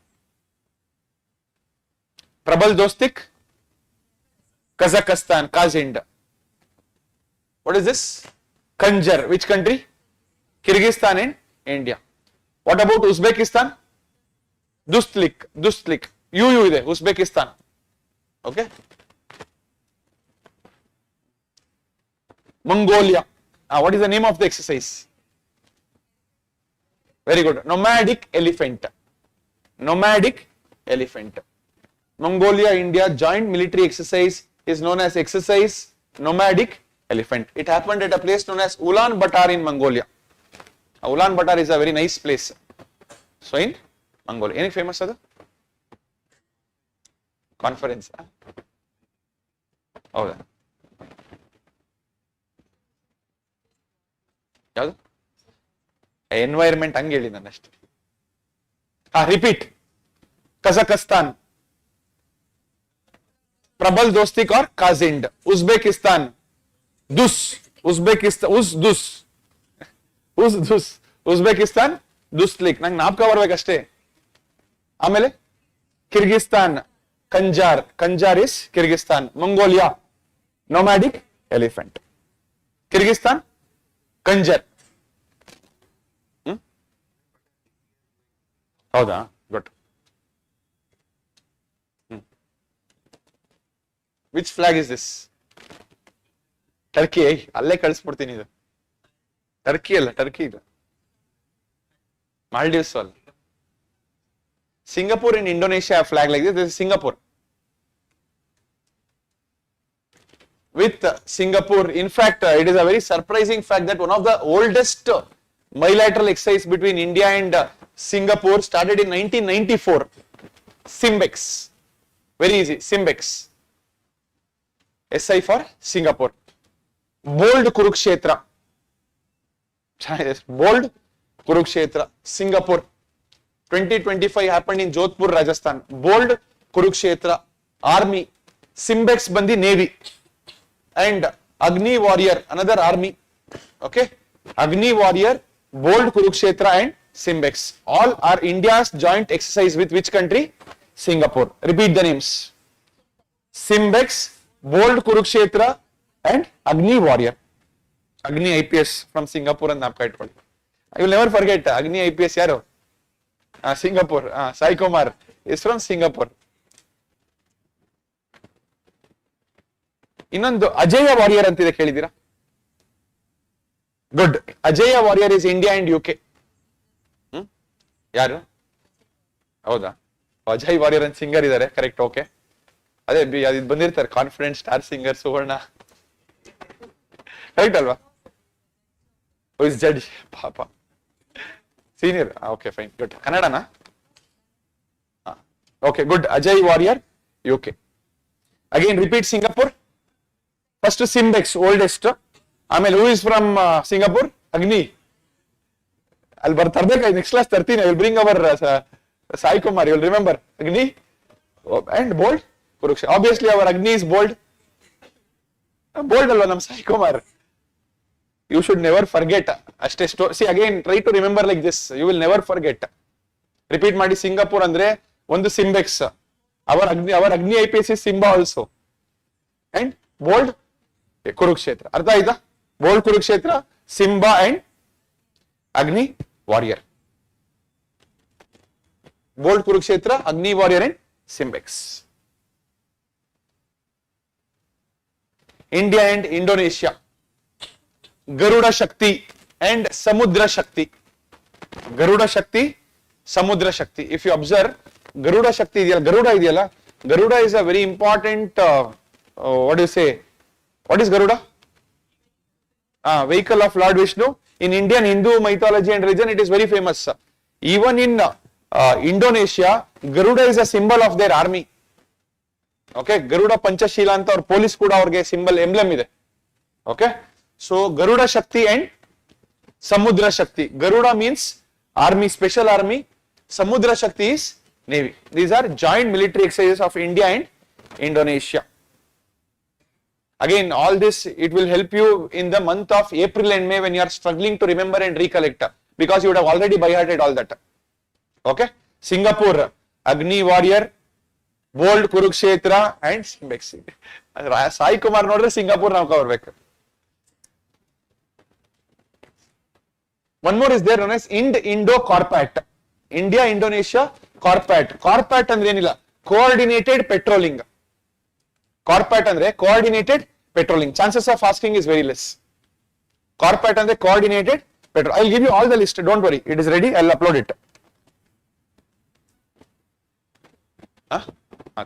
Prabal Dostik. Kazakhstan. Kazind. What is this? Khanjar. Which country? Kyrgyzstan and India. What about Uzbekistan? Dustlik. Dustlik. UU ide. Uzbekistan. Okay. Mongolia. What is the name of the exercise? Very good. Nomadic elephant. Nomadic elephant. Mongolia, India joint military exercise is known as exercise Nomadic elephant. It happened at a place known as Ulaanbaatar in Mongolia. Ulaanbaatar is a very nice place. So in Mongolia. Any famous other? Conference. ಹೌದಾ ಯಾವುದು environment ಹಂಗೆ ಹೇಳಿ ನಾನು ಅಷ್ಟೇ. Repeat. Kazakhstan. Prabal Dostyk और Kazind. Uzbekistan. दुस. Uzbekistan. दुस. Uzbekistan Dustlik. ನಂಗೆ ನಾಪಕ ಬರ್ಬೇಕಷ್ಟೇ. ಆಮೇಲೆ Kyrgyzstan Khanjar. Khanjar is Kyrgyzstan. Mongolia nomadic elephant. Kyrgyzstan Khanjar. ಹೌದಾ good. Which flag is this? Turkey. ಅಲ್ಲೇ ಕಳಿಸ್ಬಿಡ್ತೀನಿ. ಇದು ಟರ್ಕಿ ಅಲ್ಲ, ಟರ್ಕಿ ಇದು. Maldives all. Singapore and Indonesia have flag like this. This is Singapore. With Singapore, in fact, it is a very surprising fact that one of the oldest bilateral exercise between India and Singapore started in 1994. Simbex. Very easy. Simbex. SI for Singapore. Bold Kurukshetra. Bold Kurukshetra, Singapore. 2025 happened in Jodhpur, Rajasthan. Bold Kurukshetra, Army. Simbex Bandi, Navy. And Agni Warrior, another army. Okay. Agni Warrior, Bold Kurukshetra and Simbex. All are India's joint exercise with which country? Singapore. Repeat the names. Simbex, Bold Kurukshetra and Agni Warrior. Agni IPS from Singapore and Napkaitwadi. I will never forget Agni IPS yaro. Singapore. Sai Kumar is from Singapore. ಇನ್ನೊಂದು ಅಜೇಯ warrior ಅಂತಿದೆ, ಕೇಳಿದ್ದೀರಾ? Good. Ajeya warrior is India and UK. ಯಾರು? ಹೌದಾ? ಅಜಯ್ ವಾರಿಯರ್ ಅಂತ singer ಇದ್ದಾರೆ. Correct. Okay. ಅದೇ ಅದು ಬಂದಿರ್ತಾರೆ, confident star singer Suvarna. Correct ಅಲ್ವಾ? Who is judge? Papa. Senior. Okay, fine. Good. Kannada na? Okay, good. Ajay Warrior, UK. Again, repeat Singapore. First Simbex, oldest. Amel, who is from Singapore? Agni. I'll tarbeka next class 13. I will bring our Sai Kumar. You will remember. Agni. And bold. Kurukshetra. Obviously, our Agni is bold. Bold alva nam Sai Kumar. You should never forget. See again, try to remember like this. You will never forget. Repeat ಮಾಡಿ. Singapore ಅಂದ್ರೆ ಒಂದು Simbex. Our Agni IPS is Simba also. And bold Kurukshetra. ಅರ್ಥ ಆಯ್ತಾ? Bold Kurukshetra, Simba and Agni Warrior. Bold Kurukshetra, Agni Warrior and Simbex. India and Indonesia. Garuda Shakti and Samudra Shakti. Garuda Shakti, Samudra Shakti. If you observe, Garuda Shakti ideyala, Garuda ideyala, Garuda is a very important, what do you say, what is Garuda? Vehicle of Lord Vishnu. In Indian Hindu mythology and religion, it is very famous. Even in Indonesia, Garuda is a symbol of their army. Okay, Garuda Panchashila anta or police kuda avarge symbol emblem ide. Okay, so Garuda Shakti and Samudra Shakti. Garuda means army, special army. Samudra Shakti is navy. These are joint military exercises of India and Indonesia. Again, all this, it will help you in the month of April and May when you are struggling to remember and recollect, because you would have already by hearted all that. Okay, Singapore, Agni Warrior, Bold Kurukshetra and Simbex. Sai Kumar nodre Singapore now cover back. One more is there known as Indo-Corpat. India, Indonesia, Corpat. Corpat andre enilla, coordinated patrolling. Corpat andre coordinated patrolling. Chances of asking is very less. Corpat andre coordinated patrol. I will give you all the list. Don't worry. It is ready. I will upload it.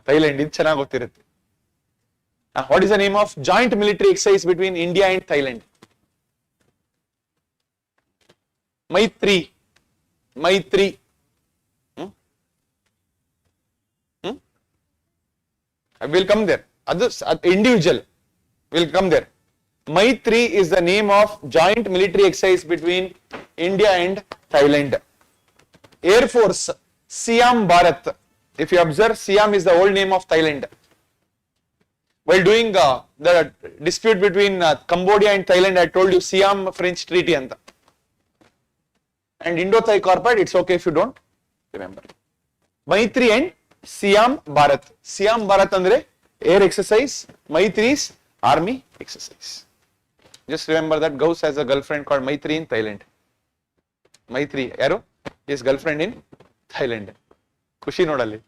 Thailand. It ಚೆನ್ನಾಗಿ ಗೊತ್ತಿರುತ್ತೆ. What is the name of joint military exercise between India and Thailand? Maitri. Maitri. I will come there. Others, individual will come there. Maitri is the name of joint military exercise between India and Thailand. Air Force, Siam Bharat. If you observe, Siam is the old name of Thailand. While doing the dispute between Cambodia and Thailand, I told you Siam French Treaty anta. And Indo-Thai Corporate, it's okay if you don't remember. Maitri and Siam Bharat. Siam Bharat andre air exercise, Maitri is army exercise. Just remember that Gauss has a girlfriend called Maitri in Thailand. Maitri, yaru? His girlfriend in Thailand. Kushi nodalli.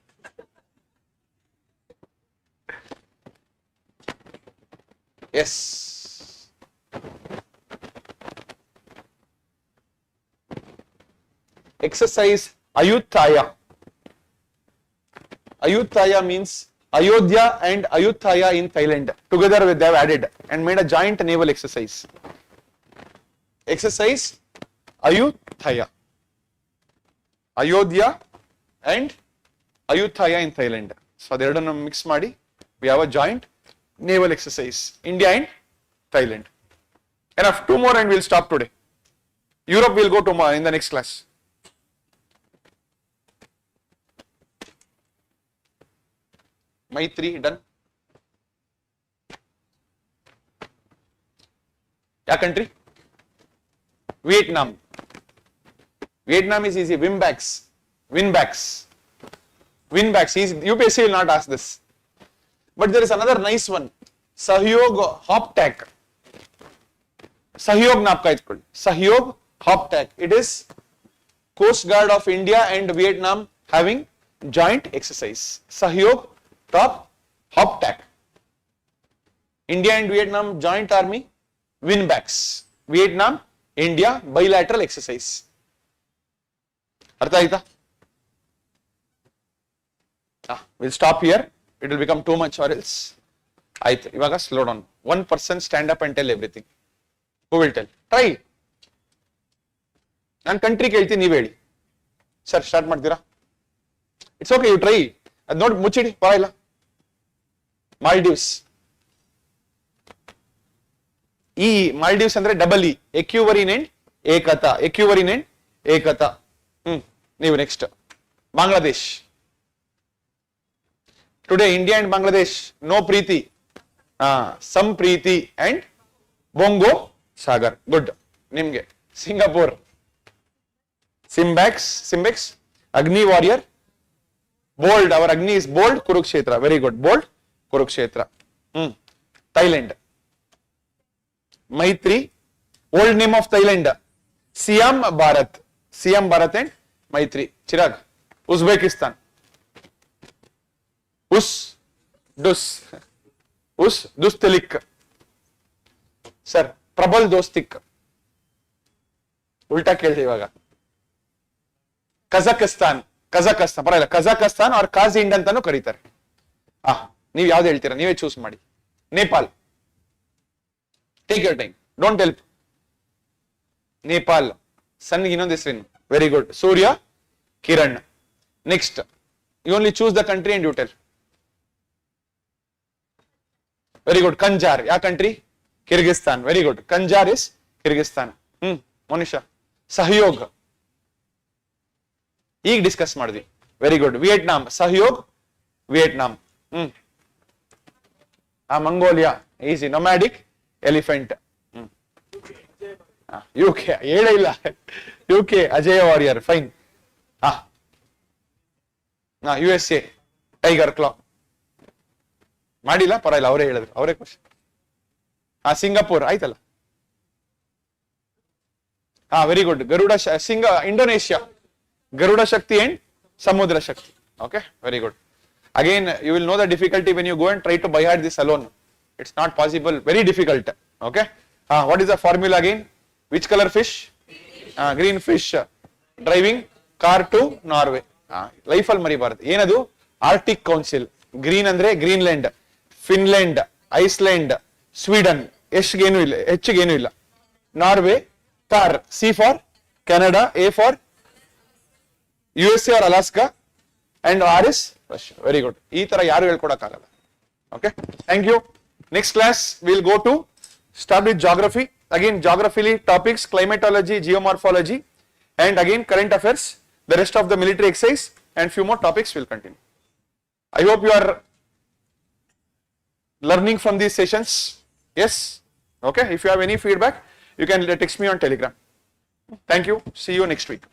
Yes. Exercise Ayutthaya. Ayutthaya means Ayodhya and Ayutthaya in Thailand. Together they have added and made a joint naval exercise. Exercise Ayutthaya. Ayodhya and Ayutthaya in Thailand. So they are mix madi. We have a joint naval exercise. India and Thailand. Enough. Two more and we will stop today. Europe will go tomorrow in the next class. Maitri done. Yeah, country? Vietnam. Vietnam is easy. Winbacks. Winbacks. Winbacks. UPSC will not ask this. But there is another nice one. Sahyog Hoptak. Sahyog napka itkolli. Sahyog Hoptak. It is Coast Guard of India and Vietnam having joint exercise. Sahyog Top Hoptak. India and Vietnam joint army. Winbacks. Vietnam, India bilateral exercise. Artha aita? We'll stop here. It will become too much or else. Ivaga slow down. One person stand up and tell everything. Who will tell? Try. And country kelti nee vedi. Sir, start madira. It's okay, you try. Ad nodi muchidi parayilla. Maldives. Maldives andre double E. Equivalent and Ekata. Equivalent and Ekata. New next. Bangladesh. Today India and Bangladesh, no Preeti. Some Preeti and Bongo Sagar. Good. Nimge. Singapore. Simbex. Agni Warrior. Bold. Our Agni is bold. Kurukshetra. Very good. Bold. Kurukshetra. Thailand. Maitri. Old name of Thailand. Siam Bharat. Siam Bharat and Maitri. Chirag. Uzbekistan. Dustelik. Sir Prabal Dostyk ಉಲ್ಟಾ ಕೇಳಿದೆ ಇವಾಗ. Kazakhstan ಪರವಾಗಿಲ್ಲ, Kazakhstan ಅವ್ರ ಕಾಜಿಂಡ್ ಅಂತಾನು ಕರೀತಾರೆ. ನೀವ್ ಯಾವ್ದು ಹೇಳ್ತೀರಾ, ನೀವೇ ಚೂಸ್ ಮಾಡಿ. Nepal, take your time, don't help. Nepal, ಸನ್ಗೆ ಇನ್ನೊಂದು ಹೆಸರೇನು? Very good, Surya Kiran. Next, you only choose the country and you tell. Very good, Khanjar, ಯಾವ country? Kyrgyzstan. Very good, Khanjar is Kyrgyzstan. Monisha, Sahayog ಈಗ ಡಿಸ್ಕಸ್ ಮಾಡಿದ್ವಿ. Very good, Vietnam, Sahayog Vietnam. Mongolia, easy. Nomadic elephant. UK ಹೇಳೇ ಇಲ್ಲ, UK Ajeya warrior, fine. USA tiger claw ಮಾಡಿಲ್ಲ, ಪರವಾಗಿಲ್ಲ, ಅವರೇ ಹೇಳಿದ್ರು, ಅವರೇ ಖುಷಿ. ಸಿಂಗಾಪುರ್ ಆಯ್ತಲ್ಲ. Very good, Garuda Indonesia, Garuda Shakti and ಸಮುದ್ರ ಶಕ್ತಿ. Okay, very good. Again, you will know the difficulty when you go and try to buy hard this alone. It's not possible, very difficult. Okay, what is the formula again? Which color fish? Green fish driving car to Norway. Life al maribaradu. ಏನದು? Arctic council. Green ಅಂದ್ರೆ Greenland, Finland, Iceland, Sweden. ಹೆಚ್ಚಿಗೇನು ಇಲ್ಲ. Norway, ಕಾರ್, C for Canada, A for USA or Alaska, and R is Russia. Very good. ಈ ತರ ಯಾರು ಹೇಳ್ಕೊಡಕ್ಕಾಗಲ್ಲ. Okay, thank you. Next class we'll go to start with geography. Again, geography topics, climatology, geomorphology, and again current affairs. The rest of the military exercise and few more topics will continue. I hope you are learning from these sessions. Yes. Okay. If you have any feedback, you can text me on Telegram. Thank you. See you next week.